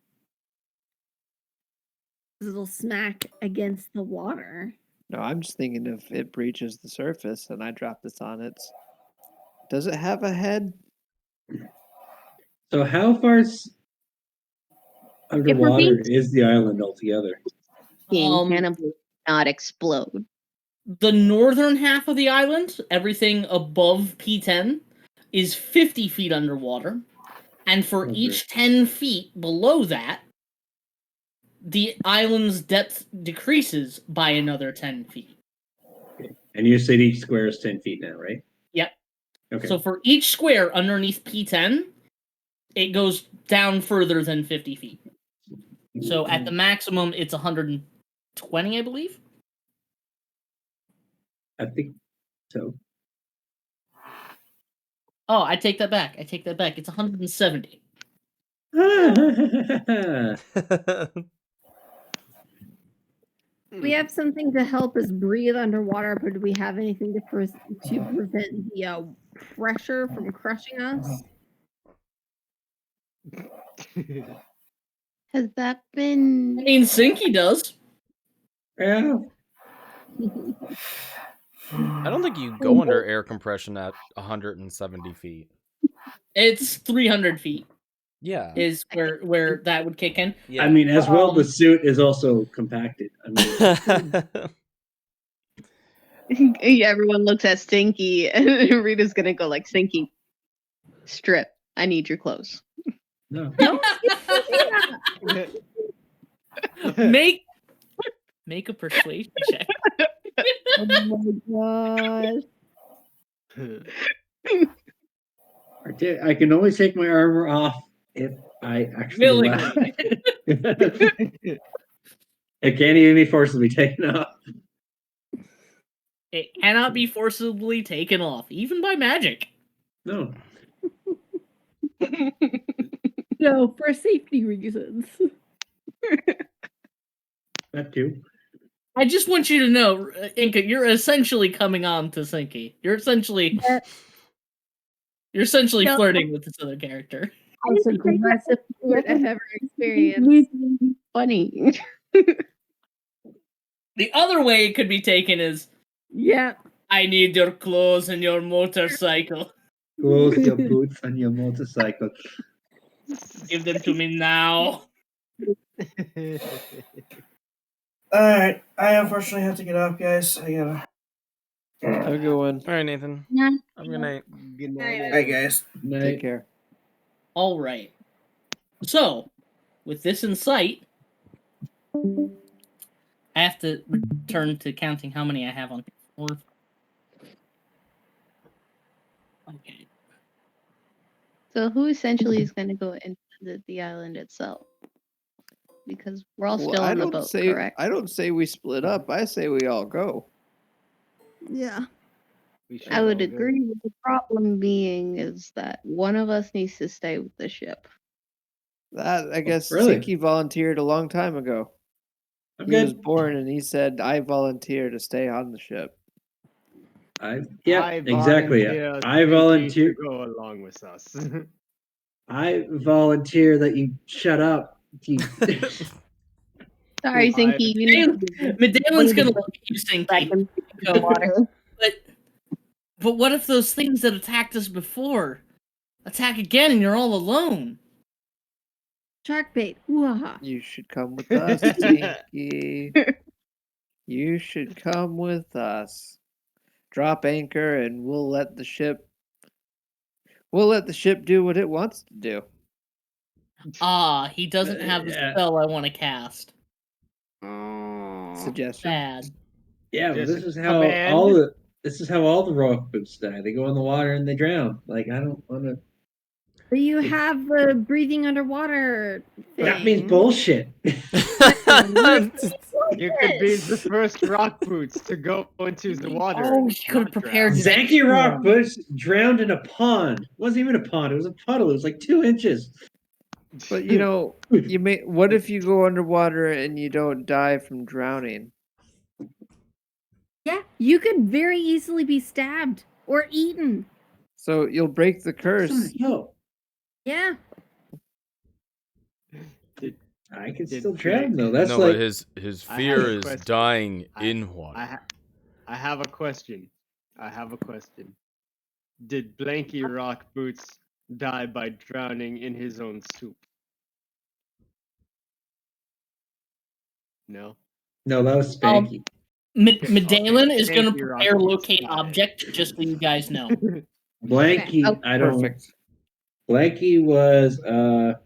'Cause it'll smack against the water. No, I'm just thinking if it breaches the surface and I drop this on it. Does it have a head? so how far underwater being is the island altogether? Cannibal not explode. The northern half of the island, everything above P10, is 50 feet underwater. And for Okay. each 10 feet below that, the island's depth decreases by another 10 feet. Okay. And you said each square is 10 feet now, right? Yep. Okay. So for each square underneath P10, it goes down further than 50 feet. So at the maximum, it's 120, I believe. I think so. Oh, I take that back. It's 170. We have something to help us breathe underwater, but do we have anything to prevent the pressure from crushing us? Has that been? I mean, Sinky does. Yeah. I don't think you go under air compression at 170 feet. It's 300 feet. Yeah. Is where that would kick in. Yeah. I mean, as well, the suit is also compacted. I mean, Everyone looks at Stinky, and Rita's gonna go like, "Stinky, strip. I need your clothes." no. Make a persuasion check. Oh my gosh. I can only take my armor off if I actually Willingly. it can't even be forcibly taken off. It cannot be forcibly taken off, even by magic. No. No, for safety reasons. That too. I just want you to know, Inka, you're essentially coming on to Sinky. You're essentially flirting with this other character. Most aggressive flirt I've ever experienced. Funny. The other way it could be taken is, Yeah. I need your clothes and your motorcycle. Close your boots on your motorcycle. Give them to me now. Alright, I unfortunately have to get up, guys. I gotta. Have a good one. All right, Nathan. Yeah. Have a good night. Good night. Alright, guys. Take care. All right. So, with this in sight, I have to return to counting how many I have on 4. Okay. So who essentially is going to go and visit the island itself? Because we're all Well, still on the boat, correct? I don't say we split up. I say we all go. Yeah. We should I would all go. agree with the problem being is that one of us needs to stay with the ship. That I guess really? Sinky volunteered a long time ago. I'm He was good. born and he said, "I volunteer to stay on the ship." Yeah, I exactly. volunteer I Stinky volunteer. to go along with us. I volunteer that you shut up. You... Sorry, Who, I- Zinky, you need to Medalin's gonna look at you, back Sinky. into the Go, water. but what if those things that attacked us before attack again and you're all alone? Shark bait. Ooh-ha. You should come with us, Sinky. You should come with us. Drop anchor and we'll let the ship do what it wants to do. Ah, he doesn't have the Yeah. spell I want to cast. Suggestion. Bad. Yeah, but Just this is how command. all the rock boots die. They go in the water and they drown. Like I don't want to. But you have the breathing underwater thing. That means bullshit. You could be the first rock boots to go into the water. Oh, and he could have not prepared drown. the Zanky next rock one. boots drowned in a pond. It wasn't even a pond. It was a puddle. It was like 2 inches. But you know, what if you go underwater and you don't die from drowning? Yeah, you could very easily be stabbed or eaten. So you'll break the curse. Yo, Yeah. I can Did still drown though. That's No, like but his I fear have a is question. dying I- in water. I have a question. Did Blanky Rock Boots die by drowning in his own soup? No. no, that was Spanky. Medallion is going to Thank you, prepare Rocky. locate Got it. object, just so you guys know. Blanky, Okay. I don't. Perfect. Blanky was a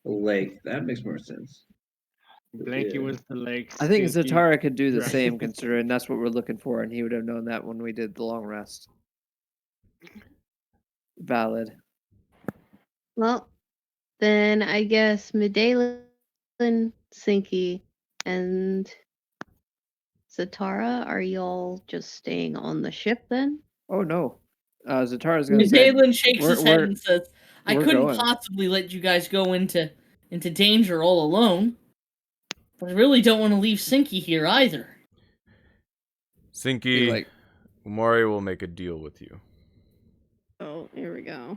lake. That makes more sense. Blanky Yeah. was the lake. I think Stinky- Zatara could do the Right. same, considering that's what we're looking for, and he would have known that when we did the long rest. Valid. Well, then I guess Medallion, Sinky, and Zatara, are y'all just staying on the ship then? Oh no, Zatara's gonna say, Medallion shakes his head and says, "I we're couldn't going." possibly let you guys go into danger all alone. But I really don't want to leave Sinky here either." Sinky, like, Umari will make a deal with you. Oh, here we go.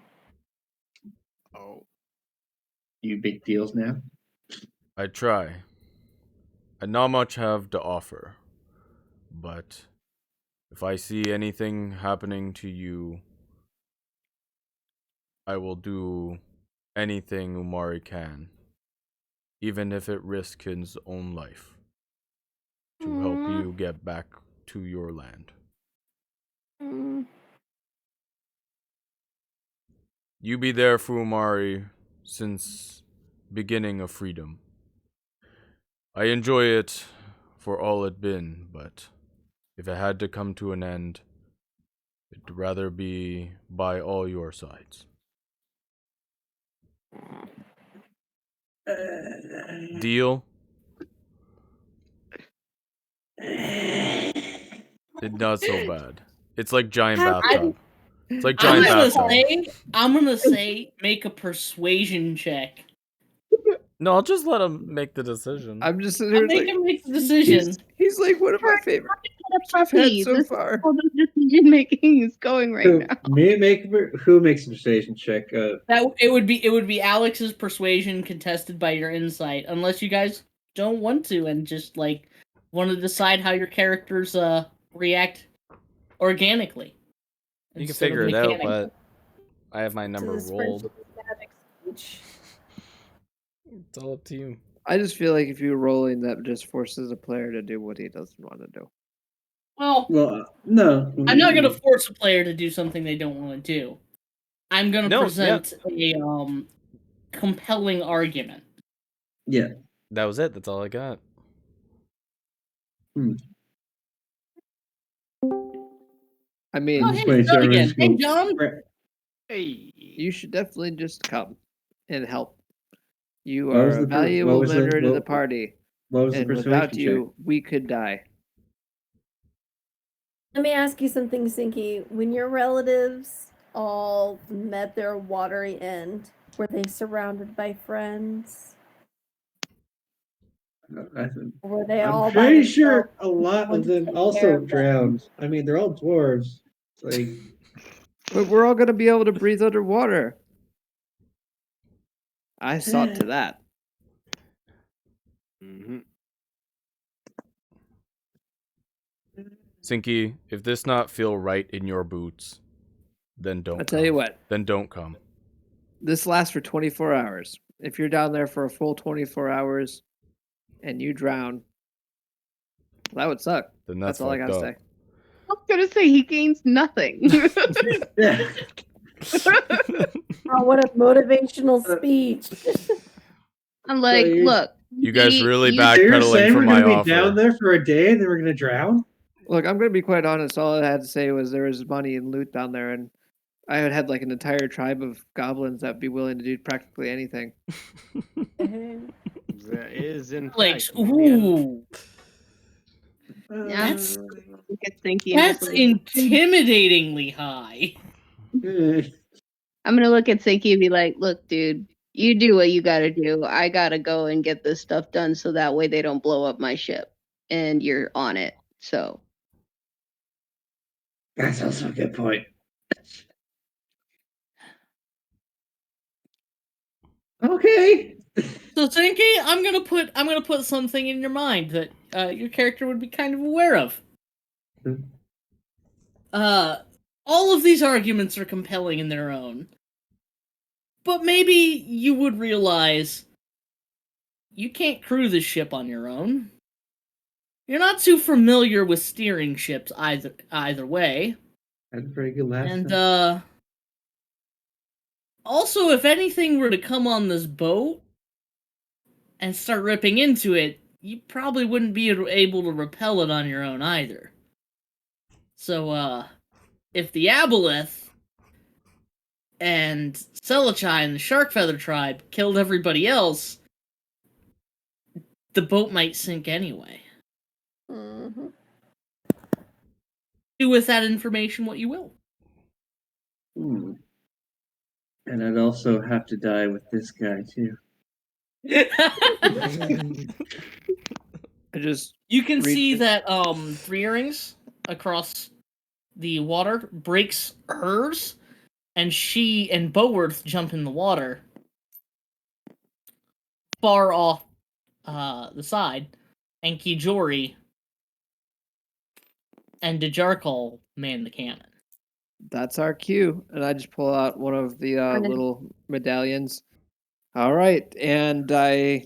Oh. You big deals now. I try. I not much have to offer, but if I see anything happening to you, I will do anything Umari can, even if it risks his own life, to help you get back to your land. You be there for Umari since beginning of freedom. I enjoy it for all it been, but if it had to come to an end, it'd rather be by all your sides. Deal? It's not so bad. It's like giant bathtub. It's like giant bathtub. I'm gonna say make a persuasion check. No, I'll just let him make the decision. I'm just sitting I'll here make like, him make the decision. he's like one of my favorite I've had so This far. is how the decision making is going right now. Who makes a persuasion check? That it would be Alex's persuasion contested by your insight, unless you guys don't want to and just like want to decide how your characters react organically. You can instead of figure it out, mechanically. but I have my number this rolled. friendship speech. It's all up to you. I just feel like if you're rolling, that just forces a player to do what he doesn't want to do. Well, no. I'm not gonna force a player to do something they don't want to do. I'm gonna present a compelling argument. Yeah. That was it. That's all I got. I mean, Oh, hey, John again. Hey, John. Hey. You should definitely just come and help. You What was are a the what valuable was the member to the party, what was the and persuasion without you, we could die. Let me ask you something, Sinky. When your relatives all met their watery end, were they surrounded by friends? check? Or were they I'm all by pretty themselves? sure a lot One of to them take care also of them? drowned. I mean, they're all dwarves. Like, But we're all gonna be able to breathe underwater. I saw to that. Mhm. Sinky, if this not feel right in your boots, then don't I'll tell you what. Then don't come. This lasts for 24 hours. If you're down there for a full 24 hours and you drown, that would suck. Then That's that's all I fucked gotta up. say. I was gonna say he gains nothing. yeah. Oh, what a motivational speech. I'm like, you're- look, You guys really you So you're backpedaling saying for we're my gonna be offer. down there for a day and then we're gonna drown? Look, I'm gonna be quite honest. All I had to say was there was money and loot down there, and I had like an entire tribe of goblins that'd be willing to do practically anything. There is in Like, fact money and- ooh, yeah, that's look at Stinky and just that's like, intimidatingly high. I'm gonna look at Stinky and be like, look, dude, you do what you gotta do. I gotta go and get this stuff done so that way they don't blow up my ship. And you're on it. So That's also a good point. Okay. So Zinky, I'm gonna put something in your mind that your character would be kind of aware of. Hmm. All of these arguments are compelling in their own, but maybe you would realize you can't crew this ship on your own. You're not too familiar with steering ships either way, That's pretty good last and time. also if anything were to come on this boat and start ripping into it, you probably wouldn't be able to repel it on your own either. So, if the Aboleth and Selachai and the Sharkfeather tribe killed everybody else, the boat might sink anyway. Mm-hmm. Do with that information what you will. Hmm. And I'd also have to die with this guy too. I just You can read see it. that Three Earrings across the water breaks hers, and she and Boworth jump in the water far off the side, and Kijori and Dejarkal man the cannon. That's our cue, and I just pull out one of the And then- little medallions. All right, and I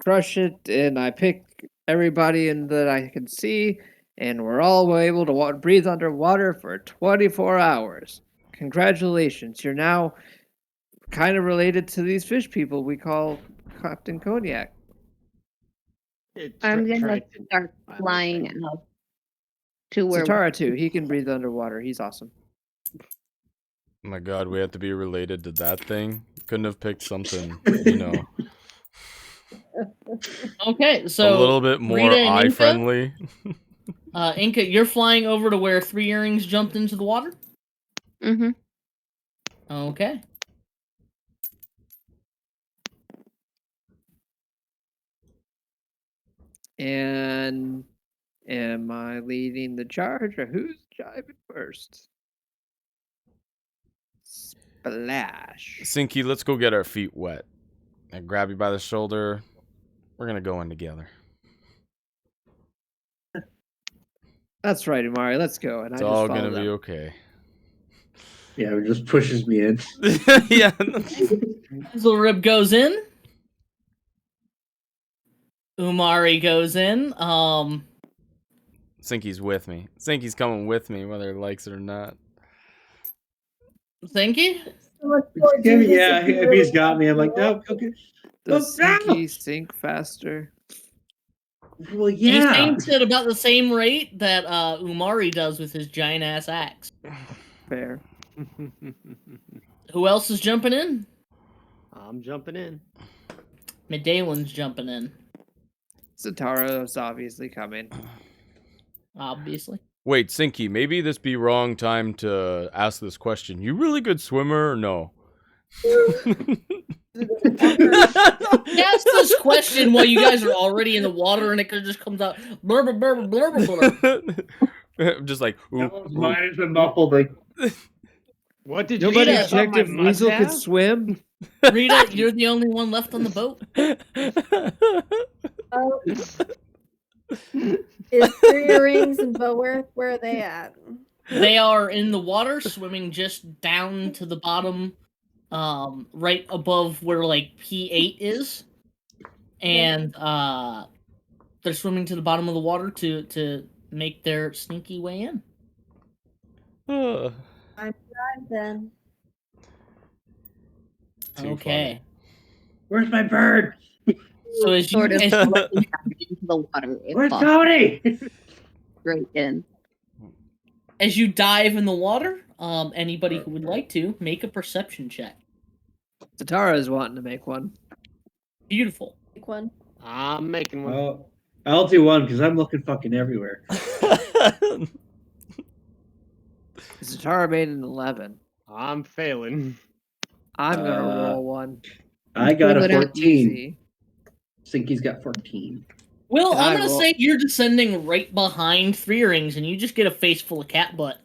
crush it, and I pick everybody in that I can see, and we're all able to breathe underwater for 24 hours. Congratulations, you're now kind of related to these fish people we call Captain Cognac. I'm gonna Triton. start flying out to where Satara too, he can breathe underwater. He's awesome. Oh my god, we have to be related to that thing. Couldn't have picked something, Okay, so a little bit more Rita and eye Inca? friendly. Inca, you're flying over to where Three Earrings jumped into the water? Mm-hmm. Okay. And am I leading the charge, or who's jiving first? Splash. Sinky, let's go get our feet wet. I grab you by the shoulder. We're gonna go in together. That's right, Umari. Let's go. And It's I just all follow gonna them. be okay. Yeah, it just pushes me in. Yeah. Zilrib goes in. Umari goes in. Sinky's with me. Sinky's coming with me, whether he likes it or not. Thinky? Yeah, if he's got me, I'm like, no, okay. Does Sinky sink faster? Well, He yeah. sinks at about the same rate that Umari does with his giant ass axe. Fair. Who else is jumping in? I'm jumping in. Medalin's jumping in, Zatara's obviously coming. obviously. Wait, Sinky, maybe this be wrong time to ask this question. You really good swimmer or no? Ask this question while you guys are already in the water and it just comes out blurb blurb blurb blurb. I'm just like, ooh, Mine has been muffled. Like, What did you Nobody say about checked my if Weasel could must-have? swim. Rita, you're the only one left on the boat. Oh, is Three Earrings and Boworth, where are they at? They are in the water, swimming just down to the bottom, right above where like P8 is, and they're swimming to the bottom of the water to make their sneaky way in. Uh, I'm done then. Too Okay. where's my bird? So as you Sort of as, into the water. If Where's possible. Cody? Straight in. as you dive in the water, anybody who would like to make a perception check. Zatara is wanting to make one. Beautiful. Pick one. I'm making one. Well, I'll do one because I'm looking fucking everywhere. Zatara made an 11. I'm failing. I'm gonna Uh, roll one. I got Pull a it out 14. Easy. Sinky's got 14. Will, Can I'm I gonna roll? say you're descending right behind Three Rings, and you just get a face full of cat butt.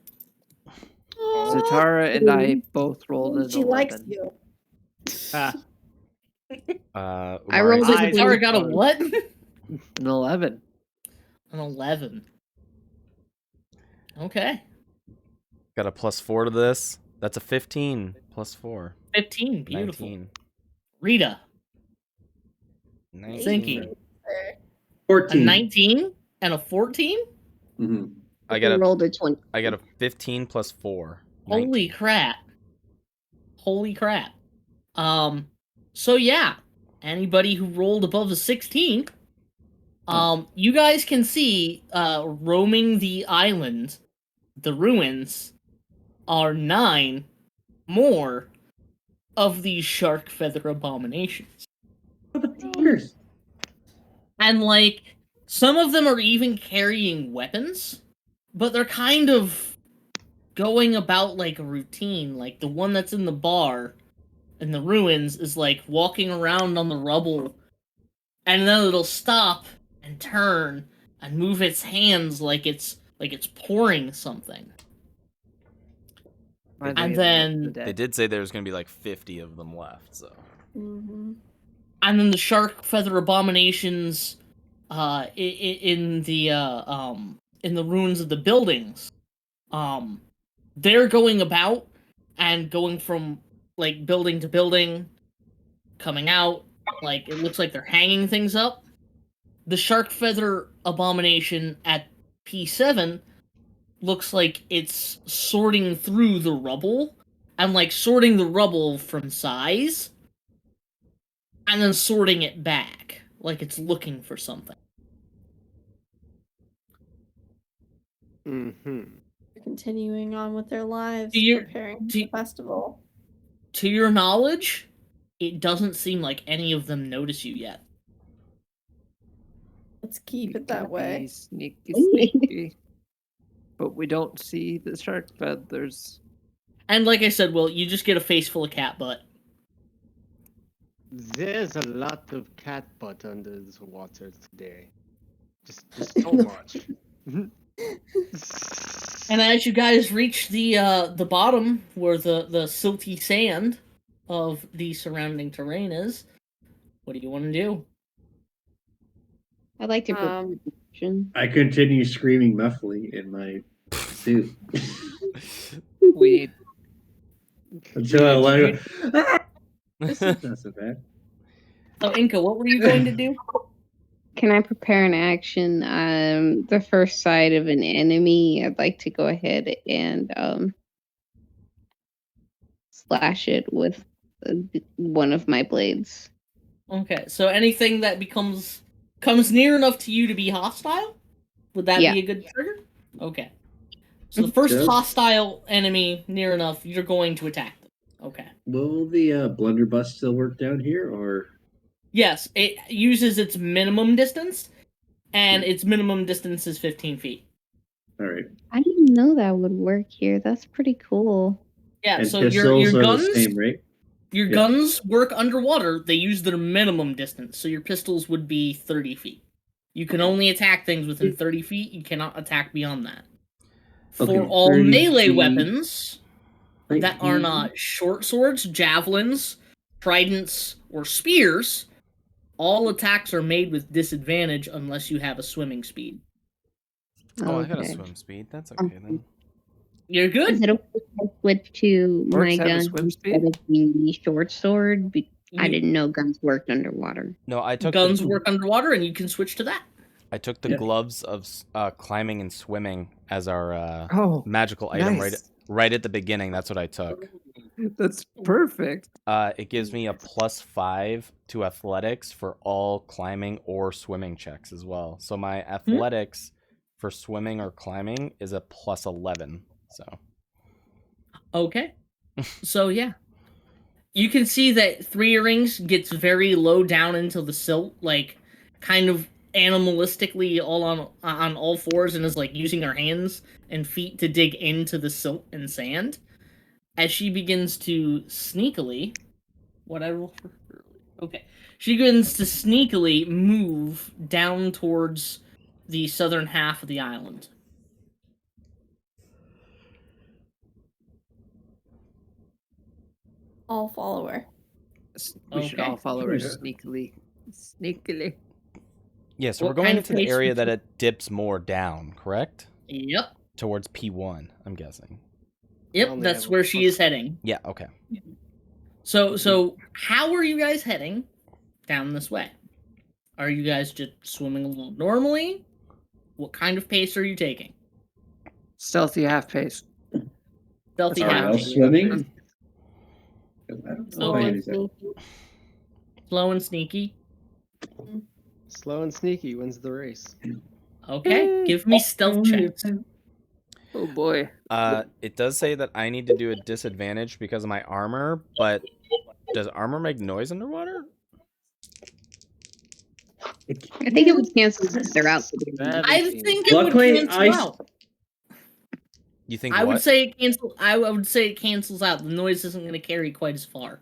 Zatara and I both rolled an She 11. likes you. Ah, I rolled Umari's- a I- Tara got a what? An 11. An 11. Okay. Got a +4 to this. That's a 15 +4. 15. Beautiful. 19. Rita, 19. Sinky. A 14. 19 and a 14? Mm-hmm. I got a rolled a 20. I got a 15 +4. Holy 19. crap. Holy crap. So yeah, anybody who rolled above a 16, you guys can see, roaming the island, the ruins, are 9 more of these shark feather abominations. Years. And, like, some of them are even carrying weapons, but they're kind of going about like a routine. Like, the one that's in the bar in the ruins is, like, walking around on the rubble, and then it'll stop and turn and move its hands like it's pouring something. Reminds And me of then- the dead. They did say there was going to be like 50 of them left, so. Mm-hmm. And then the shark feather abominations, in the ruins of the buildings, they're going about and going from like building to building, coming out. Like, it looks like they're hanging things up. The shark feather abomination at P7 looks like it's sorting through the rubble and like sorting the rubble from size and then sorting it back like it's looking for something. mm-hmm. Continuing on with their lives, Do you- preparing for do you- the festival. To your knowledge, it doesn't seem like any of them notice you yet. Let's keep it Gotta that way. be Sneaky, sneaky. But we don't see the shark feathers. And like I said, Will, you just get a face full of cat butt. There's a lot of cat butt under the water today. Just so much. And as you guys reach the bottom where the silty sand of the surrounding terrain is, what do you want to do? I'd like to Um, I continue screaming muffly in my suit We until I let it go. Ah! That's not so bad. So, Inca, what were you going to do? Can I prepare an action? The first sight of an enemy, I'd like to go ahead and slash it with one of my blades. Okay, so anything that comes near enough to you to be hostile, would that Yeah. be a good trigger? Okay. So the first Does- hostile enemy near enough, you're going to attack them. Okay. Will the blunderbuss still work down here, or Yes, it uses its minimum distance, and its minimum distance is 15 feet. all right? I didn't know that would work here. That's pretty cool. Yeah, And so pistols your are guns, the same, right? your Yeah. guns work underwater. They use their minimum distance, so your pistols would be 30 feet. You can only attack things within 30 feet. You cannot attack beyond that. For Okay, all 30 melee feet. weapons that are not short swords, javelins, tridents, or spears, all attacks are made with disadvantage unless you have a swimming speed. Oh, I got a Okay. swim speed. That's okay then. You're good? Is it okay if I switch to my Orcs have a gun swim instead speed? of the short sword? I You- didn't know guns worked underwater. No, I took Guns the, work underwater, and you can switch to that. I took the Yeah. gloves of climbing and swimming as our Oh, magical item nice. right at the beginning. That's what I took. That's perfect. It gives me a +5 to athletics for all climbing or swimming checks as well. So my athletics for swimming or climbing is a +11. So Okay. So yeah. You can see that Three Earrings gets very low down into the silt, like kind of animalistically all on all fours, and is like using her hands and feet to dig into the silt and sand. As she begins to sneakily, what I roll for her? Okay, she begins to sneakily move down towards the southern half of the island. I'll follow her. We should Okay. all follow her Yeah. sneakily. Sneakily. yeah, so What we're going kind of into the pace area would that you- it dips more down, correct? Yep, Towards P1, I'm guessing. yep, Only that's have where a she is heading. Yeah, okay. So how are you guys heading down this way? Are you guys just swimming along normally? What kind of pace are you taking? Stealthy half pace. Stealthy Are Are we half all pace. swimming? I don't know Oh, if I yeah. use that. Slow and sneaky. Slow and sneaky wins the race. Okay, give me stealth checks. Oh boy. It does say that I need to do a disadvantage because of my armor, but does armor make noise underwater? I think it would cancel each other out. I think it would Luckily, cancel out. You think I what? would say it cancel. I would say it cancels out. The noise isn't going to carry quite as far.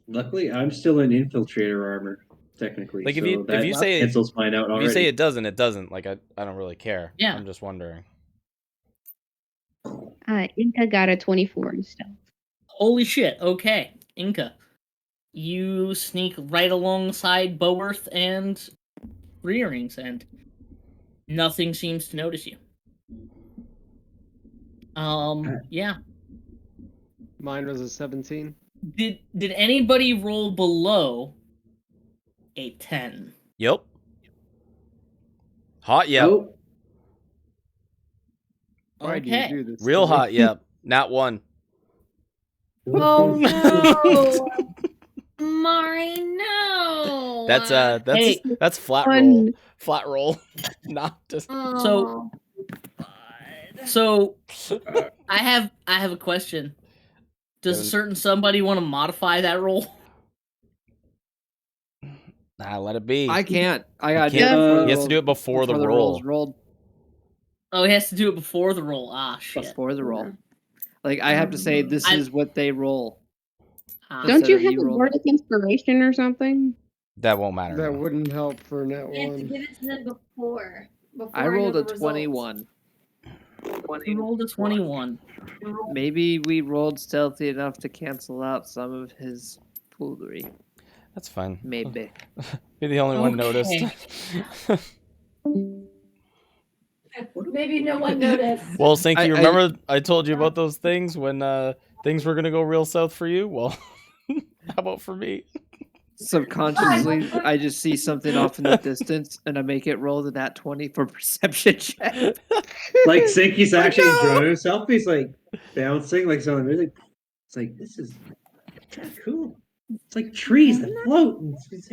Luckily, I'm still in infiltrator armor, technically. Like, if so you- if that you say- cancels mine out If already. you say it doesn't, it doesn't. Like, I don't really care. Yeah. I'm just wondering. Inca got a 24 and stuff. Holy shit! Okay, Inca, you sneak right alongside Boworth and Three Earrings, and nothing seems to notice you. Yeah. Mine was a 17. Did anybody roll below a 10? Yep. Hot, yep. Oh, Why do you Okay. do this? Real to me? hot, yep. Not one. Oh no, Mari, no. Hey. that's flat Fun. roll. Flat roll. Not just Oh. So I have a question. Does a Don't- certain somebody want to modify that roll? let it be. I can't. I gotta do can't- it before he has to do it before the roll's roll. rolled. Oh, he has to do it before the roll. Ah, shit. Before the roll. Like I have to say this I- is what they roll. Ah. Don't you Instead of have you a rolling. bardic inspiration or something? That won't matter. That no. wouldn't help for net I have to one. give it to them before I know rolled the a results. 21. You rolled a 21. Maybe we rolled stealthy enough to cancel out some of his foolery. That's fine. Maybe. You're the only one Okay. noticed. Maybe no one noticed. Well, Sinky, I- remember I told you about those things when things were gonna go real south for you? Well, how about for me? Subconsciously, I just see something off in the distance and I make it roll the nat 20 for perception check. like Sinky's actually no. enjoying himself. He's like bouncing like something really. It's like this is kind of cool. It's like trees that float.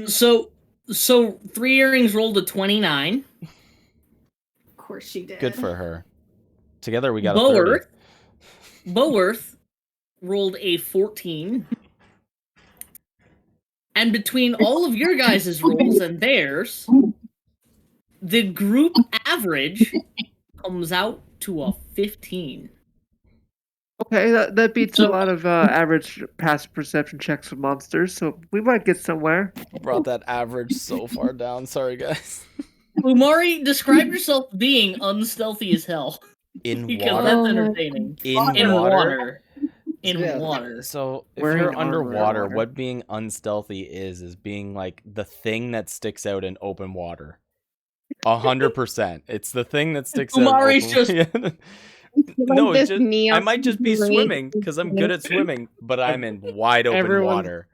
So Three Earrings rolled a 29. Of course she did. Good for her. Together we got a 30. Boworth rolled a 14. And between all of your guys' rolls and theirs, the group average comes out to a 15. Okay, that beats a So- lot of average passive perception checks for monsters, so we might get somewhere. Brought that average so far down. Sorry, guys. Umari, describe yourself being unstealthy as hell. In Because water. that's Oh my entertaining. In water. In Yeah. water. So if Wearing you're armor underwater, underwater. what being unstealthy is being like the thing that sticks out in open water. 100%. It's the thing that sticks out. Umari's In open... just- No, this it's just I neon might just be great swimming because I'm good at swimming, but I'm in wide open Everyone- water.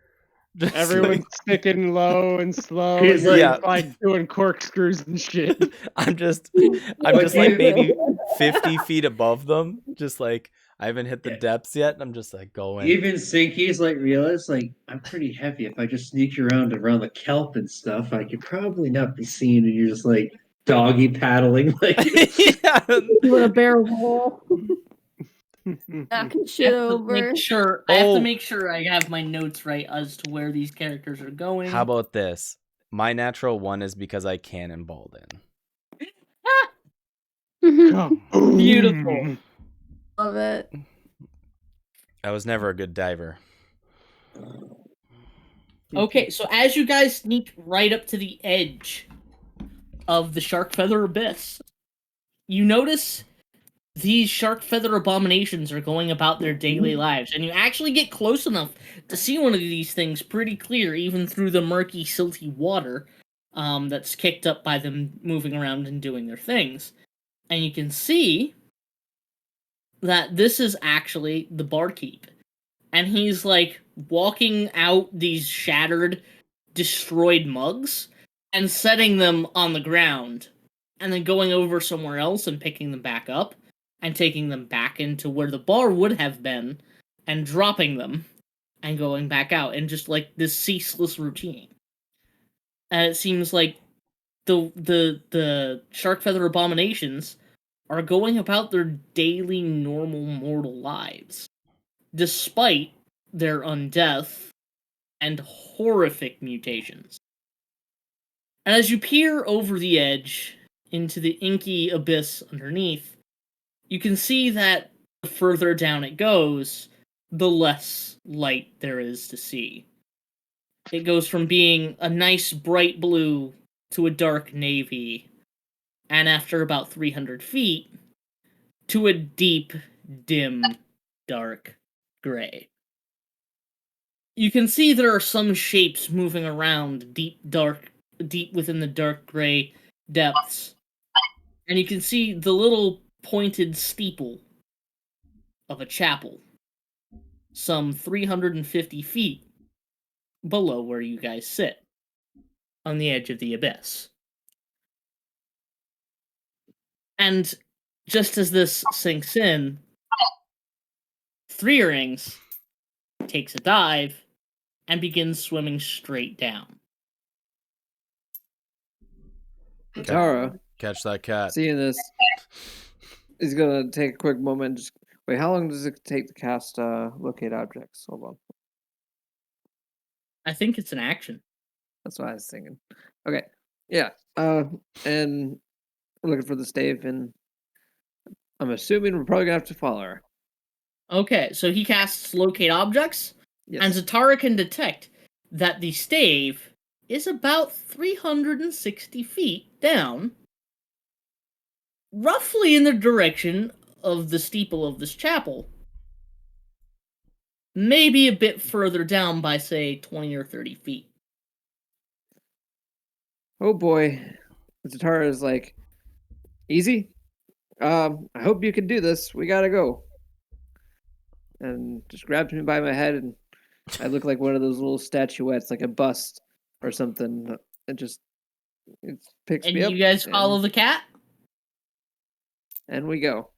Just Everyone's sticking low and slow. He's and you're, like- like doing corkscrews and shit. I'm just But like you- maybe 50 feet above them. Just like I haven't hit the depths yet, and I'm just like going. Even Sinky's like realized like I'm pretty heavy. If I just sneak around the kelp and stuff, I could probably not be seen. And you're just like doggy paddling like Yeah. With a barrel. Knocking shit I have to over. I have Oh. to make sure I have my notes right as to where these characters are going. How about this? My natural one is because I cannonballed in. Kaboom. Beautiful. Love it. I was never a good diver. Okay, so as you guys sneak right up to the edge of the shark feather abyss, you notice these shark feather abominations are going about their daily lives, and you actually get close enough to see one of these things pretty clear, even through the murky, silty water that's kicked up by them moving around and doing their things. And you can see that this is actually the barkeep. And he's like walking out these shattered, destroyed mugs and setting them on the ground, and then going over somewhere else and picking them back up and taking them back into where the bar would have been and dropping them and going back out, and just like this ceaseless routine. And it seems like the shark feather abominations are going about their daily normal mortal lives, despite their undeath and horrific mutations. And as you peer over the edge into the inky abyss underneath, you can see that the further down it goes, the less light there is to see. It goes from being a nice bright blue to a dark navy, and after about 300 feet, to a deep, dim, dark gray. You can see there are some shapes moving around deep within the dark gray depths. And you can see the little pointed steeple of a chapel, some 350 feet below where you guys sit, on the edge of the abyss. And just as this sinks in, Three Earrings takes a dive and begins swimming straight down. Tara, Catch that cat. seeing this, is gonna take a quick moment. And just wait. How long does it take to cast locate objects? Hold on. I think it's an action. That's what I was thinking. Okay. Yeah. And we're looking for the stave, and I'm assuming we're probably gonna have to follow her. Okay, so he casts Locate Objects, Yes. and Zatara can detect that the stave is about 360 feet down, roughly in the direction of the steeple of this chapel. Maybe a bit further down by, say, 20 or 30 feet. Oh boy. Zatara is like, easy. I hope you can do this. We gotta go. And just grabs me by my head, and I look like one of those little statuettes, like a bust or something. It just it picks And me up. you guys follow the cat? And we go.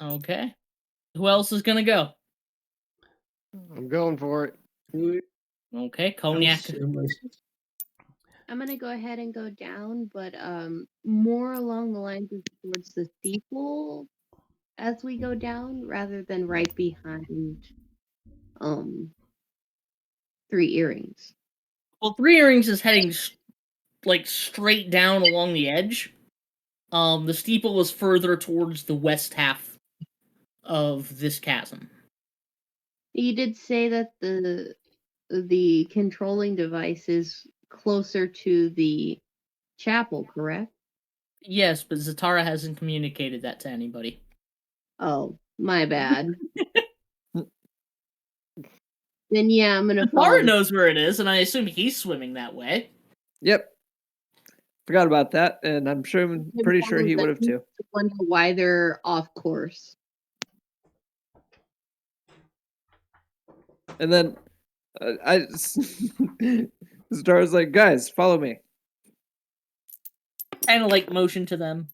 Okay. Who else is gonna go? I'm going for it. Okay, Cognac. I'm gonna go ahead and go down, but more along the lines of towards the steeple as we go down, rather than right behind um Three Earrings. Well, Three Earrings is heading like straight down along the edge. The steeple is further towards the west half of this chasm. You did say that the controlling device is closer to the chapel, correct? Yes, but Zatara hasn't communicated that to anybody. Oh, my bad. Then yeah, I'm gonna follow. Zatara knows where it is, and I assume he's swimming that way. Yep. Forgot about that, and I'm pretty sure he would have too. Wonder why they're off course. And then Zatara's like, guys, follow me. Kind of like motion to them.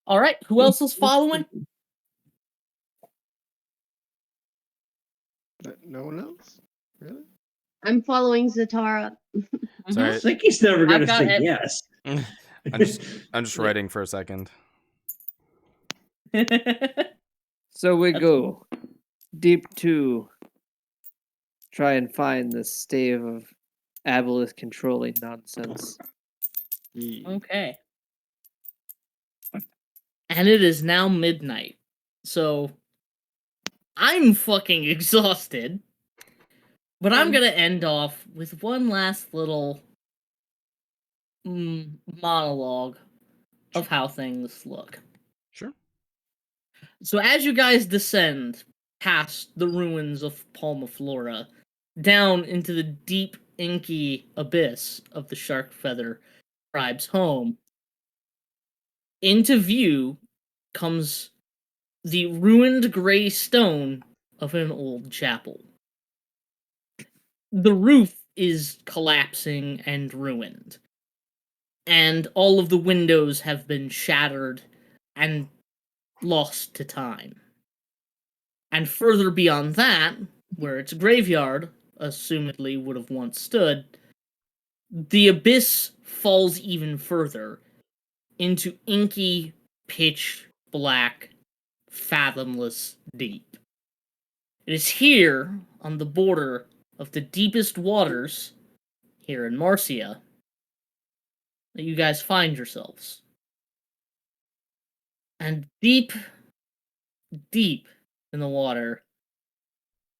All right, who else is following? No one else? Really? I'm following Zatara. Sorry. Sinky's never gonna I've got say it. yes. I'm just writing for a second. So we go deep to try and find this stave of aboleth controlling nonsense. Okay. And it is now midnight. So I'm fucking exhausted. But I'm gonna end off with one last little monologue of how things look. Sure. So as you guys descend past the ruins of Palma Flora, down into the deep, inky abyss of the Shark Feather tribe's home, into view comes the ruined gray stone of an old chapel. The roof is collapsing and ruined, and all of the windows have been shattered and lost to time. And further beyond that, where its graveyard, assumedly, would have once stood, the abyss falls even further into inky, pitch black, fathomless deep. It is here, on the border of the deepest waters, here in Marcia, that you guys find yourselves. And deep, deep in the water,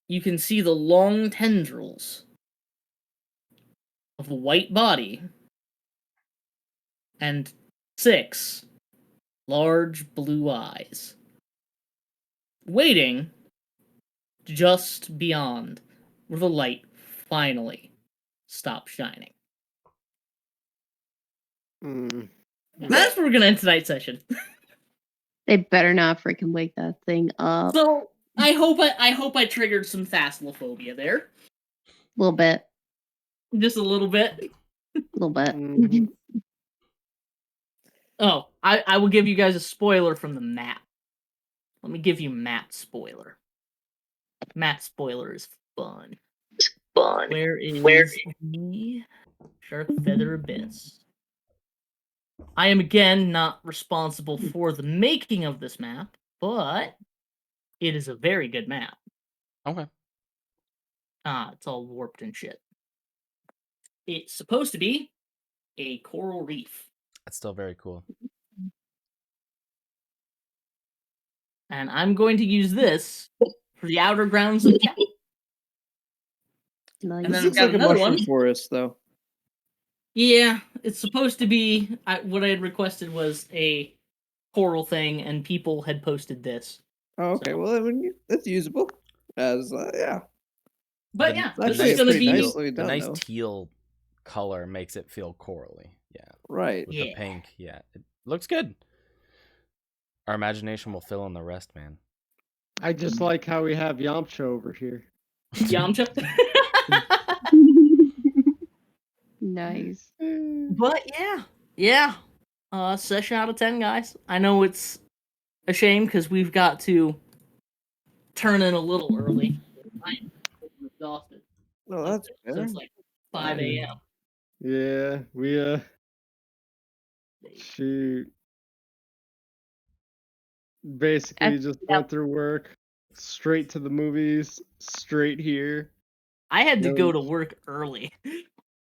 you can see the long tendrils of a white body and 6 large blue eyes, waiting just beyond where the light finally stops shining. That's where we're gonna end tonight's session. They better not freaking wake that thing up. So I hope I triggered some thasalophobia there. A little bit. Just a little bit. A little bit. Mhm. Oh, I will give you guys a spoiler from the map. Let me give you map spoiler. Map spoiler is fun. Where is the Shark Feather Abyss? I am again not responsible for the making of this map, but it is a very good map. Okay. It's all warped and shit. It's supposed to be a coral reef. That's still very cool. And I'm going to use this for the outer grounds of the chapel. Nice. And This then I've looks got like a another mushroom one. forest, though. Yeah, it's supposed to be. What I had requested was a coral thing, and people had posted this. Oh, okay. So- Well, I mean, that's usable. As yeah, But yeah, the this nice- is going to pretty be. nicely the done, nice though. teal color makes it feel corally. Yeah. Right. With Yeah. the pink. Yeah. It looks good. Our imagination will fill in the rest, man. I just like how we have Yamcha over here. Yamcha. Nice. But yeah. Session out of 10, guys. I know it's a shame because we've got to turn in a little early. I am exhausted. Oh, that's fair. Since like 5 a.m. Yeah, we shoot. Basically, just went through work, straight to the movies, straight here. I had to No- go to work early.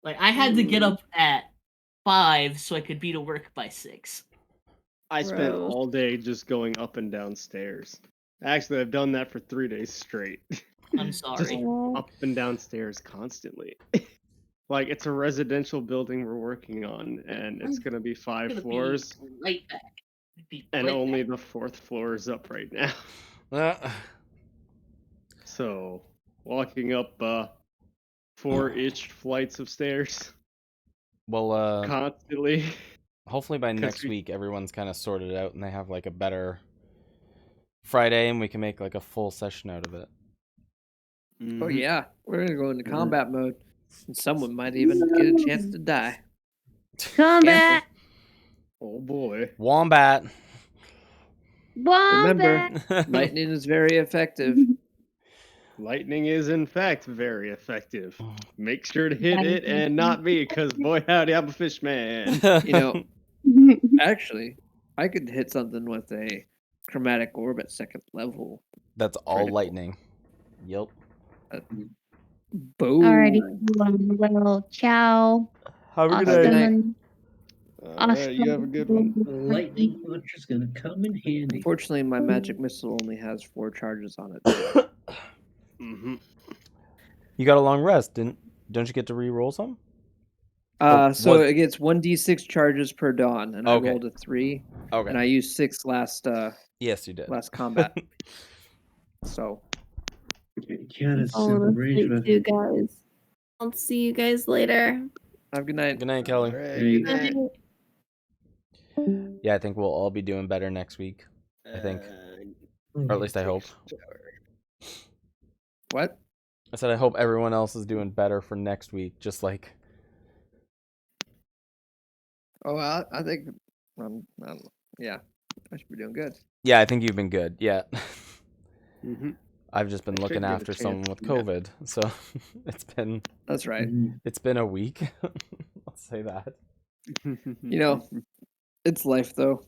Like I had to get up at 5 so I could be to work by 6. I spent Gross. all day just going up and down stairs. Actually, I've done that for 3 days straight. I'm Just sorry. up and down stairs constantly. Like it's a residential building we're working on, and it's gonna be 5 Gonna floors, be right back. Be and right only back. the 4th floor is up right now. So walking up 4-ish flights of stairs Well, constantly. hopefully by 'Cause next we- week everyone's kind of sorted out and they have like a better Friday and we can make like a full session out of it. Oh Mhm. yeah, we're gonna go into combat mode, and someone might even get a chance to die. Combat. Oh boy. Wombat. Remember, Wombat. lightning is very effective. Lightning is in fact very effective. Make sure to hit it and not me, because boy howdy, I'm a fish man. You know, actually, I could hit something with a chromatic orb at 2nd level. That's all Critical. lightning. Yep. Boom. Alrighty. Well, ciao. Have a good night. Awesome. Alright, you have a good one. The lightning punch is gonna come in handy. Unfortunately, my magic missile only has 4 charges on it. Mm-hmm. You got a long rest, don't you get to re-roll some? So what- it gets 1d6 charges per dawn, and Okay. I rolled a 3, Okay. and I used 6 last Yes, you did. last combat. So You got a I'll simple sleep arrangement. too, guys. I'll see you guys later. have a good night. Good night, Kelly. Alright, Hey. good night. Yeah, I think we'll all be doing better next week. I think. Or at least I hope. What? I said I hope everyone else is doing better for next week, just like Oh, I think yeah, I should be doing good. yeah, I think you've been good. Yeah. Mm-hmm. I've just been I should looking get a after chance someone with to do that. COVID, so That's right. it's been a week. I'll say that. You know, it's life though.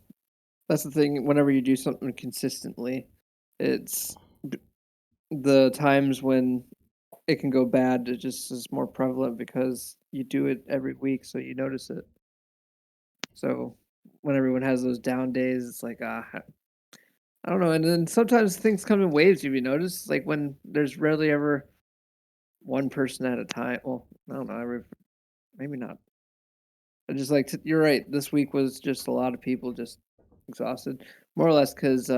That's the thing. Whenever you do something consistently, it's the times when it can go bad. It just is more prevalent because you do it every week, so you notice it. So when everyone has those down days, it's like I don't know. And then sometimes things come in waves. Have you noticed? Like when there's rarely ever one person at a time. Well, I don't know. Maybe not. I just like you're right. This week was just a lot of people just exhausted, more or less because